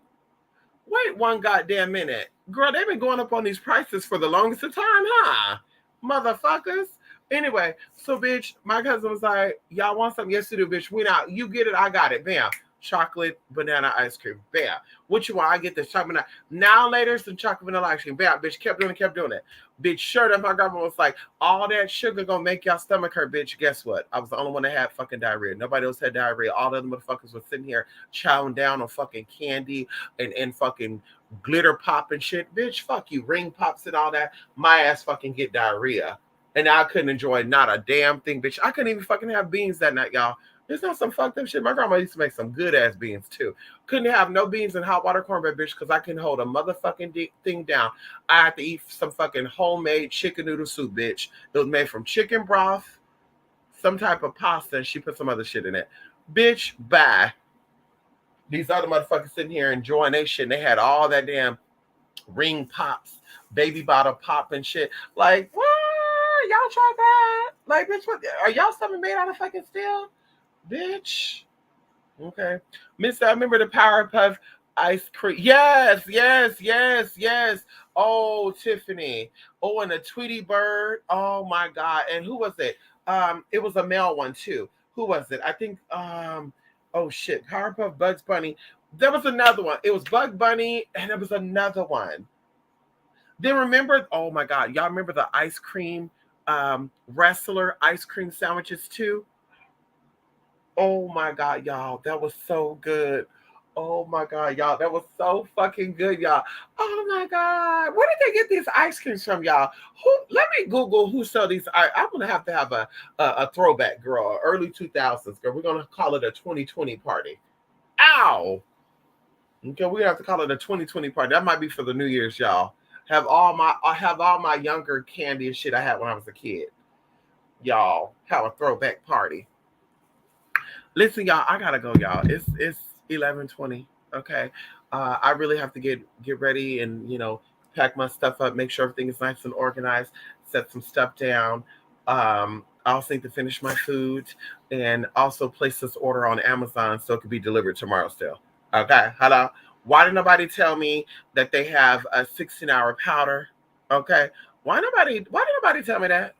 Wait one goddamn minute. Girl, they've been going up on these prices for the longest of time, huh? Motherfuckers. Anyway, so bitch, my cousin was like, y'all want something? Yes, you do, bitch. We not. You get it, I got it. Bam. Chocolate banana ice cream. Bam. What you want? I get this chocolate banana. Now later, some chocolate vanilla ice cream. Bam. Bitch, kept doing it. Bitch, sure enough, my grandma was like, all that sugar gonna make y'all stomach hurt, bitch. Guess what? I was the only one that had fucking diarrhea. Nobody else had diarrhea. All the other motherfuckers were sitting here chowing down on fucking candy and fucking glitter pop and shit. Bitch, fuck you. Ring pops and all that. My ass fucking get diarrhea. And I couldn't enjoy not a damn thing, bitch. I couldn't even fucking have beans that night, y'all. There's not some fucked up shit. My grandma used to make some good ass beans too. Couldn't have no beans and hot water cornbread, bitch, because I couldn't hold a motherfucking thing down. I had to eat some fucking homemade chicken noodle soup, bitch. It was made from chicken broth, some type of pasta, and she put some other shit in it. Bitch, bye. These other motherfuckers sitting here enjoying their shit, and they had all that damn ring pops, baby bottle pop and shit. Like, what? Y'all try that? Like, bitch, what? Are y'all something made out of fucking steel? Bitch. Okay. Mister, I remember the Powerpuff ice cream. Yes, yes, yes, yes. Oh, Tiffany. Oh, and the Tweety Bird. Oh my God. And who was it? It was a male one too. Who was it? I think oh shit. Powerpuff Bugs Bunny. There was another one. It was Bug Bunny, and there was another one. Then remember, oh my God, y'all remember the ice cream wrestler ice cream sandwiches too? Oh my God, y'all, that was so good. Oh my God, y'all, that was so fucking good, y'all. Oh my God, where did they get these ice creams from, y'all? Who? Let me Google who sell these. I'm gonna have to have a throwback, girl, early 2000s, girl. We're gonna call it a 2020 party. Ow. Okay, we have to call it a 2020 party. That might be for the New Year's, y'all. I have all my younger candy and shit I had when I was a kid. Y'all have a throwback party. Listen, y'all, I gotta go, y'all. It's 11:20. Okay, I really have to get ready and pack my stuff up, make sure everything is nice and organized, set some stuff down. I also need to finish my food and also place this order on Amazon so it could be delivered tomorrow still. Okay, hello. Why did nobody tell me that they have a 16-hour powder? Okay, Why did nobody tell me that?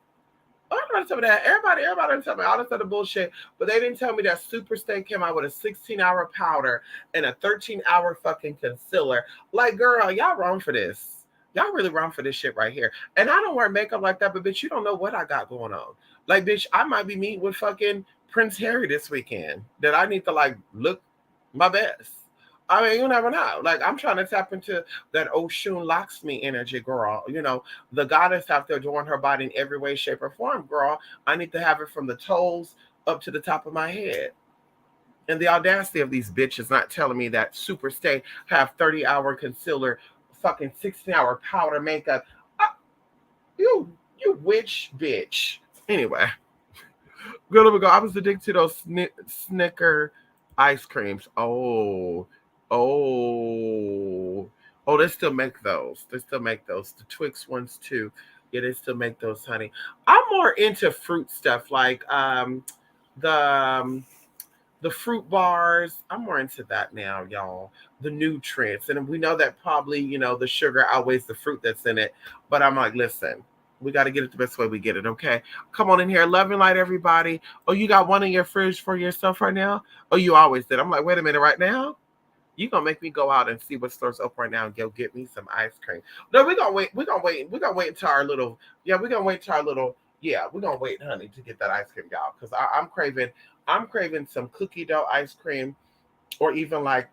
Everybody told me that. Everybody told me all this other bullshit, but they didn't tell me that Super Stay came out with a 16-hour powder and a 13-hour fucking concealer. Like, girl, y'all wrong for this. Y'all really wrong for this shit right here. And I don't wear makeup like that, but bitch, you don't know what I got going on. Like, bitch, I might be meeting with fucking Prince Harry this weekend. That I need to like look my best. I mean, you never know. Like, I'm trying to tap into that Oshun Lakshmi energy, girl. The goddess have to adorn her body in every way, shape, or form, girl. I need to have it from the toes up to the top of my head. And the audacity of these bitches not telling me that Super Stay have 30-hour concealer, fucking 16-hour powder makeup. You witch bitch. Anyway, girl, let me go. I was addicted to those Snicker ice creams. Oh, they still make those. They still make those. The Twix ones too. Yeah, they still make those, honey. I'm more into fruit stuff like the the fruit bars. I'm more into that now, y'all. The nutrients. And we know that probably, the sugar outweighs the fruit that's in it. But I'm like, listen, we got to get it the best way we get it, okay? Come on in here. Love and light, everybody. Oh, you got one in your fridge for yourself right now? Oh, you always did. I'm like, wait a minute, right now? You gonna make me go out and see what stores open right now and go get me some ice cream. No, we're gonna wait. We're gonna wait until our little, we're gonna wait until our little, we're gonna wait, honey, to get that ice cream, y'all. Because I'm craving some cookie dough ice cream, or even like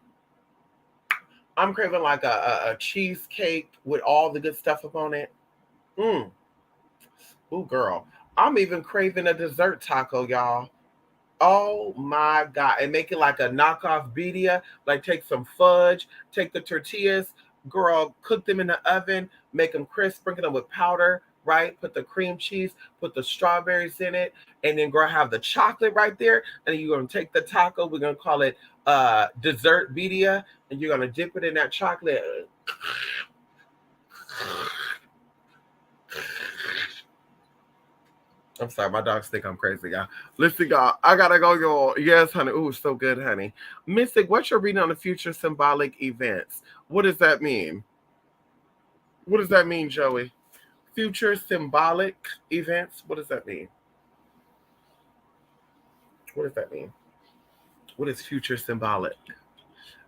I'm craving like a cheesecake with all the good stuff up on it. Mm. Ooh, girl. I'm even craving a dessert taco, y'all. Oh my God. And make it like a knockoff birria. Like take some fudge, take the tortillas, girl, cook them in the oven, make them crisp, sprinkle them with powder, right? Put the cream cheese, put the strawberries in it, and then girl have the chocolate right there. And then you're gonna take the taco, we're gonna call it dessert birria, and you're gonna dip it in that chocolate. I'm sorry, my dogs think I'm crazy, y'all. Listen, y'all, I gotta go, y'all. Yes, honey. Ooh, so good, honey. Mystic, what's your reading on the future symbolic events? What does that mean? What does that mean, Joey? Future symbolic events? What does that mean? What does that mean? What is future symbolic?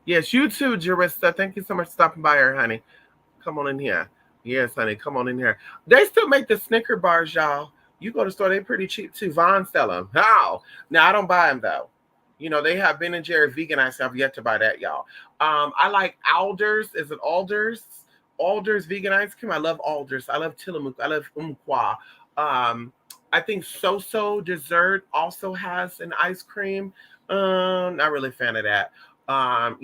Yes, you too, Jarissa. Thank you so much for stopping by here, honey. Come on in here. Yes, honey, come on in here. They still make the Snicker bars, y'all. You go to the store, they're pretty cheap too. Vaughn sell them. How? Now, I don't buy them, though. They have Ben and Jerry vegan ice. I've yet to buy that, y'all. I like Alders. Is it Alders? Alders vegan ice cream. I love Alders. I love Tillamook. I love Umpqua. I think So Dessert also has an ice cream. Not really a fan of that. Not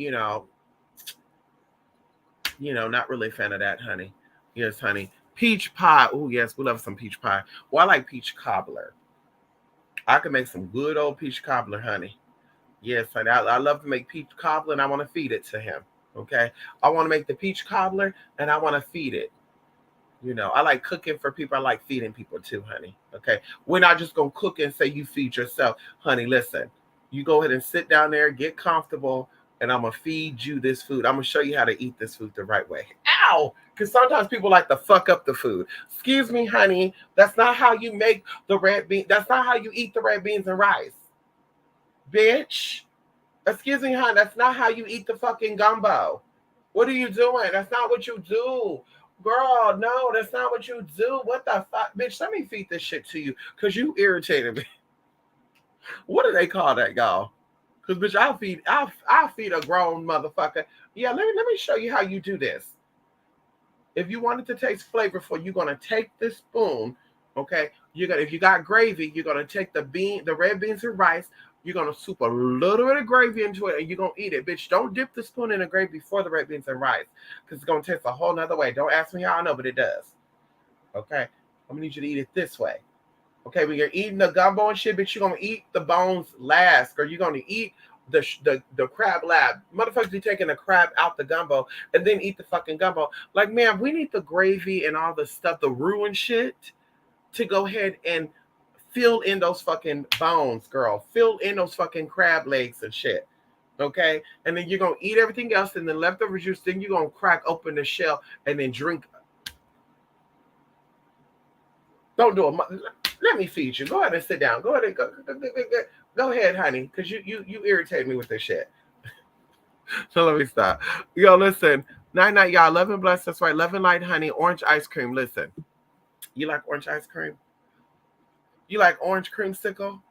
really a fan of that, honey. Yes, honey. Peach pie. Oh, yes, we love some peach pie. Well, I like peach cobbler. I can make some good old peach cobbler, honey. Yes, honey. I love to make peach cobbler, and I want to feed it to him. Okay? I want to make the peach cobbler, and I want to feed it. I like cooking for people. I like feeding people too, honey. Okay? We're not just going to cook and say you feed yourself. Honey, listen. You go ahead and sit down there, get comfortable, and I'm going to feed you this food. I'm going to show you how to eat this food the right way. Ow! Because sometimes people like to fuck up the food. Excuse me, honey. That's not how you make the red bean. That's not how you eat the red beans and rice. Bitch. Excuse me, honey. That's not how you eat the fucking gumbo. What are you doing? That's not what you do. Girl, no, that's not what you do. What the fuck? Bitch, let me feed this shit to you because you irritated me. What do they call that, y'all? Because, bitch, I'll feed a grown motherfucker. Yeah, let me show you how you do this. If you want it to taste flavorful, you're gonna take this spoon, okay? If you got gravy, you're gonna take the red beans and rice. You're gonna soup a little bit of gravy into it, and you're gonna eat it, bitch. Don't dip the spoon in the gravy before the red beans and rice, because it's gonna taste a whole nother way. Don't ask me how I know, but it does. Okay, I'm gonna need you to eat it this way. Okay, when you're eating the gumbo and shit, bitch, you're gonna eat the bones last, or you're gonna eat the crab lab. Motherfuckers be taking the crab out the gumbo and then eat the fucking gumbo. Like, man, we need the gravy and all the stuff, the ruined shit, to go ahead and fill in those fucking bones, girl. Fill in those fucking crab legs and shit. Okay? And then you're gonna eat everything else, and then leftover juice, then you're gonna crack open the shell and then drink. Don't do it. Let me feed you. Go ahead and sit down. Go ahead and go ahead, honey, because you irritate me with this shit. So let me stop. Yo, listen. Night, y'all. Love and bless. That's right. Love and light, honey. Orange ice cream. Listen. You like orange ice cream? You like orange creamsicle?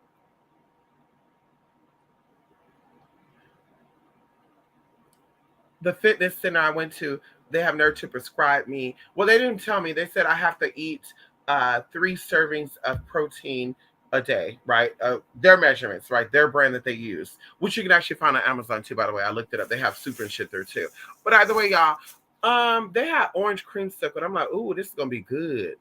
The fitness center I went to, they have nerve to prescribe me. Well, they didn't tell me. They said I have to eat 3 servings of protein a day, right? Their measurements, right? Their brand that they use, which you can actually find on Amazon too, by the way. I looked it up. They have soup and shit there too. But either way, y'all, they had orange creamsicle. I'm like, ooh, this is gonna be good.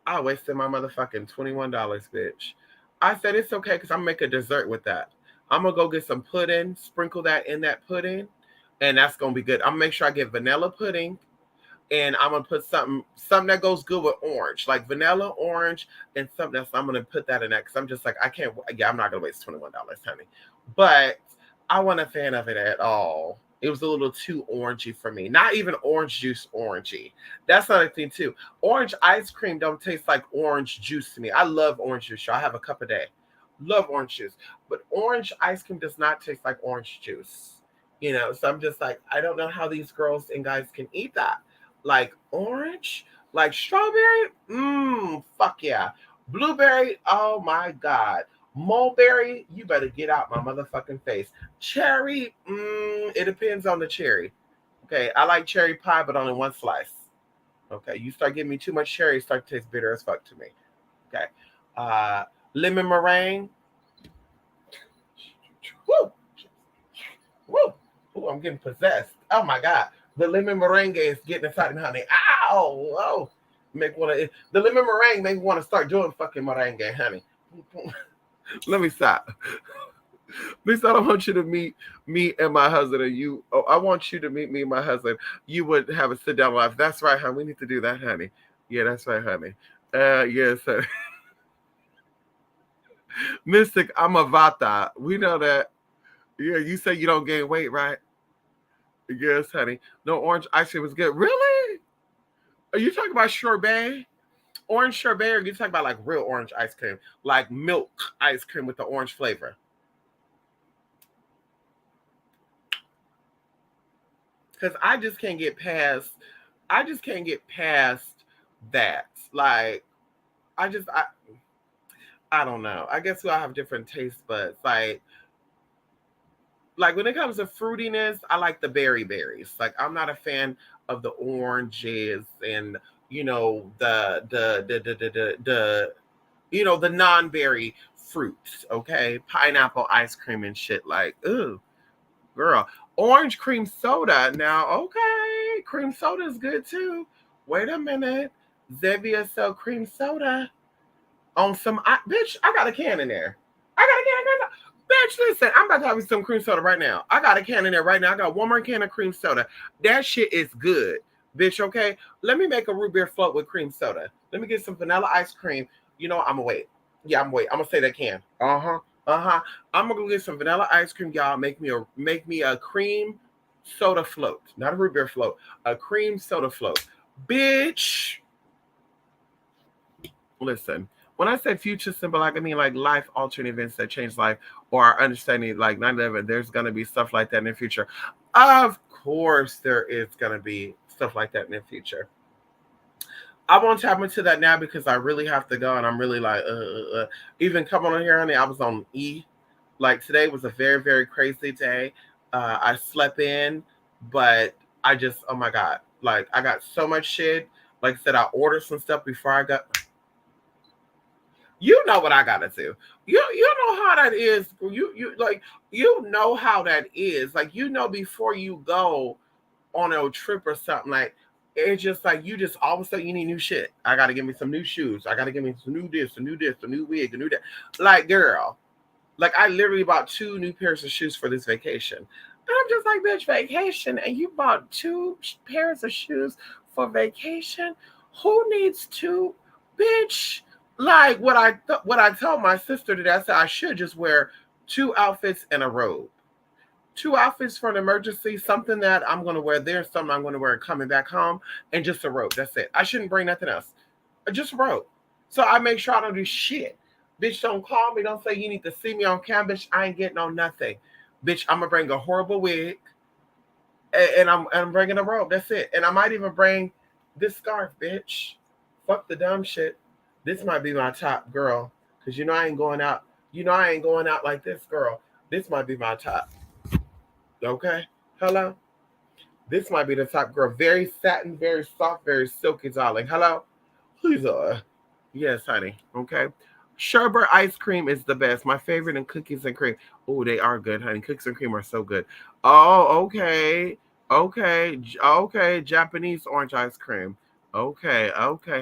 I wasted my motherfucking $21, bitch. I said it's okay because I'm gonna make a dessert with that. I'm gonna go get some pudding, sprinkle that in that pudding, and that's gonna be good. I'm gonna make sure I get vanilla pudding. and I'm gonna put something that goes good with orange, like vanilla orange, and something else. I'm gonna put that in that because I'm just like I can't. Yeah, I'm not gonna waste $21, honey. But I wasn't a fan of it at all. It was a little too orangey for me. Not even orange juice orangey. That's another thing too. Orange ice cream don't taste like orange juice to me. I love orange juice. I have a cup a day. Love orange juice, but orange ice cream does not taste like orange juice. So I'm just like, I don't know how these girls and guys can eat that. Like orange, like strawberry, fuck yeah. Blueberry, oh my god. Mulberry, you better get out my motherfucking face. Cherry, it depends on the cherry. Okay, I like cherry pie, but only one slice. Okay, you start giving me too much cherry, it start to taste bitter as fuck to me. Okay, lemon meringue. Woo, woo. Ooh, I'm getting possessed. Oh my god, the lemon meringue is getting inside me, honey. Ow, oh, the lemon meringue make me want to start doing fucking meringue, honey. Let me stop. Lisa, I don't want you to meet me and my husband, and you. Oh, I want you to meet me and my husband. You would have a sit down life. That's right, honey. We need to do that, honey. Yeah, that's right, honey. Yes, honey. Mystic, I'm a Vata. We know that. Yeah, you say you don't gain weight, right? Yes, honey. No, orange ice cream is good. Really? Are you talking about sorbet? Orange sorbet, or are you talking about like real orange ice cream? Like milk ice cream with the orange flavor? Because I just can't get past that. Like, I don't know. I guess we all have different taste buds. Like when it comes to fruitiness, I like the berries. Like I'm not a fan of the oranges and the non-berry fruits. Okay, pineapple ice cream and shit. Like, ooh, girl, orange cream soda. Now, okay, cream soda is good too. Wait a minute, Zevia sell cream soda on some bitch. I got a can in there. I got a can of cream soda. Bitch, listen, I'm about to have you some cream soda right now. I got a can in there right now. I got one more can of cream soda. That shit is good, bitch. Okay, let me make a root beer float with cream soda. Let me get some vanilla ice cream. I'm gonna wait. Yeah, I'm gonna say that can. I'm gonna go get some vanilla ice cream, y'all. Make me a cream soda float, not a root beer float. A cream soda float, bitch. Listen, when I say future symbol, I mean like life altering events that change life or our understanding, like 9/11. There's gonna be stuff like that in the future. Of course, there is gonna be stuff like that in the future. I won't tap into that now because I really have to go, and I'm really like, even coming on here, honey. I was on E. Like today was a very, very crazy day. I slept in, but I just, oh my god, like I got so much shit. Like I said, I ordered some stuff before I got. You know what I gotta do. You know how that is. You know how that is. Like before you go on a trip or something, like it's just like you just all of a sudden you need new shit. I gotta get me some new shoes. I gotta get me some new this, a new wig, a new that. Like girl, like I literally bought 2 new pairs of shoes for this vacation. And I'm just like, bitch, vacation, and you bought 2 pairs of shoes for vacation? Who needs 2, bitch? Like what I told my sister today, I said I should just wear 2 outfits and a robe. 2 outfits for an emergency, something that I'm gonna wear there, something I'm gonna wear coming back home, and just a robe. That's it. I shouldn't bring nothing else. Just a robe. So I make sure I don't do shit. Bitch, don't call me. Don't say you need to see me on camera. Bitch, I ain't getting on nothing. Bitch, I'm gonna bring a horrible wig, and I'm bringing a robe. That's it. And I might even bring this scarf, bitch. Fuck the dumb shit. This might be my top, girl, because I ain't going out. I ain't going out like this, girl. This might be my top. Okay? Hello? This might be the top, girl. Very satin, very soft, very silky, darling. Hello? Please, yes, honey. Okay? Sherbet ice cream is the best. My favorite, and cookies and cream. Oh, they are good, honey. Cookies and cream are so good. Oh, okay. Okay. Japanese orange ice cream. Okay,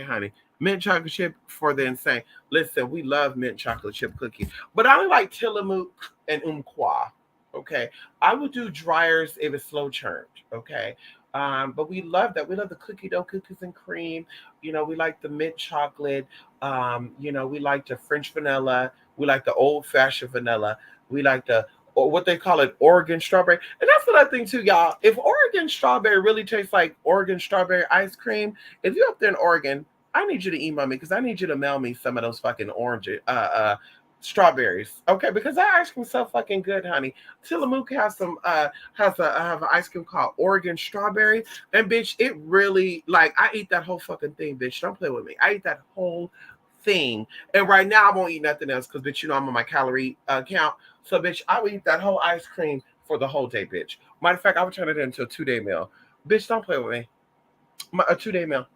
honey. Mint chocolate chip for the insane. Listen, we love mint chocolate chip cookie, but I don't like Tillamook and Umpqua. Okay, I would do dryers if it's slow churned. Okay, But we love that. We love the cookie dough cookies and cream. We like the mint chocolate. We like the French vanilla. We like the old fashioned vanilla. We like the or what they call it, Oregon strawberry. And that's another thing too, y'all. If Oregon strawberry really tastes like Oregon strawberry ice cream, if you're up there in Oregon, I need you to email me because I need you to mail me some of those fucking orange strawberries. Okay, because that ice cream's so fucking good, honey. Tillamook has some have an ice cream called Oregon strawberry. And bitch, it really like I eat that whole fucking thing, bitch. Don't play with me. I eat that whole thing. And right now I won't eat nothing else because bitch, I'm on my calorie count. So bitch, I would eat that whole ice cream for the whole day, bitch. Matter of fact, I would turn it into a 2-day meal. Bitch, don't play with me. A 2-day meal.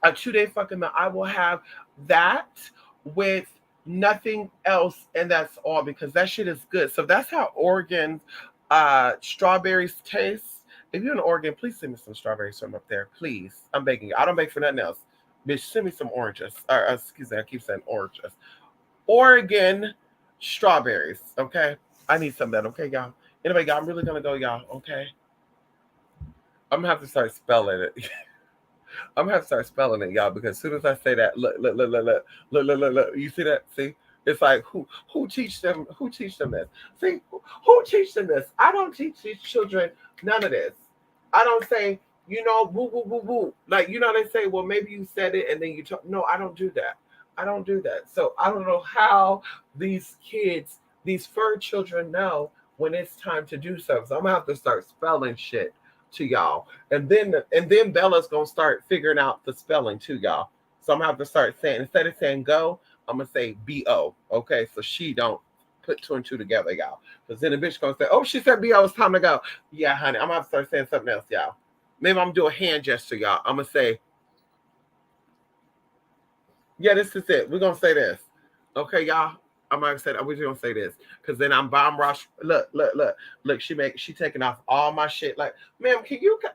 A 2-day fucking meal. I will have that with nothing else, and that's all because that shit is good. So that's how Oregon strawberries taste. If you're in Oregon, please send me some strawberries from up there, please. I'm begging you. I don't beg for nothing else. Bitch, send me some oranges. Excuse me, I keep saying oranges. Oregon strawberries, okay? I need some of that, okay, y'all? Anyway, y'all, I'm really gonna go, y'all, okay? I'm gonna have to start spelling it. I'm gonna have to start spelling it, y'all, because as soon as I say that, look. You see that? See? It's like who teach them this? See, who teach them this? I don't teach these children none of this. I don't say, boo boo boo boo. Like, they say, well, maybe you said it and then you talk. No, I don't do that. I don't do that. So I don't know how these kids, these fur children know when it's time to do something. So I'm gonna have to start spelling shit to y'all. And then Bella's gonna start figuring out the spelling to y'all. So I'm gonna have to start saying, instead of saying go, I'm gonna say B-O. Okay, so she don't put 2 and 2 together, y'all. Because then the bitch gonna say, oh, she said B-O, it's time to go. Yeah, honey, I'm gonna have to start saying something else, y'all. Maybe I'm gonna do a hand gesture, y'all. I'm gonna say, yeah, this is it. We're gonna say this. Okay, y'all. I'm not gonna say that. We're just gonna say this. Cause then I'm bomb rush. Look. She taking off all my shit. Like, ma'am, can you calm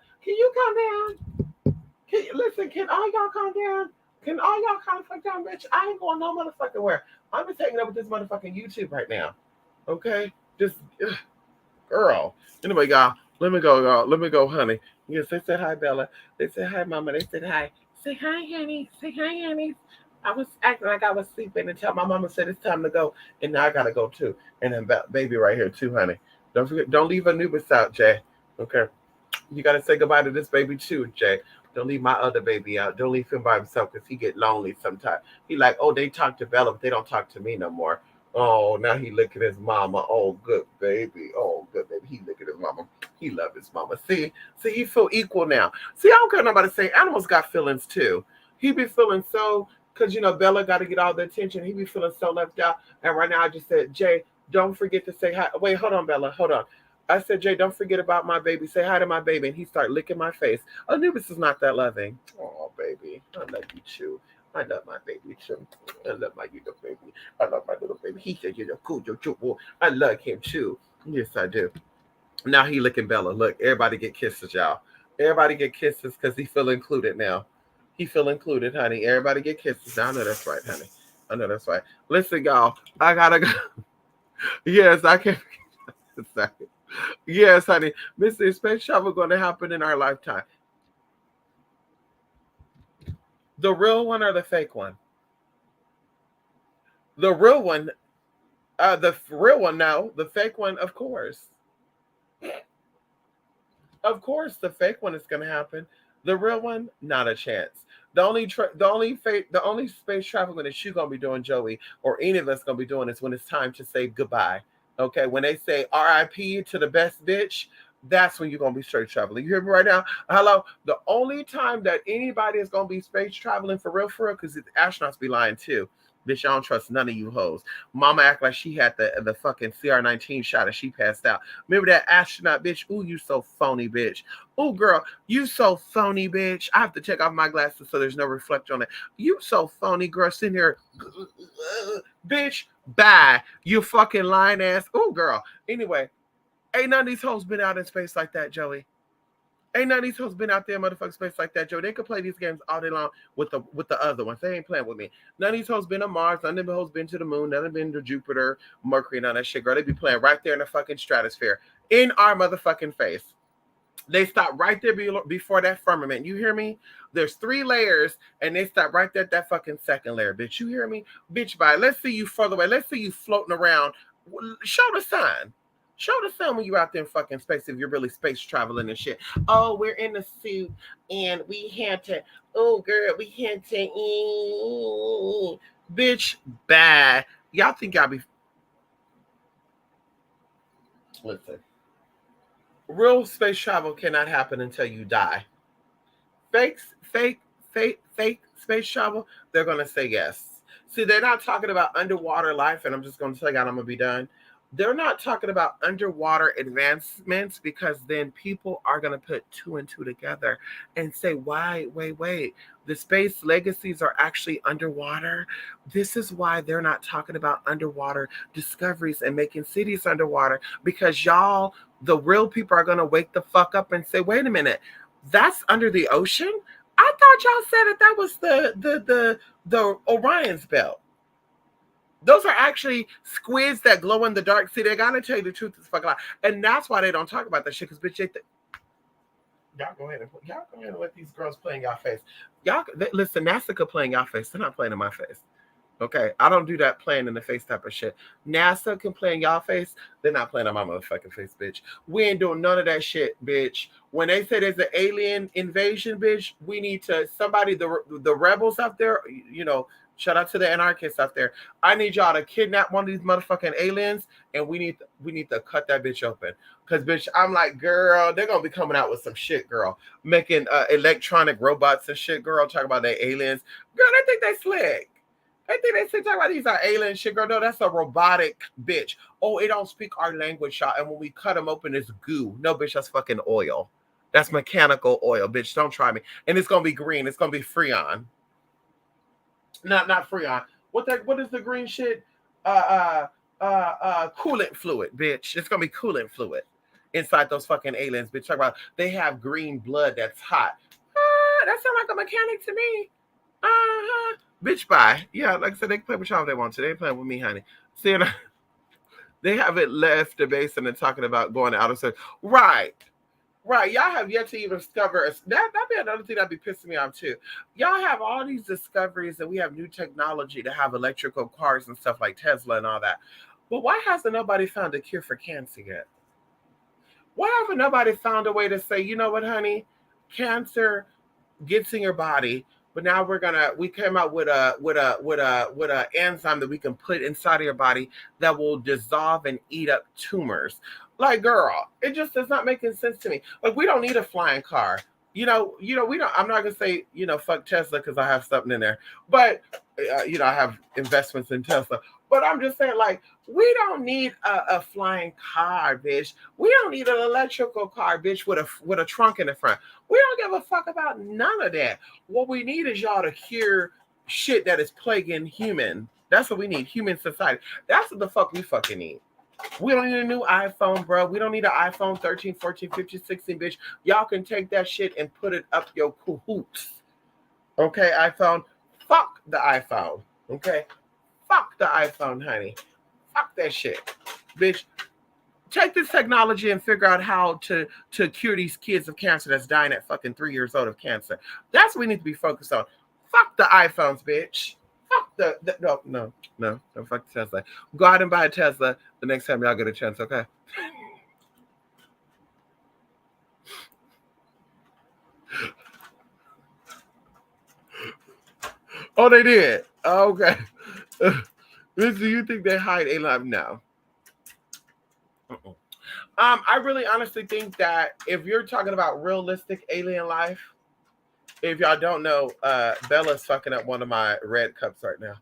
down? Can all y'all calm down? Can all y'all calm the fuck down, bitch? I ain't going no motherfucking where. I'm just taking up with this motherfucking YouTube right now. Okay? Just girl. Anyway, y'all, let me go, y'all. Let me go, honey. Yes, they said hi, Bella. They said hi, mama. They said hi. Say hi, honey. Say hi, honey. I was acting like I was sleeping until my mama said it's time to go, and now I gotta go too. And then baby right here too, honey. Don't forget, don't leave Anubis out, Jay. Okay, you gotta say goodbye to this baby too, Jay. Don't leave my other baby out. Don't leave him by himself because he get lonely sometimes. He like, oh, they talk to Bella, but they don't talk to me no more. Oh, now he licking his mama. Oh, good baby. Oh, good baby. He licking his mama. He love his mama. See, he feel equal now. See, I don't care nobody say animals got feelings too. He be feeling so. Because, Bella got to get all the attention. He be feeling so left out. And right now I just said, Jay, don't forget to say hi. Wait, hold on, Bella. Hold on. I said, Jay, don't forget about my baby. Say hi to my baby. And he started licking my face. Anubis is not that loving. Oh, baby. I love you, too. I love my baby, too. I love my little baby. I love my little baby. He said, you're cool. I love him, too. Yes, I do. Now he licking Bella. Look, everybody get kisses, y'all. Everybody get kisses because he feel included now. He feel included, honey. Everybody get kisses. I know that's right, honey. I know that's right. Listen, y'all. I gotta go. Yes, I can't. Yes, honey. Mr. Space travel going to happen in our lifetime. The real one or the fake one? The real one. The real one, no. The fake one, of course. Of course, the fake one is going to happen. The real one, not a chance. The only space traveling that you're gonna be doing, Joey, or any of us gonna be doing is when it's time to say goodbye. Okay, when they say R.I.P. to the best bitch, that's when you're gonna be straight traveling. You hear me right now? Hello. The only time that anybody is gonna be space traveling for real, because the astronauts be lying too. Bitch, I don't trust none of you hoes. Mama act like she had the fucking CR-19 shot and she passed out. Remember that astronaut, bitch? Ooh, you so phony, bitch. Ooh, girl, you so phony, bitch. I have to take off my glasses so there's no reflection on it. You so phony, girl. Sitting here, bitch, bye. You fucking lying ass. Ooh, girl. Anyway, ain't none of these hoes been out in space like that, Joey. Ain't none of these hoes been out there in motherfucking space like that, Joe. They could play these games all day long with the other ones. They ain't playing with me. None of these hoes been to Mars. None of them hoes been to the moon. None of them been to Jupiter, Mercury, none of that shit, girl. They be playing right there in the fucking stratosphere. In our motherfucking face. They stop right there before that firmament. You hear me? There's 3 layers, and they stop right there at that fucking second layer, bitch. You hear me? Bitch, bye. Let's see you further away. Let's see you floating around. Show the sun. Show the sun when you're out there in fucking space, if you're really space traveling and shit. Oh, we're in the suit, and we had to, oh, girl, we had to, bitch, bad. Y'all think y'all be, listen. Real space travel cannot happen until you die. Fake space travel, they're going to say yes. See, they're not talking about underwater life, and I'm just going to tell you, I'm going to be done. They're not talking about underwater advancements, because then people are going to put 2 and 2 together and say, wait. The space legacies are actually underwater. This is why they're not talking about underwater discoveries and making cities underwater, because y'all, the real people, are going to wake the fuck up and say, wait a minute, that's under the ocean? I thought y'all said that was the Orion's belt. Those are actually squids that glow in the dark. See, they gotta tell you the truth. It's fucking lie. And that's why they don't talk about that shit. Because bitch, y'all go ahead and let these girls play in y'all face. Listen, NASA could play in y'all face. They're not playing in my face. Okay, I don't do that playing in the face type of shit. NASA can play in y'all face. They're not playing on my motherfucking face, bitch. We ain't doing none of that shit, bitch. When they say there's an alien invasion, bitch, we need to, somebody, the rebels out there, you know, shout out to the anarchists out there. I need y'all to kidnap one of these motherfucking aliens, and we need to cut that bitch open. Cause bitch, I'm like, girl, they're gonna be coming out with some shit, girl, making electronic robots and shit, girl. Talk about their aliens, girl. They think they slick. I think they say talk about these are alien shit, girl. No, that's a robotic bitch. Oh, it don't speak our language, y'all. And when we cut them open, it's goo. No, bitch, that's fucking oil. That's mechanical oil, bitch. Don't try me. And it's gonna be green. It's gonna be Freon. Not Freon. What is the green shit? Coolant fluid, bitch. It's gonna be coolant fluid inside those fucking aliens, bitch. Talk about they have green blood that's hot. That sounds like a mechanic to me. Uh-huh. Bitch, bye. Yeah, like I said, they can play with y'all if they want to. They ain't playing with me, honey. See, they haven't left the base and they're talking about going to outer space. Right. Y'all have yet to even discover that'd be another thing that'd be pissing me off too. Y'all have all these discoveries and we have new technology to have electrical cars and stuff like Tesla and all that. But why hasn't nobody found a cure for cancer yet? Why haven't nobody found a way to say, you know what, honey? Cancer gets in your body, but now we came out with a enzyme that we can put inside of your body that will dissolve and eat up tumors. Like, girl, it just does not make sense to me. Like, we don't need a flying car. We don't. I'm not gonna say fuck Tesla because I have something in there, but I have investments in Tesla. But I'm just saying, like, we don't need a flying car, bitch. We don't need an electrical car, bitch, with a trunk in the front. We don't give a fuck about none of that. What we need is y'all to cure shit that is plaguing human. That's what we need, human society. That's what the fuck we fucking need. We don't need a new iPhone, bro. We don't need an iPhone 13, 14, 15, 16, bitch. Y'all can take that shit and put it up your cahoots. Okay, iPhone. Fuck the iPhone. Okay? Fuck the iPhone, honey. Fuck that shit. Bitch, take this technology and figure out how to cure these kids of cancer that's dying at fucking 3 years old of cancer. That's what we need to be focused on. Fuck the iPhones, bitch. Fuck no, don't fuck the Tesla. Go out and buy a Tesla the next time y'all get a chance, okay? Oh, they did. Oh, okay. Do you think they hide alien? No. I really honestly think that if you're talking about realistic alien life, if y'all don't know, Bella's fucking up one of my red cups right now.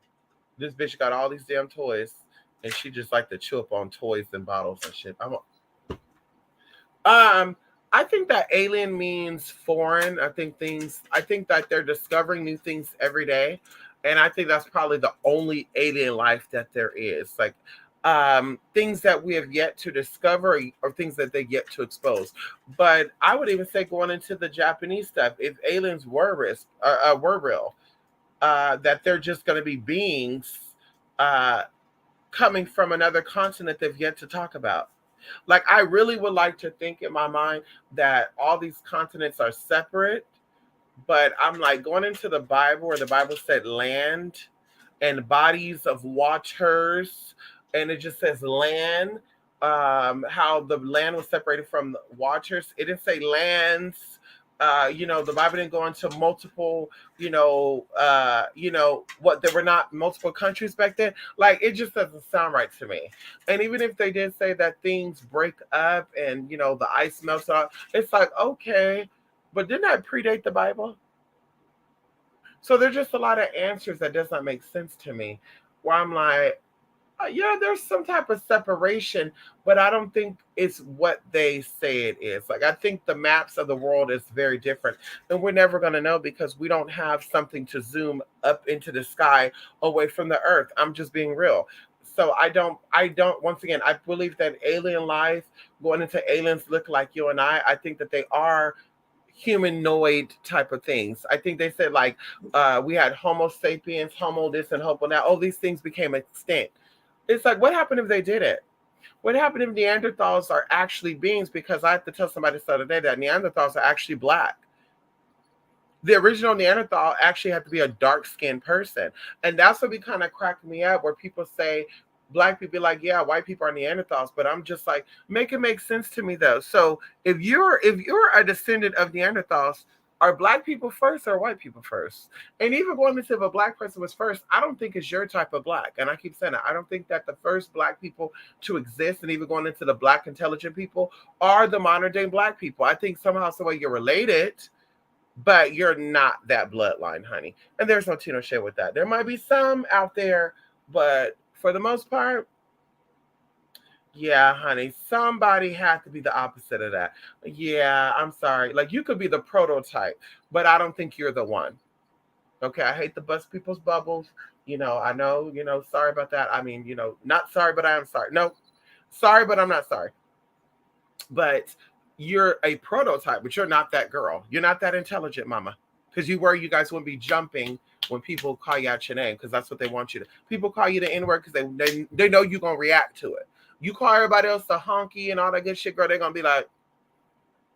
This bitch got all these damn toys, and she just like to chew up on toys and bottles and shit. I think that alien means foreign. I think that they're discovering new things every day. And I think that's probably the only alien life that there is. Like things that we have yet to discover or things that they yet to expose. But I would even say going into the Japanese stuff, if aliens were real, that they're just going to be beings coming from another continent they've yet to talk about. Like, I really would like to think in my mind that all these continents are separate, but I'm like going into the Bible where the Bible said land and bodies of waters, and it just says land. How the land was separated from the waters. It didn't say lands. The Bible didn't go into multiple, what there were not multiple countries back then. Like, it just doesn't sound right to me. And even if they did say that things break up and the ice melts off, it's like, okay, but didn't that predate the Bible? So there's just a lot of answers that does not make sense to me, where I'm like, yeah, there's some type of separation, but I don't think it's what they say it is. Like, I think the maps of the world is very different, and we're never going to know because we don't have something to zoom up into the sky away from the earth. I'm just being real. So I don't, once again, I believe that alien life, going into aliens look like you and I think that they are humanoid type of things. I think they said, like, we had Homo sapiens, Homo this and Homo now. All these things became extinct. It's like, what happened if they did it? What happened if Neanderthals are actually beings? Because I have to tell somebody the other day that Neanderthals are actually black. The original Neanderthal actually had to be a dark-skinned person. And that's what be kind of cracking me up, where people say black people be like, yeah, white people are Neanderthals. But I'm just like, make it make sense to me though. So if you're a descendant of Neanderthals, are black people first or white people first? And even going into if a black person was first, I don't think it's your type of black. And I keep saying that. I don't think that the first black people to exist, and even going into the black intelligent people, are the modern day black people. I think somehow, some way you're related, but you're not that bloodline, honey. And there's no tea, no shade with that. There might be some out there, but for the most part, yeah, honey, somebody had to be the opposite of that. Yeah, I'm sorry. Like, you could be the prototype, but I don't think you're the one. Okay, I hate to bust people's bubbles. I know, sorry about that. I mean, not sorry, but I am sorry. No, sorry, but I'm not sorry. But you're a prototype, but you're not that girl. You're not that intelligent, mama. Because you guys wouldn't be jumping when people call you out your name, because that's what they want you to. People call you the N-word because they know you're going to react to it. You call everybody else the honky and all that good shit, girl, they're going to be like,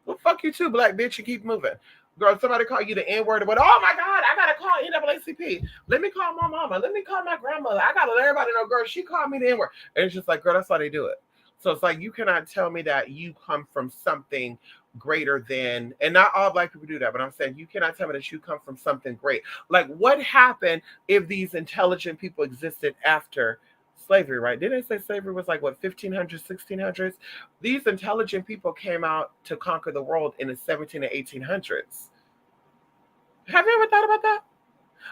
well, fuck you too, black bitch, you keep moving. Girl, somebody call you the N-word, but oh my God, I got to call NAACP. Let me call my mama. Let me call my grandmother. I got to let everybody know, girl, she called me the N-word. And it's just like, girl, that's how they do it. So it's like, you cannot tell me that you come from something greater than, and not all black people do that, but I'm saying you cannot tell me that you come from something great. Like, what happened if these intelligent people existed after slavery, right? Didn't they say slavery was like, what, 1500s, 1600s? These intelligent people came out to conquer the world in the 17 and 1800s. Have you ever thought about that?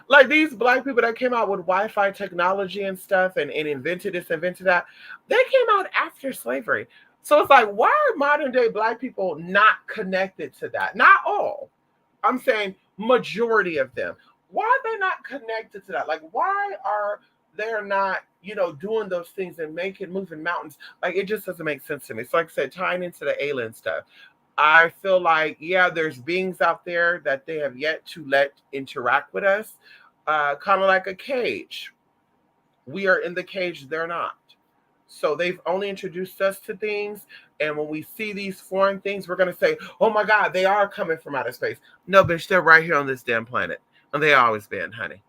Like, these black people that came out with Wi-Fi technology and stuff and invented this, invented that, they came out after slavery. So it's like, why are modern day black people not connected to that? Not all. I'm saying majority of them. Why are they not connected to that? Like, why are they not, doing those things and moving mountains? Like, it just doesn't make sense to me. So like I said, tying into the alien stuff, I feel like, yeah, there's beings out there that they have yet to let interact with us, kind of like a cage. We are in the cage, they're not. So they've only introduced us to things. And when we see these foreign things, we're going to say, oh my God, they are coming from outer space. No, bitch, they're right here on this damn planet. And they always been, honey.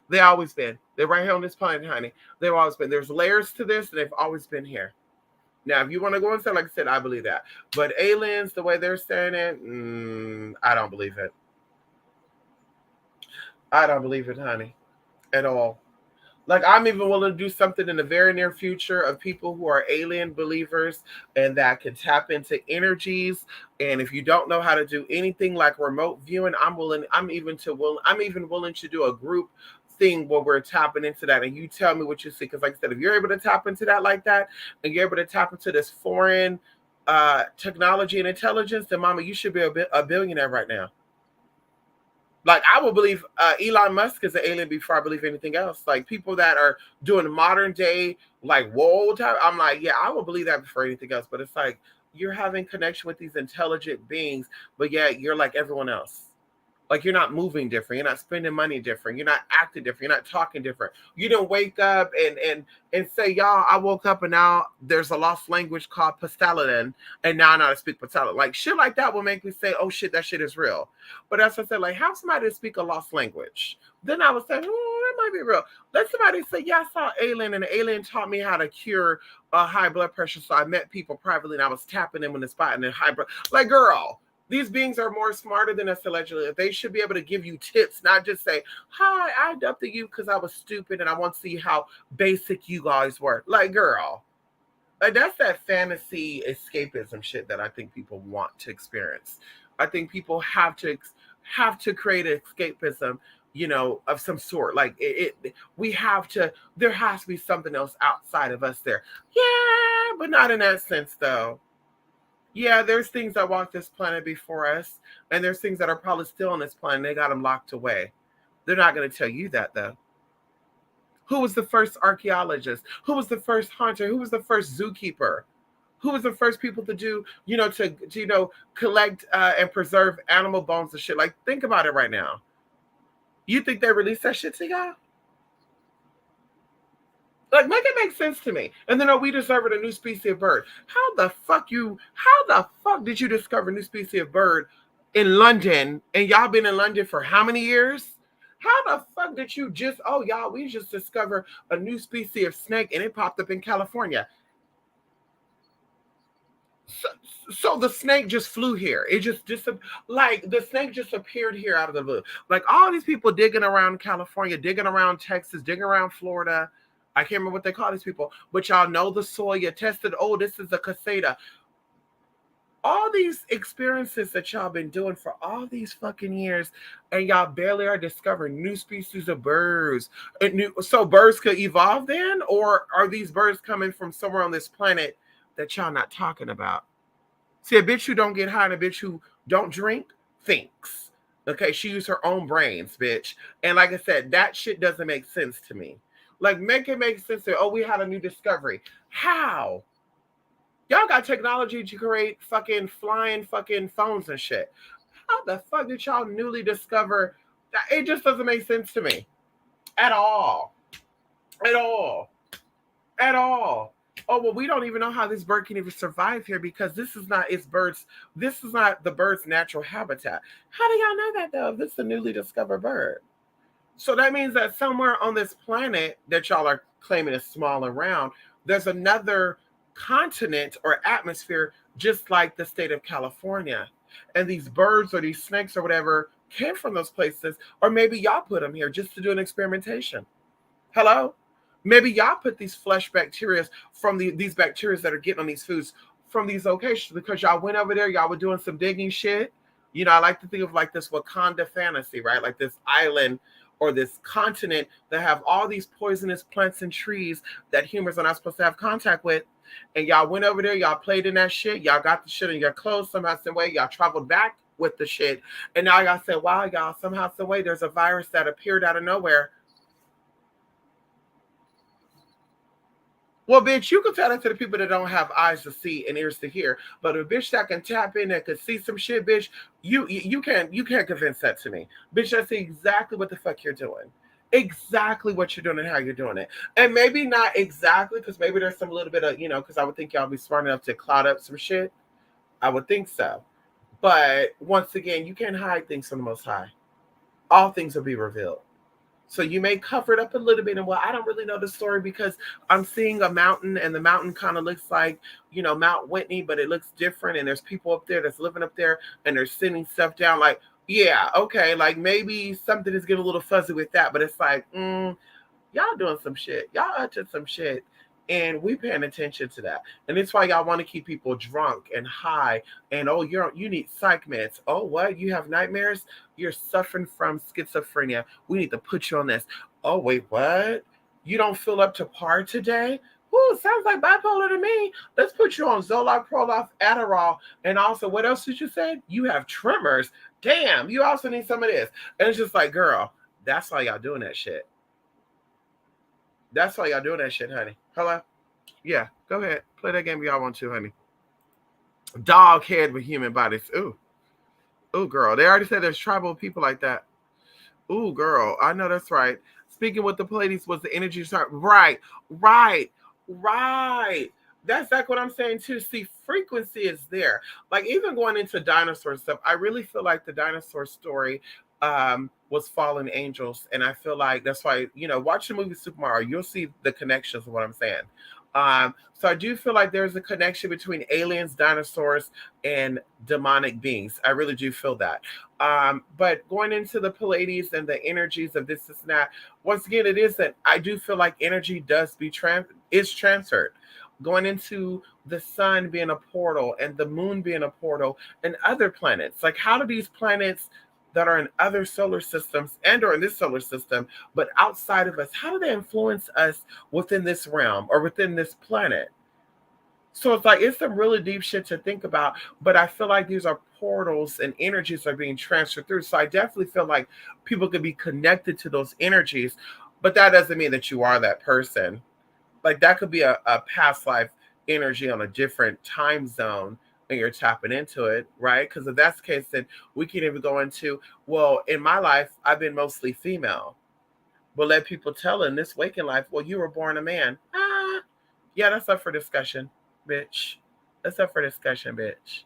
They always been. They're right here on this planet, honey. They've always been. There's layers to this, and they've always been here. Now, if you want to go and say, like I said, I believe that. But aliens, the way they're saying it, I don't believe it. I don't believe it, honey, at all. Like, I'm even willing to do something in the very near future of people who are alien believers and that can tap into energies. And if you don't know how to do anything like remote viewing, I'm even willing to do a group thing where we're tapping into that, and you tell me what you see. Because like I said, if you're able to tap into that like that, and you're able to tap into this foreign technology and intelligence, then mama, you should be a billionaire right now. Like, I will believe Elon Musk is an alien before I believe anything else. Like, people that are doing modern day, like, whoa type, I'm like, yeah, I will believe that before anything else. But it's like, you're having connection with these intelligent beings, but yeah, you're like everyone else. Like you're not moving different, you're not spending money different, you're not acting different, you're not talking different. You don't wake up and say, y'all, I woke up and now there's a lost language called Pastaladan, and now I know how to speak Pastala. Like shit like that will make me say, oh shit, that shit is real. But as I said, like have somebody to speak a lost language. Then I would say, oh, that might be real. Let somebody say, yeah, I saw an alien and the alien taught me how to cure high blood pressure. So I met people privately and I was tapping them in the spot and then high blood. Like, girl, these beings are more smarter than us allegedly. They should be able to give you tips, not just say, hi, I adopted you because I was stupid and I want to see how basic you guys were. Like, girl, like that's that fantasy escapism shit that I think people want to experience. I think people have to create escapism, you know, of some sort. Like we have to, there has to be something else outside of us there. Yeah, but not in that sense though. Yeah, there's things that walked this planet before us, and there's things that are probably still on this planet. They got them locked away. They're not going to tell you that, though. Who was the first archaeologist? Who was the first hunter? Who was the first zookeeper? Who was the first people to do, you know, to you know, collect and preserve animal bones and shit? Like, think about it right now. You think they released that shit to y'all? Like, make it make sense to me. And then, oh, we discovered a new species of bird. How the fuck did you discover a new species of bird in London? And y'all been in London for how many years? How the fuck did you just, oh, y'all, we just discovered a new species of snake and it popped up in California. So the snake just flew here. It just like the snake just appeared here out of the blue. Like all these people digging around California, digging around Texas, digging around Florida. I can't remember what they call these people, but y'all know the soil. You tested. Oh, this is a caseta. All these experiences that y'all been doing for all these fucking years, and y'all barely are discovering new species of birds. So birds could evolve then, or are these birds coming from somewhere on this planet that y'all not talking about? See, a bitch who don't get high and a bitch who don't drink thinks. Okay, she used her own brains, bitch. And like I said, that shit doesn't make sense to me. Like, make it make sense that, oh, we had a new discovery. How? Y'all got technology to create fucking flying fucking phones and shit. How the fuck did y'all newly discover? It just doesn't make sense to me. At all. At all. At all. Oh, well, we don't even know how this bird can even survive here because this is not its birds. This is not the bird's natural habitat. How do y'all know that though? If this is a newly discovered bird. So that means that somewhere on this planet that y'all are claiming is small and round, there's another continent or atmosphere just like the state of California. And these birds or these snakes or whatever came from those places, or maybe y'all put them here just to do an experimentation. Hello? Maybe y'all put these flesh bacteria from these bacteria that are getting on these foods from these locations because y'all went over there, y'all were doing some digging shit. You know, I like to think of like this Wakanda fantasy, right? Like this island or this continent that have all these poisonous plants and trees that humans are not supposed to have contact with. And y'all went over there, y'all played in that shit, y'all got the shit in your clothes somehow, some way, y'all traveled back with the shit. And now y'all said, wow, y'all, somehow, some way, there's a virus that appeared out of nowhere. Well, bitch, you can tell that to the people that don't have eyes to see and ears to hear. But a bitch that can tap in and can see some shit, bitch, you can't convince that to me. Bitch, that's exactly what the fuck you're doing. Exactly what you're doing and how you're doing it. And maybe not exactly, because maybe there's some little bit of, you know, because I would think y'all be smart enough to cloud up some shit. I would think so. But once again, you can't hide things from the Most High. All things will be revealed. So you may cover it up a little bit and, well, I don't really know the story because I'm seeing a mountain and the mountain kind of looks like, you know, Mount Whitney, but it looks different. And there's people up there that's living up there and they're sending stuff down. Like, yeah, okay. Like maybe something is getting a little fuzzy with that, but it's like, y'all doing some shit. Y'all up to some shit. And we paying attention to that. And it's why y'all want to keep people drunk and high. And, oh, you need psych meds. Oh, what? You have nightmares? You're suffering from schizophrenia. We need to put you on this. Oh, wait, what? You don't feel up to par today? Ooh, sounds like bipolar to me. Let's put you on Zoloft, Proloft, Adderall. And also, what else did you say? You have tremors. Damn, you also need some of this. And it's just like, girl, that's why y'all doing that shit. That's why y'all doing that shit, honey. Hello? Yeah, go ahead. Play that game if y'all want to, honey. Dog head with human bodies. Ooh. Oh, girl. They already said there's tribal people like that. Oh, girl. I know that's right. Speaking with the Pleiades was the energy. Right, right, right. That's exactly what I'm saying too. See, frequency is there. Like even going into dinosaur stuff, I really feel like the dinosaur story was fallen angels, and I feel like that's why watch the movie Super Mario. You'll see the connections of what I'm saying. So I do feel like there's a connection between aliens, dinosaurs, and demonic beings. I really do feel that. But going into the Pleiades and the energies of this and that, once again, it is that I do feel like energy is transferred. Going into the sun being a portal and the moon being a portal and other planets. Like, how do these planets that are in other solar systems and or in this solar system, but outside of us, how do they influence us within this realm or within this planet? So it's like it's some really deep shit to think about, but I feel like these are portals and energies are being transferred through. So I definitely feel like people could be connected to those energies, but that doesn't mean that you are that person. Like that could be a past life energy on a different time zone and you're tapping into it, right? Because if that's the case, then we can even go into, well, in my life, I've been mostly female. But let people tell in this waking life, well, you were born a man. Yeah, that's up for discussion, bitch. That's up for discussion, bitch.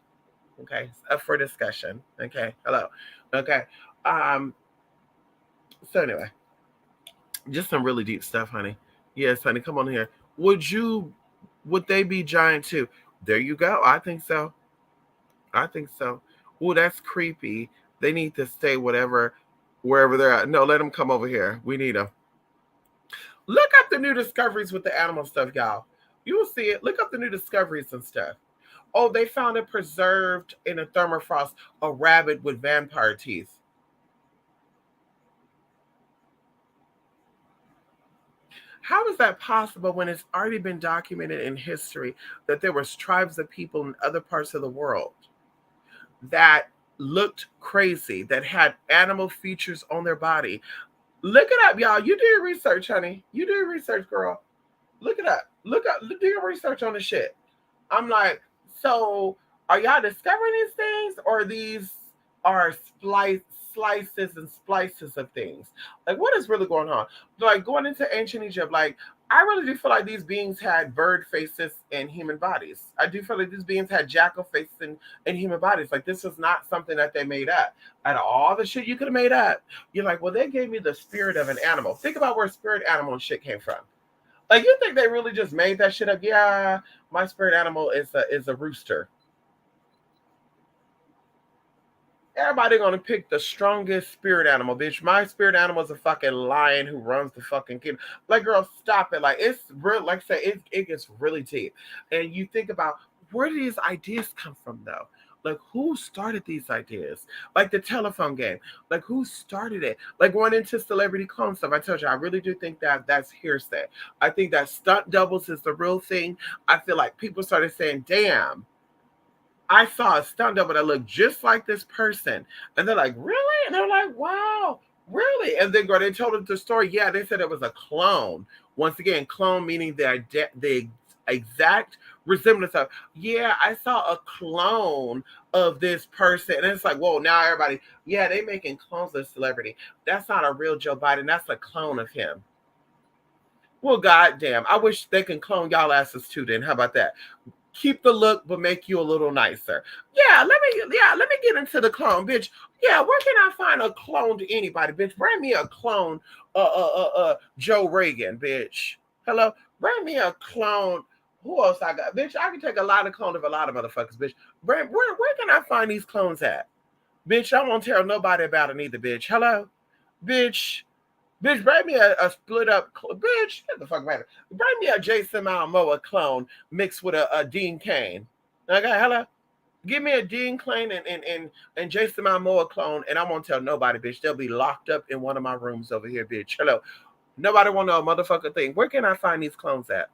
Okay, it's up for discussion. Okay, hello. Okay. Um. So anyway, just some really deep stuff, honey. Yes, honey. Come on here. Would they be giant too? There you go. I think so. I think so. Oh, that's creepy. They need to stay wherever they're at. No, let them come over here. We need them. Look up the new discoveries with the animal stuff, y'all. You will see it. Look up the new discoveries and stuff. Oh, they found it preserved in a thermofrost, a rabbit with vampire teeth. How is that possible when it's already been documented in history that there was tribes of people in other parts of the world that looked crazy, that had animal features on their body? Look it up, y'all. You do your research, honey. You do your research, girl. Look it up. Do your research on the shit. I'm like, so are y'all discovering these things or these are slices and splices of things? Like, what is really going on? Like, going into ancient Egypt, like, I really do feel like these beings had bird faces and human bodies. I do feel like these beings had jackal faces and human bodies. Like, this was not something that they made up. Out of all the shit you could have made up, you're like, well, they gave me the spirit of an animal. Think about where spirit animal and shit came from. Like, you think they really just made that shit up? Yeah, my spirit animal is a rooster. Everybody gonna pick the strongest spirit animal, bitch. My spirit animal is a fucking lion who runs the fucking kingdom. Like, girl, stop it. Like, it's real. Like I say, it gets really deep. And you think about where do these ideas come from, though? Like, who started these ideas? Like the telephone game. Like, who started it? Like, going into celebrity clone stuff. I told you, I really do think that that's hearsay. I think that stunt doubles is the real thing. I feel like people started saying, damn, I saw a stunt double that looked just like this person. And they're like, really? And they're like, wow, really? And then girl, they told us the story. Yeah, they said it was a clone. Once again, clone meaning the exact resemblance of, yeah, I saw a clone of this person. And it's like, whoa, now everybody, yeah, they making clones of celebrity. That's not a real Joe Biden. That's a clone of him. Well, goddamn, I wish they can clone y'all asses too then. How about that? Keep the look but make you a little nicer. Let me get into the clone, bitch. Yeah, where can I find a clone to anybody, bitch? Bring me a clone, Joe Reagan, bitch. Hello, bring me a clone. Who else I got, bitch? I can take a lot of clones of a lot of motherfuckers, bitch. Where can I find these clones at, bitch? I won't tell nobody about it either, bitch. Hello, bitch. Bitch, bring me a split up, bitch. Get the fuck matter. Bring me a Jason Momoa clone mixed with a Dean Cain. Okay, hello. Give me a Dean Cain and Jason Momoa clone, and I won't tell nobody, bitch. They'll be locked up in one of my rooms over here, bitch. Hello. Nobody won't know a motherfucking thing. Where can I find these clones at?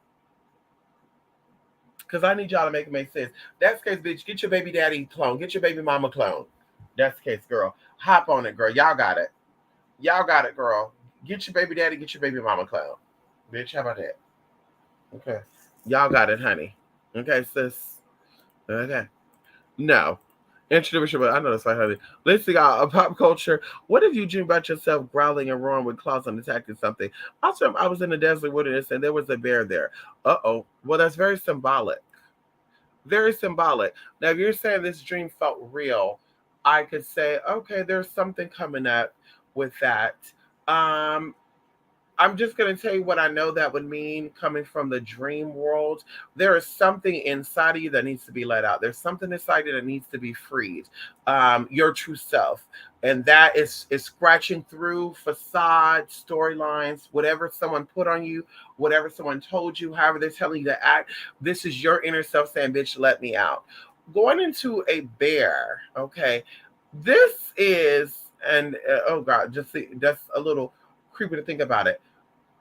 Because I need y'all to make it make sense. That's the case, bitch. Get your baby daddy clone. Get your baby mama clone. That's the case, girl. Hop on it, girl. Y'all got it. Y'all got it, girl. Get your baby daddy, get your baby mama clown. Bitch, how about that? Okay. Y'all got it, honey. Okay, sis. Okay. No. Introduction, but I know that's right, honey. Let's see, a pop culture. What if you dream about yourself growling and roaring with claws and attacking something? I was in the desert wilderness and there was a bear there. Uh-oh. Well, that's very symbolic. Very symbolic. Now, if you're saying this dream felt real, I could say, okay, there's something coming up with that. Um, I'm just going to tell you what I know that would mean coming from the dream world. There is something inside of you that needs to be let out. There's something inside you that needs to be freed. Your true self. And that is scratching through facade, storylines, whatever someone put on you, whatever someone told you, however they're telling you to act. This is your inner self saying, bitch, let me out. Going into a bear, okay, this is, and oh God, just see, that's a little creepy to think about it.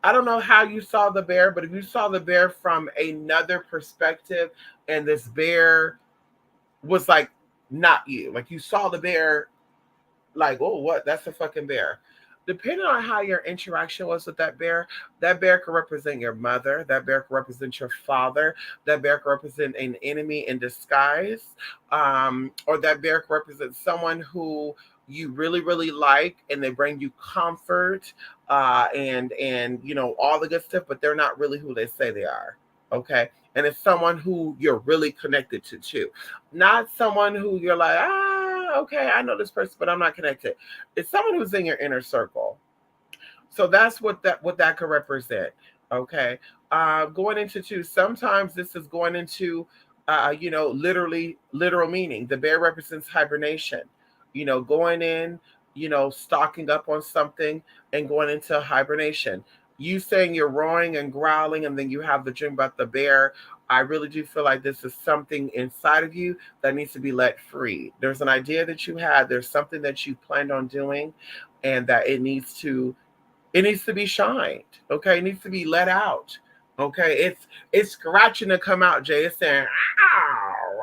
I don't know how you saw the bear, but if you saw the bear from another perspective and this bear was like not you, like you saw the bear like, oh, what? That's a fucking bear. Depending on how your interaction was with that bear could represent your mother, that bear could represent your father, that bear could represent an enemy in disguise, or that bear could represent someone who you really, really like, and they bring you comfort, and you know all the good stuff, but they're not really who they say they are. Okay, and it's someone who you're really connected to too, not someone who you're like, okay, I know this person, but I'm not connected. It's someone who's in your inner circle. So that's what that could represent. Okay. Going into two, sometimes this is going into literally literal meaning. The bear represents hibernation, going in, stocking up on something and going into hibernation. You saying you're roaring and growling, and then you have the dream about the bear. I really do feel like this is something inside of you that needs to be let free. There's an idea that you had, there's something that you planned on doing, and that it needs to be shined. Okay, it needs to be let out. Okay, it's scratching to come out, Jay. It's saying, ow,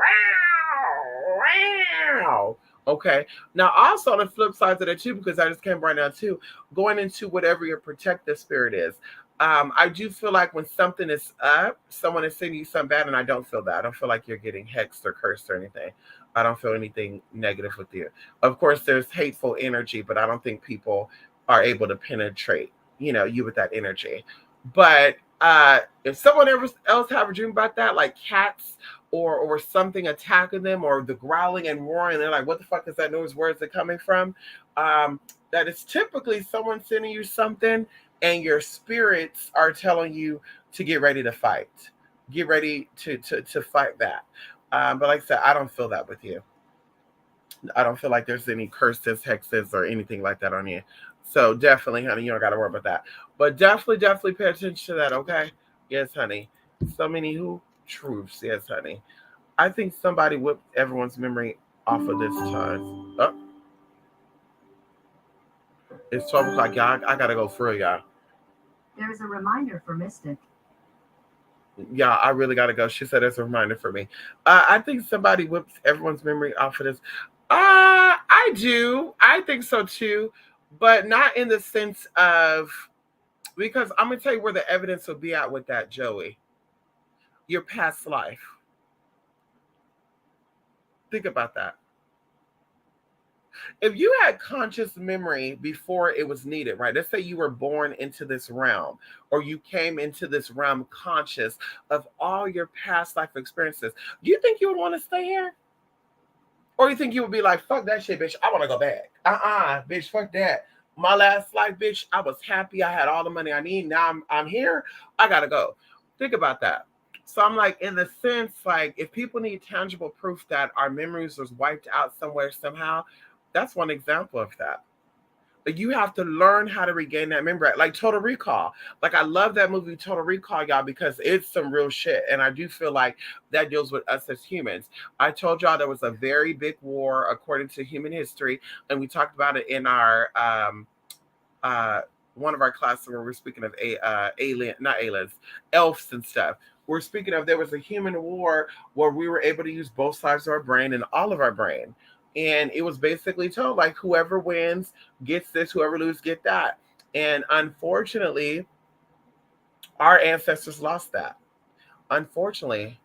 wow, wow. Okay. Now, also on the flip side of that too, because I just came right now too, going into whatever your protective spirit is. I do feel like when something is up, someone is sending you something bad, and I don't feel that. I don't feel like you're getting hexed or cursed or anything. I don't feel anything negative with you. Of course, there's hateful energy, but I don't think people are able to penetrate, you with that energy. But if someone else have a dream about that, like cats or something attacking them, or the growling and roaring, they're like, "What the fuck is that noise? Where is it coming from?" That is typically someone sending you something, and your spirits are telling you to get ready to fight, get ready to fight that. But like I said, I don't feel that with you. I don't feel like there's any curses, hexes, or anything like that on you. So definitely, honey, you don't got to worry about that. But definitely pay attention to that, okay? Yes, honey. So many truths. Yes, honey. I think somebody whipped everyone's memory off of this time. Oh, it's 12 o'clock, y'all. I got to go for real, y'all. There is a reminder for Mystic. Yeah, I really got to go. She said it's a reminder for me. I think somebody whips everyone's memory off of this. I do. I think so too, but not in the sense of, because I'm gonna tell you where the evidence will be at with that, Joey. Your past life. Think about that. If you had conscious memory before it was needed, right? Let's say you were born into this realm, or you came into this realm conscious of all your past life experiences. Do you think you would want to stay here? Or you think you would be like, fuck that shit, bitch. I want to go back. Bitch, fuck that. My last life, bitch, I was happy. I had all the money I need. Now I'm here. I gotta go. Think about that. So I'm like, in the sense, like, if people need tangible proof that our memories was wiped out somewhere somehow, that's one example of that. But you have to learn how to regain that memory. Like Total Recall. Like, I love that movie Total Recall, y'all, because it's some real shit. And I do feel like that deals with us as humans. I told y'all there was a very big war according to human history, and we talked about it in our one of our classes where we're speaking of alien, not aliens, elves and stuff. We're speaking of, there was a human war where we were able to use both sides of our brain and all of our brain. And it was basically told, like, whoever wins gets this, whoever loses get that. And unfortunately, our ancestors lost that. Unfortunately,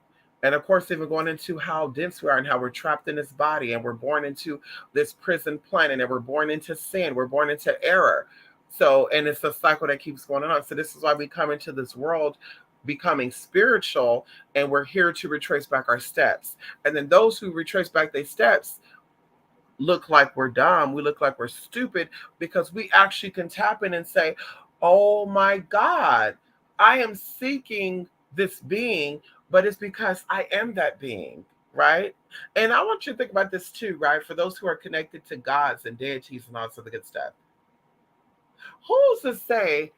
And of course, even going into how dense we are and how we're trapped in this body and we're born into this prison planet and we're born into sin, we're born into error. So, and it's a cycle that keeps going on. So, this is why we come into this world becoming spiritual, and we're here to retrace back our steps. And then those who retrace back their steps look like we're dumb, we look like we're stupid, because we actually can tap in and say, oh my God, I am seeking this being, but it's because I am that being, right? And I want you to think about this too, right? For those who are connected to gods and deities and all sorts of good stuff, who's to say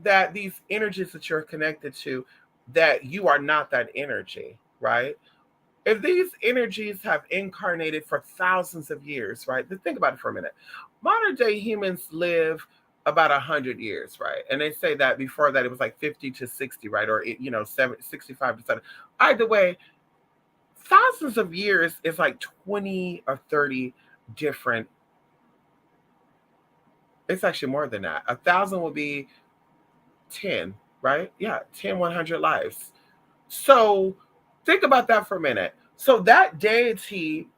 that these energies that you're connected to, that you are not that energy, right? If these energies have incarnated for thousands of years, right? Then think about it for a minute. Modern day humans live about 100 years, right? And they say that before that it was like 50 to 60, right? Or, 65 to 70. Either way, thousands of years is like 20 or 30 different. It's actually more than that. 1,000 would be 10, right? Yeah, 10, 100 lives. So think about that for a minute. So that deity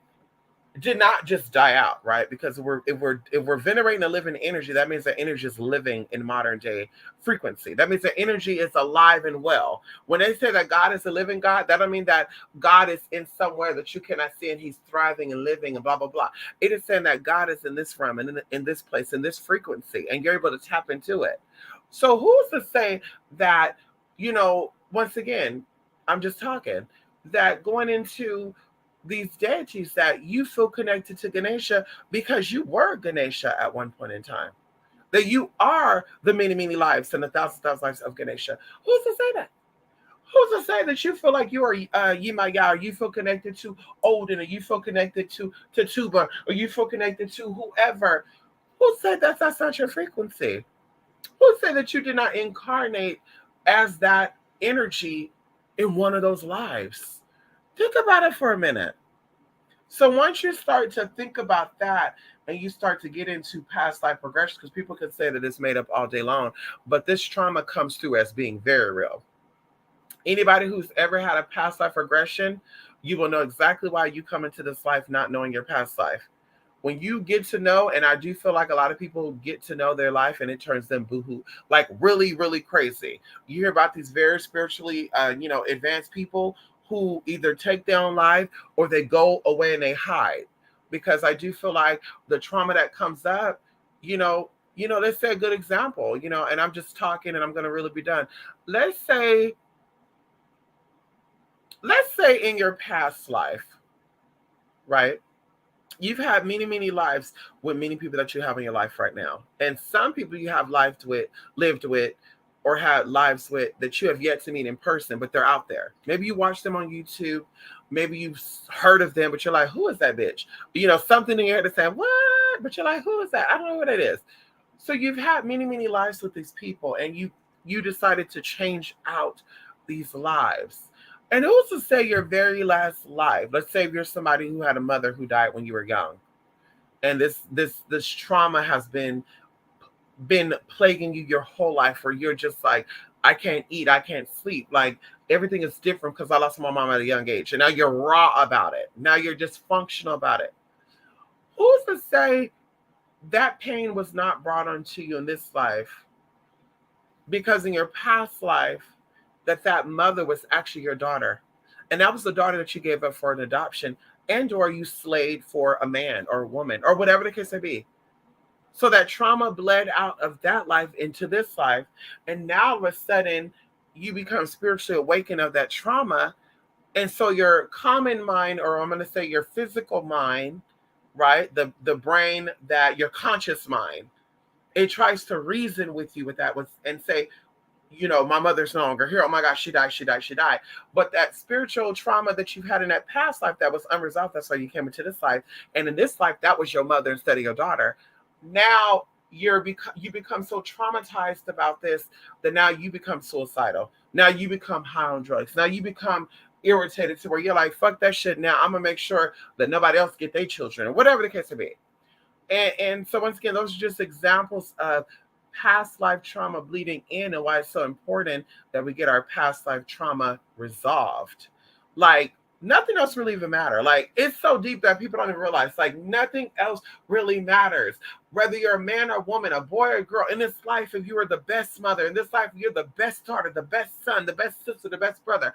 did not just die out, right? Because if we're venerating a living energy, that means that energy is living in modern day frequency. That means that energy is alive and well. When they say that God is a living God, that don't mean that God is in somewhere that you cannot see and he's thriving and living and blah blah blah. It is saying that God is in this realm and in this place, in this frequency, and you're able to tap into it. So who's to say that, once again, I'm just talking, that going into these deities that you feel connected to Ganesha because you were Ganesha at one point in time. That you are the many, many lives and the thousand lives of Ganesha. Who's to say that? Who's to say that you feel like you are Yemaya, or you feel connected to Odin, or you feel connected to Tuba, or you feel connected to whoever? Who said that's not your frequency? Who said that you did not incarnate as that energy in one of those lives? Think about it for a minute. So once you start to think about that and you start to get into past life progression, because people can say that it's made up all day long, but this trauma comes through as being very real. Anybody who's ever had a past life regression, you will know exactly why you come into this life not knowing your past life. When you get to know, and I do feel like a lot of people get to know their life and it turns them boohoo, like really, really crazy. You hear about these very spiritually, advanced people who either take their own life or they go away and they hide. Because I do feel like the trauma that comes up, let's say a good example, and I'm just talking and I'm going to really be done. Let's say in your past life, right? You've had many, many lives with many people that you have in your life right now. And some people you have lived with, or had lives with that you have yet to meet in person, but they're out there. Maybe you watch them on YouTube. Maybe you've heard of them, but you're like, who is that bitch? Something in your head to say, what? But you're like, who is that? I don't know what it is. So you've had many, many lives with these people, and you decided to change out these lives. And who's to say your very last life? Let's say you're somebody who had a mother who died when you were young, and this trauma has been plaguing you your whole life, where you're just like, I can't eat, I can't sleep, like everything is different because I lost my mom at a young age, and now you're raw about it. Now you're dysfunctional about it. Who's to say that pain was not brought onto you in this life because in your past life that mother was actually your daughter, and that was the daughter that you gave up for an adoption, and or you slayed for a man or a woman or whatever the case may be. So that trauma bled out of that life into this life, and now all of a sudden you become spiritually awakened of that trauma. And so your common mind, or I'm going to say your physical mind, right, the brain, that your conscious mind, it tries to reason with you with that, and say, my mother's no longer here. Oh my gosh, she died. But that spiritual trauma that you've had in that past life that was unresolved, that's why you came into this life. And in this life, that was your mother instead of your daughter. Now you become so traumatized about this that now you become suicidal. Now you become high on drugs. Now you become irritated to where you're like, fuck that shit. Now I'm going to make sure that nobody else get their children, or whatever the case may be. And so once again, those are just examples of past life trauma bleeding in, and why it's so important that we get our past life trauma resolved. Like, nothing else really even matter. Like, it's so deep that people don't even realize, like, nothing else really matters. Whether you're a man or woman, a boy or girl, in this life, if you are the best mother, in this life, you're the best daughter, the best son, the best sister, the best brother.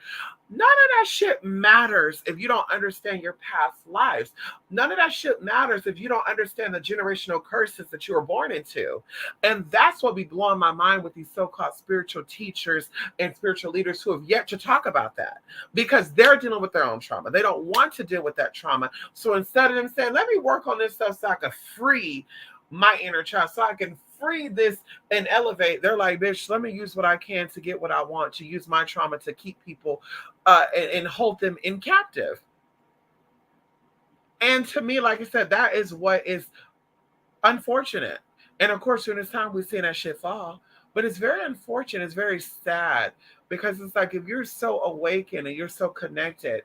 None of that shit matters if you don't understand your past lives. None of that shit matters if you don't understand the generational curses that you were born into. And that's what be blowing my mind with these so-called spiritual teachers and spiritual leaders who have yet to talk about that, because they're dealing with their own trauma. They don't want to deal with that trauma. So instead of them saying, let me work on this stuff so I can free my inner child, so I can free this and elevate, they're like, bitch, let me use what I can to get what I want, to use my trauma to keep people and hold them in captive. And to me, like I said, that is what is unfortunate. And of course, during this time, we've seen that shit fall. But it's very unfortunate. It's very sad, because it's like, if you're so awakened and you're so connected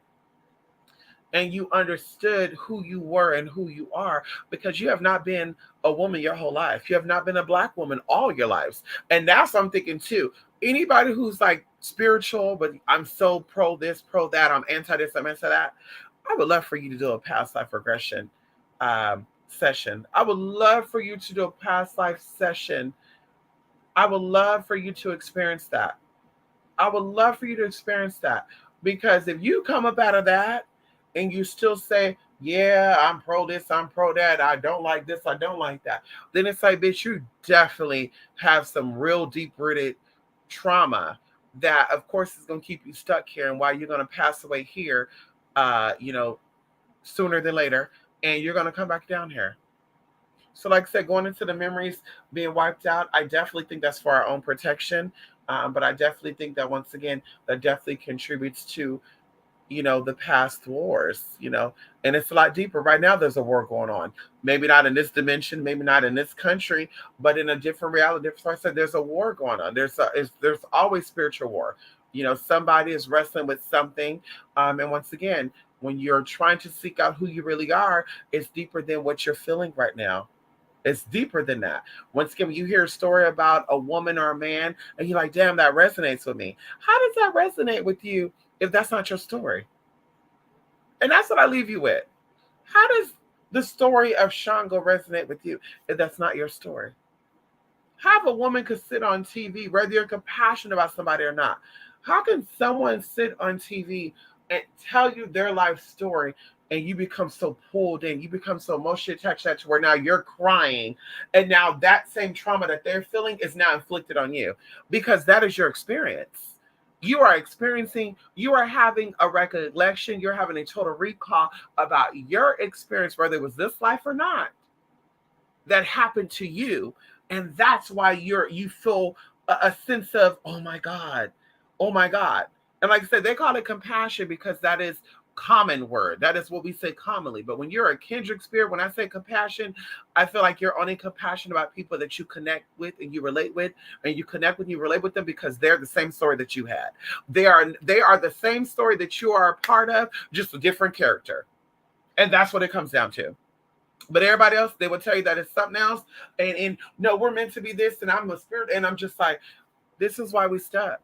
and you understood who you were and who you are, because you have not been a woman your whole life. You have not been a Black woman all your lives. And that's what I'm thinking too. Anybody who's like spiritual, but I'm so pro this, pro that, I'm anti this, I'm anti that, I would love for you to do a past life regression session. I would love for you to do a past life session. I would love for you to experience that. I would love for you to experience that. Because if you come up out of that and you still say, yeah, I'm pro this, I'm pro that, I don't like this, I don't like that, then it's like, bitch, you definitely have some real deep-rooted trauma that, of course, is going to keep you stuck here, and why you're going to pass away here, sooner than later, and you're going to come back down here. So like I said, going into the memories being wiped out, I definitely think that's for our own protection. But I definitely think that, once again, that definitely contributes to, the past wars, and it's a lot deeper. Right now, there's a war going on. Maybe not in this dimension, maybe not in this country, but in a different reality. So I said, there's a war going on. There's always spiritual war. Somebody is wrestling with something. And once again, when you're trying to seek out who you really are, it's deeper than what you're feeling right now. It's deeper than that. Once again, when you hear a story about a woman or a man, and you're like, damn, that resonates with me. How does that resonate with you if that's not your story? And that's what I leave you with. How does the story of Shango resonate with you if that's not your story? How a woman could sit on TV, whether you're compassionate about somebody or not. How can someone sit on TV and tell you their life story, and you become so pulled in, you become so emotionally attached to that, to where now you're crying, and now that same trauma that they're feeling is now inflicted on you, because that is your experience. You are having a recollection, you're having a total recall about your experience, whether it was this life or not, that happened to you. And that's why you feel a sense of, oh my God. And like I said, they call it compassion because that is common word. That is what we say commonly. But when you're a kindred spirit, when I say compassion, I feel like you're only compassionate about people that you connect with and you relate with, and you connect with, you relate with them because they're the same story that you had. They are the same story that you are a part of, just a different character. And that's what it comes down to. But everybody else, they will tell you that it's something else. And no, we're meant to be this, and I'm a spirit. And I'm just like, this is why we stuck.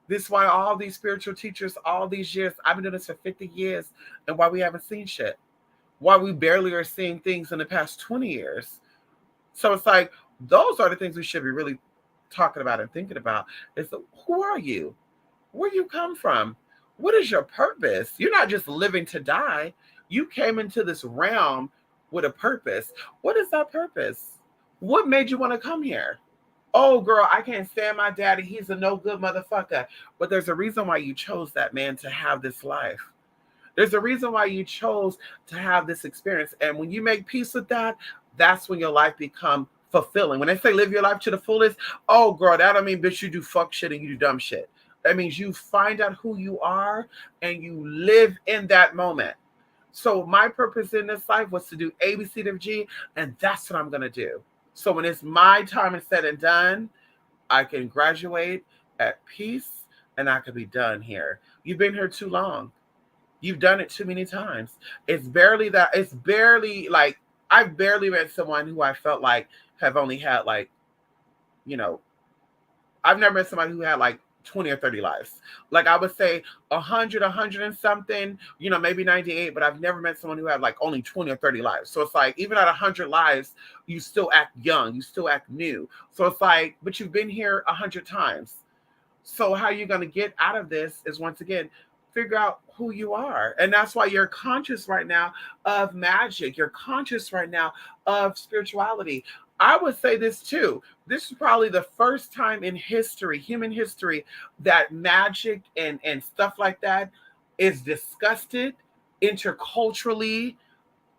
This is why all these spiritual teachers, all these years, I've been doing this for 50 years, and why we haven't seen shit. Why we barely are seeing things in the past 20 years. So it's like, those are the things we should be really talking about and thinking about. Is who are you? Where you come from? What is your purpose? You're not just living to die. You came into this realm with a purpose. What is that purpose? What made you want to come here? Oh, girl, I can't stand my daddy. He's a no good motherfucker. But there's a reason why you chose that man to have this life. There's a reason why you chose to have this experience. And when you make peace with that, that's when your life becomes fulfilling. When they say live your life to the fullest, oh, girl, that don't mean, bitch, you do fuck shit and you do dumb shit. That means you find out who you are and you live in that moment. So my purpose in this life was to do A, B, C, D, G, and that's what I'm going to do. So when it's my time and said and done, I can graduate at peace and I can be done here. You've been here too long. You've done it too many times. It's barely like, I've barely met someone who I felt like have only had like, I've never met somebody who had like 20 or 30 lives. Like I would say 100, 100 and something, maybe 98, but I've never met someone who had like only 20 or 30 lives. So it's like, even at 100 lives, you still act young, you still act new. So it's like, but you've been here 100 times. So how you're going to get out of this is, once again, figure out who you are. And that's why you're conscious right now of magic. You're conscious right now of spirituality. I would say this too. This is probably the first time in history, human history, that magic and stuff like that is discussed interculturally,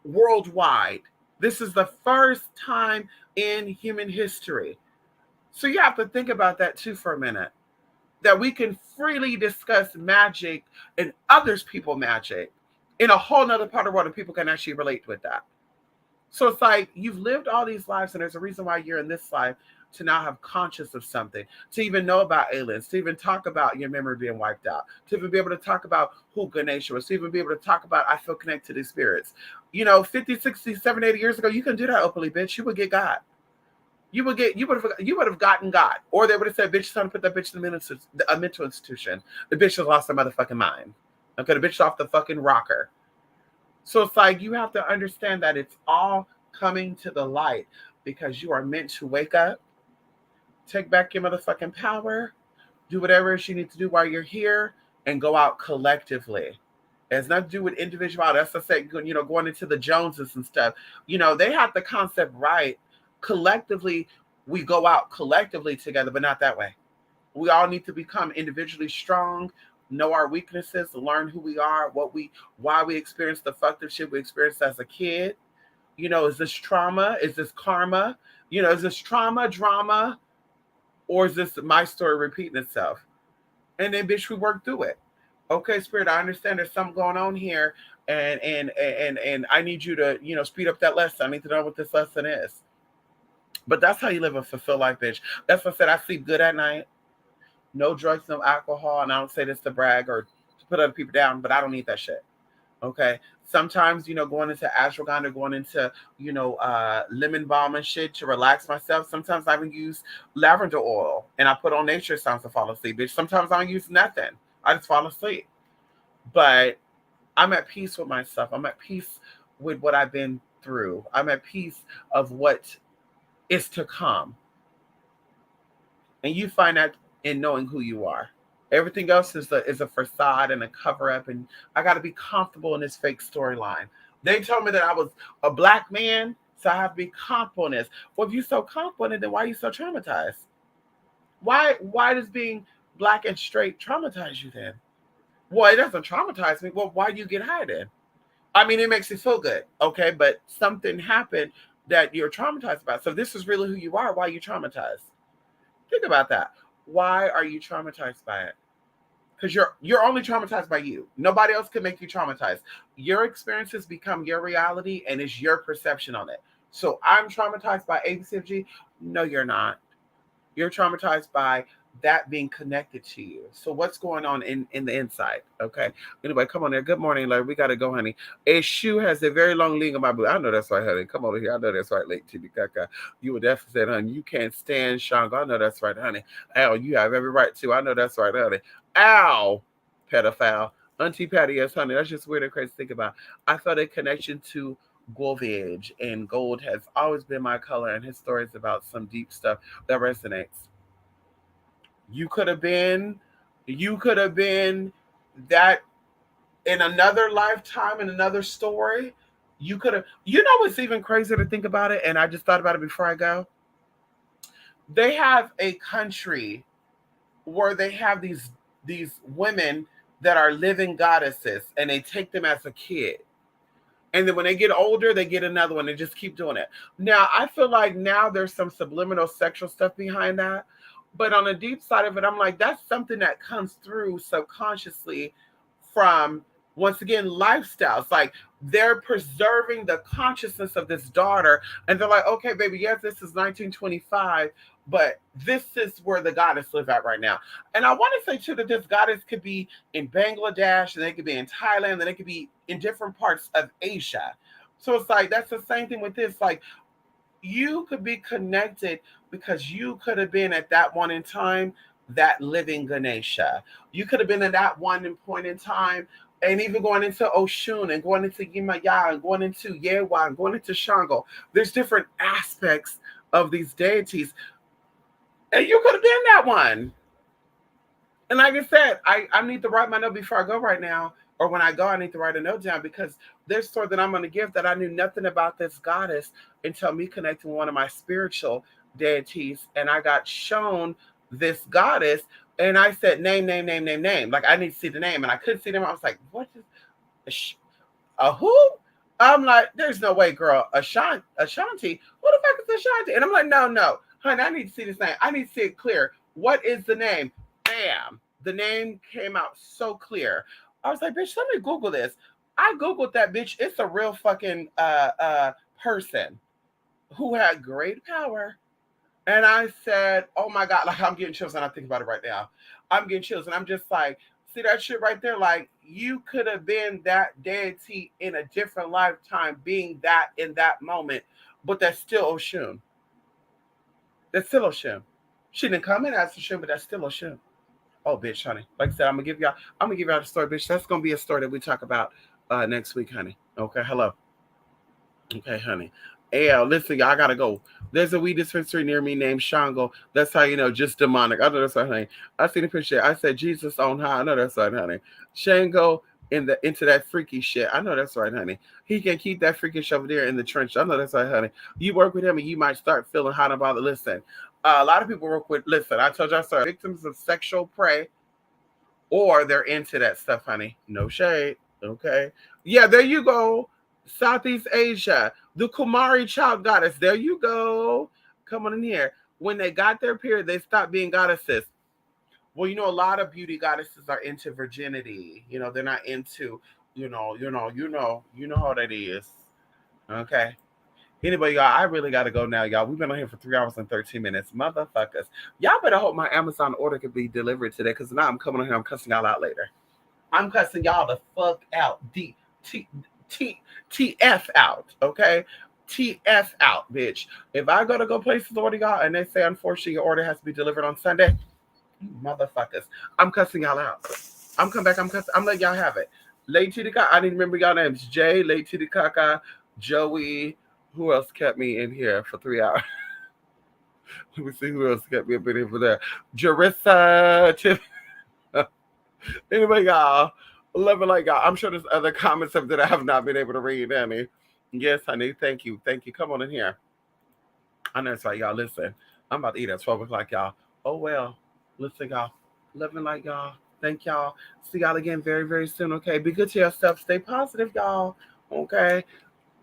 worldwide. This is the first time in human history. So you have to think about that too for a minute. That we can freely discuss magic and others people magic in a whole nother part of the world, and people can actually relate with that. So it's like, you've lived all these lives, and there's a reason why you're in this life, to now have conscious of something, to even know about aliens, to even talk about your memory being wiped out, to even be able to talk about who Ganesha was, to even be able to talk about, I feel connected to the spirits. 50, 60, 70, 80 years ago, you couldn't do that openly, bitch. You would get God. You would have gotten God. Or they would have said, bitch, it's time to put that bitch in a mental institution. The bitch has lost her motherfucking mind. Okay, the bitch off the fucking rocker. So it's like, you have to understand that it's all coming to the light, because you are meant to wake up, take back your motherfucking power, do whatever you need to do while you're here, and go out collectively. It has nothing to do with individuality. That's what I said, going into the Joneses and stuff. They had the concept right. Collectively, we go out collectively together, but not that way. We all need to become individually strong, know our weaknesses, learn who we are, why we experience the fucked up shit we experienced as a kid. Is this trauma? Is this karma? Is this trauma, drama, or is this my story repeating itself? And then, bitch, we work through it. Okay, Spirit, I understand there's something going on here, and I need you to, speed up that lesson. I need to know what this lesson is. But that's how you live a fulfilled life, bitch. That's what I said. I sleep good at night. No drugs, no alcohol. And I don't say this to brag or to put other people down, but I don't need that shit. Okay. Sometimes, going into ashwagandha, going into, lemon balm and shit to relax myself. Sometimes I even use lavender oil and I put on nature sounds to fall asleep, bitch. Sometimes I don't use nothing. I just fall asleep. But I'm at peace with myself. I'm at peace with what I've been through. I'm at peace of what is to come. And you find that in knowing who you are. Everything else is a facade and a cover up, and I got to be comfortable in this fake storyline. They told me that I was a black man, so I have to be comfortable in this. Well, if you're so comfortable in it, then why are you so traumatized? Why does being black and straight traumatize you then? Well, it doesn't traumatize me. Well, why do you get high then? I mean, it makes you feel good, okay? But something happened that you're traumatized about. So if this is really who you are, why are you traumatized? Think about that. Why are you traumatized by it? Because you're only traumatized by you. Nobody else can make you traumatized. Your experiences become your reality, and it's your perception on it. So I'm traumatized by ABCFG. No, you're not. You're traumatized by that being connected to you. So what's going on in the inside? Okay. Anyway, come on there. Good morning, Larry. We got to go, honey. A shoe has a very long leg on my boot. I know that's right, honey. Come over here. I know that's right, late TV Kaka. You would definitely say, honey, you can't stand Shango. I know that's right, honey. Al, you have every right to. I know that's right, honey. Al, pedophile. Auntie Patty, yes, honey. That's just weird and crazy to think about. I felt a connection to Goldvage, and gold has always been my color, and his stories about some deep stuff that resonates. You could have been that in another lifetime, in another story. You could have, what's even crazier to think about it, and I just thought about it before I go. They have a country where they have these women that are living goddesses, and they take them as a kid. And then when they get older, they get another one and just keep doing it. Now, I feel like now there's some subliminal sexual stuff behind that. But on the deep side of it, I'm like, that's something that comes through subconsciously from, once again, lifestyles. Like, they're preserving the consciousness of this daughter. And they're like, okay, baby, yes, this is 1925, but this is where the goddess lives at right now. And I want to say, too, that this goddess could be in Bangladesh, and they could be in Thailand, and they could be in different parts of Asia. So it's like, that's the same thing with this. Like, you could be connected because you could have been at that one in time that living Ganesha. You could have been in that one point in time, and even going into Oshun and going into Yimaya and going into Yewa and going into Shango. There's different aspects of these deities, and you could have been that one. And like I said, I need to write my note before I go right now. Or when I go, I need to write a note down because there's story that I'm going to give that I knew nothing about this goddess until me connecting with one of my spiritual deities. And I got shown this goddess. And I said, name. Like, I need to see the name. And I couldn't see them. I was like, what is a who? I'm like, there's no way, girl. Ashanti? Who the fuck is Ashanti? And I'm like, no. Honey, I need to see this name. I need to see it clear. What is the name? Bam. The name came out so clear. I was like, bitch, let me Google this. I Googled that bitch. It's a real fucking person who had great power. And I said, oh my God, like I'm getting chills and I think about it right now. I'm getting chills and I'm just like, see that shit right there? Like you could have been that deity in a different lifetime, being that in that moment, but that's still Oshun. That's still Oshun. She didn't come in as Oshun, but that's still Oshun. Oh, bitch, honey. Like I said, I'm gonna give y'all the story, bitch. That's gonna be a story that we talk about next week, honey. Okay, hello. Okay, honey. Yeah, listen, y'all, I gotta go. There's a weed dispensary near me named Shango. That's how you know, just demonic. I know that's right, honey. I seen the picture. I said Jesus on high. I know that's right, honey. Shango into that freaky shit. I know that's right, honey. He can keep that freakish over there in the trench. I know that's right, honey. You work with him and you might start feeling hot about it. Listen, a lot of people work with, listen, I told y'all, sir, victims of sexual prey, or they're into that stuff, honey. No shade. Okay. Yeah, there you go. Southeast Asia, the Kumari child goddess. There you go. Come on in here. When they got their period, they stopped being goddesses. Well, you know, a lot of beauty goddesses are into virginity. You know, they're not into, you know how that is. Okay. Anyway, y'all, I really got to go now, y'all. We've been on here for 3 hours and 13 minutes. Motherfuckers. Y'all better hope my Amazon order could be delivered today because now I'm coming on here. I'm cussing y'all out later. I'm cussing y'all the fuck out. TF out, okay? TF out, bitch. If I go places to order y'all and they say, unfortunately, your order has to be delivered on Sunday, motherfuckers, I'm cussing y'all out. I'm coming back. I'm cussing. I'm letting y'all have it. Late to the Kaka. I need to remember y'all names. Jay, Late to the Kaka, Joey. Who else kept me in here for 3 hours? Let me see who else kept me up in here for that. Jarissa. Anyway, y'all. Love it like y'all. I'm sure there's other comments that I have not been able to read, Annie. Yes, honey. Thank you. Come on in here. I know it's right, y'all. Listen, I'm about to eat at 12 o'clock, y'all. Oh, well. Listen, y'all. Loving like y'all. Thank y'all. See y'all again very, very soon, okay? Be good to yourself. Stay positive, y'all. Okay?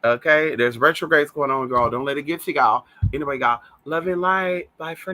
Okay? There's retrogrades going on, y'all. Don't let it get to y'all. Anyway, y'all. Love and light. Bye for now.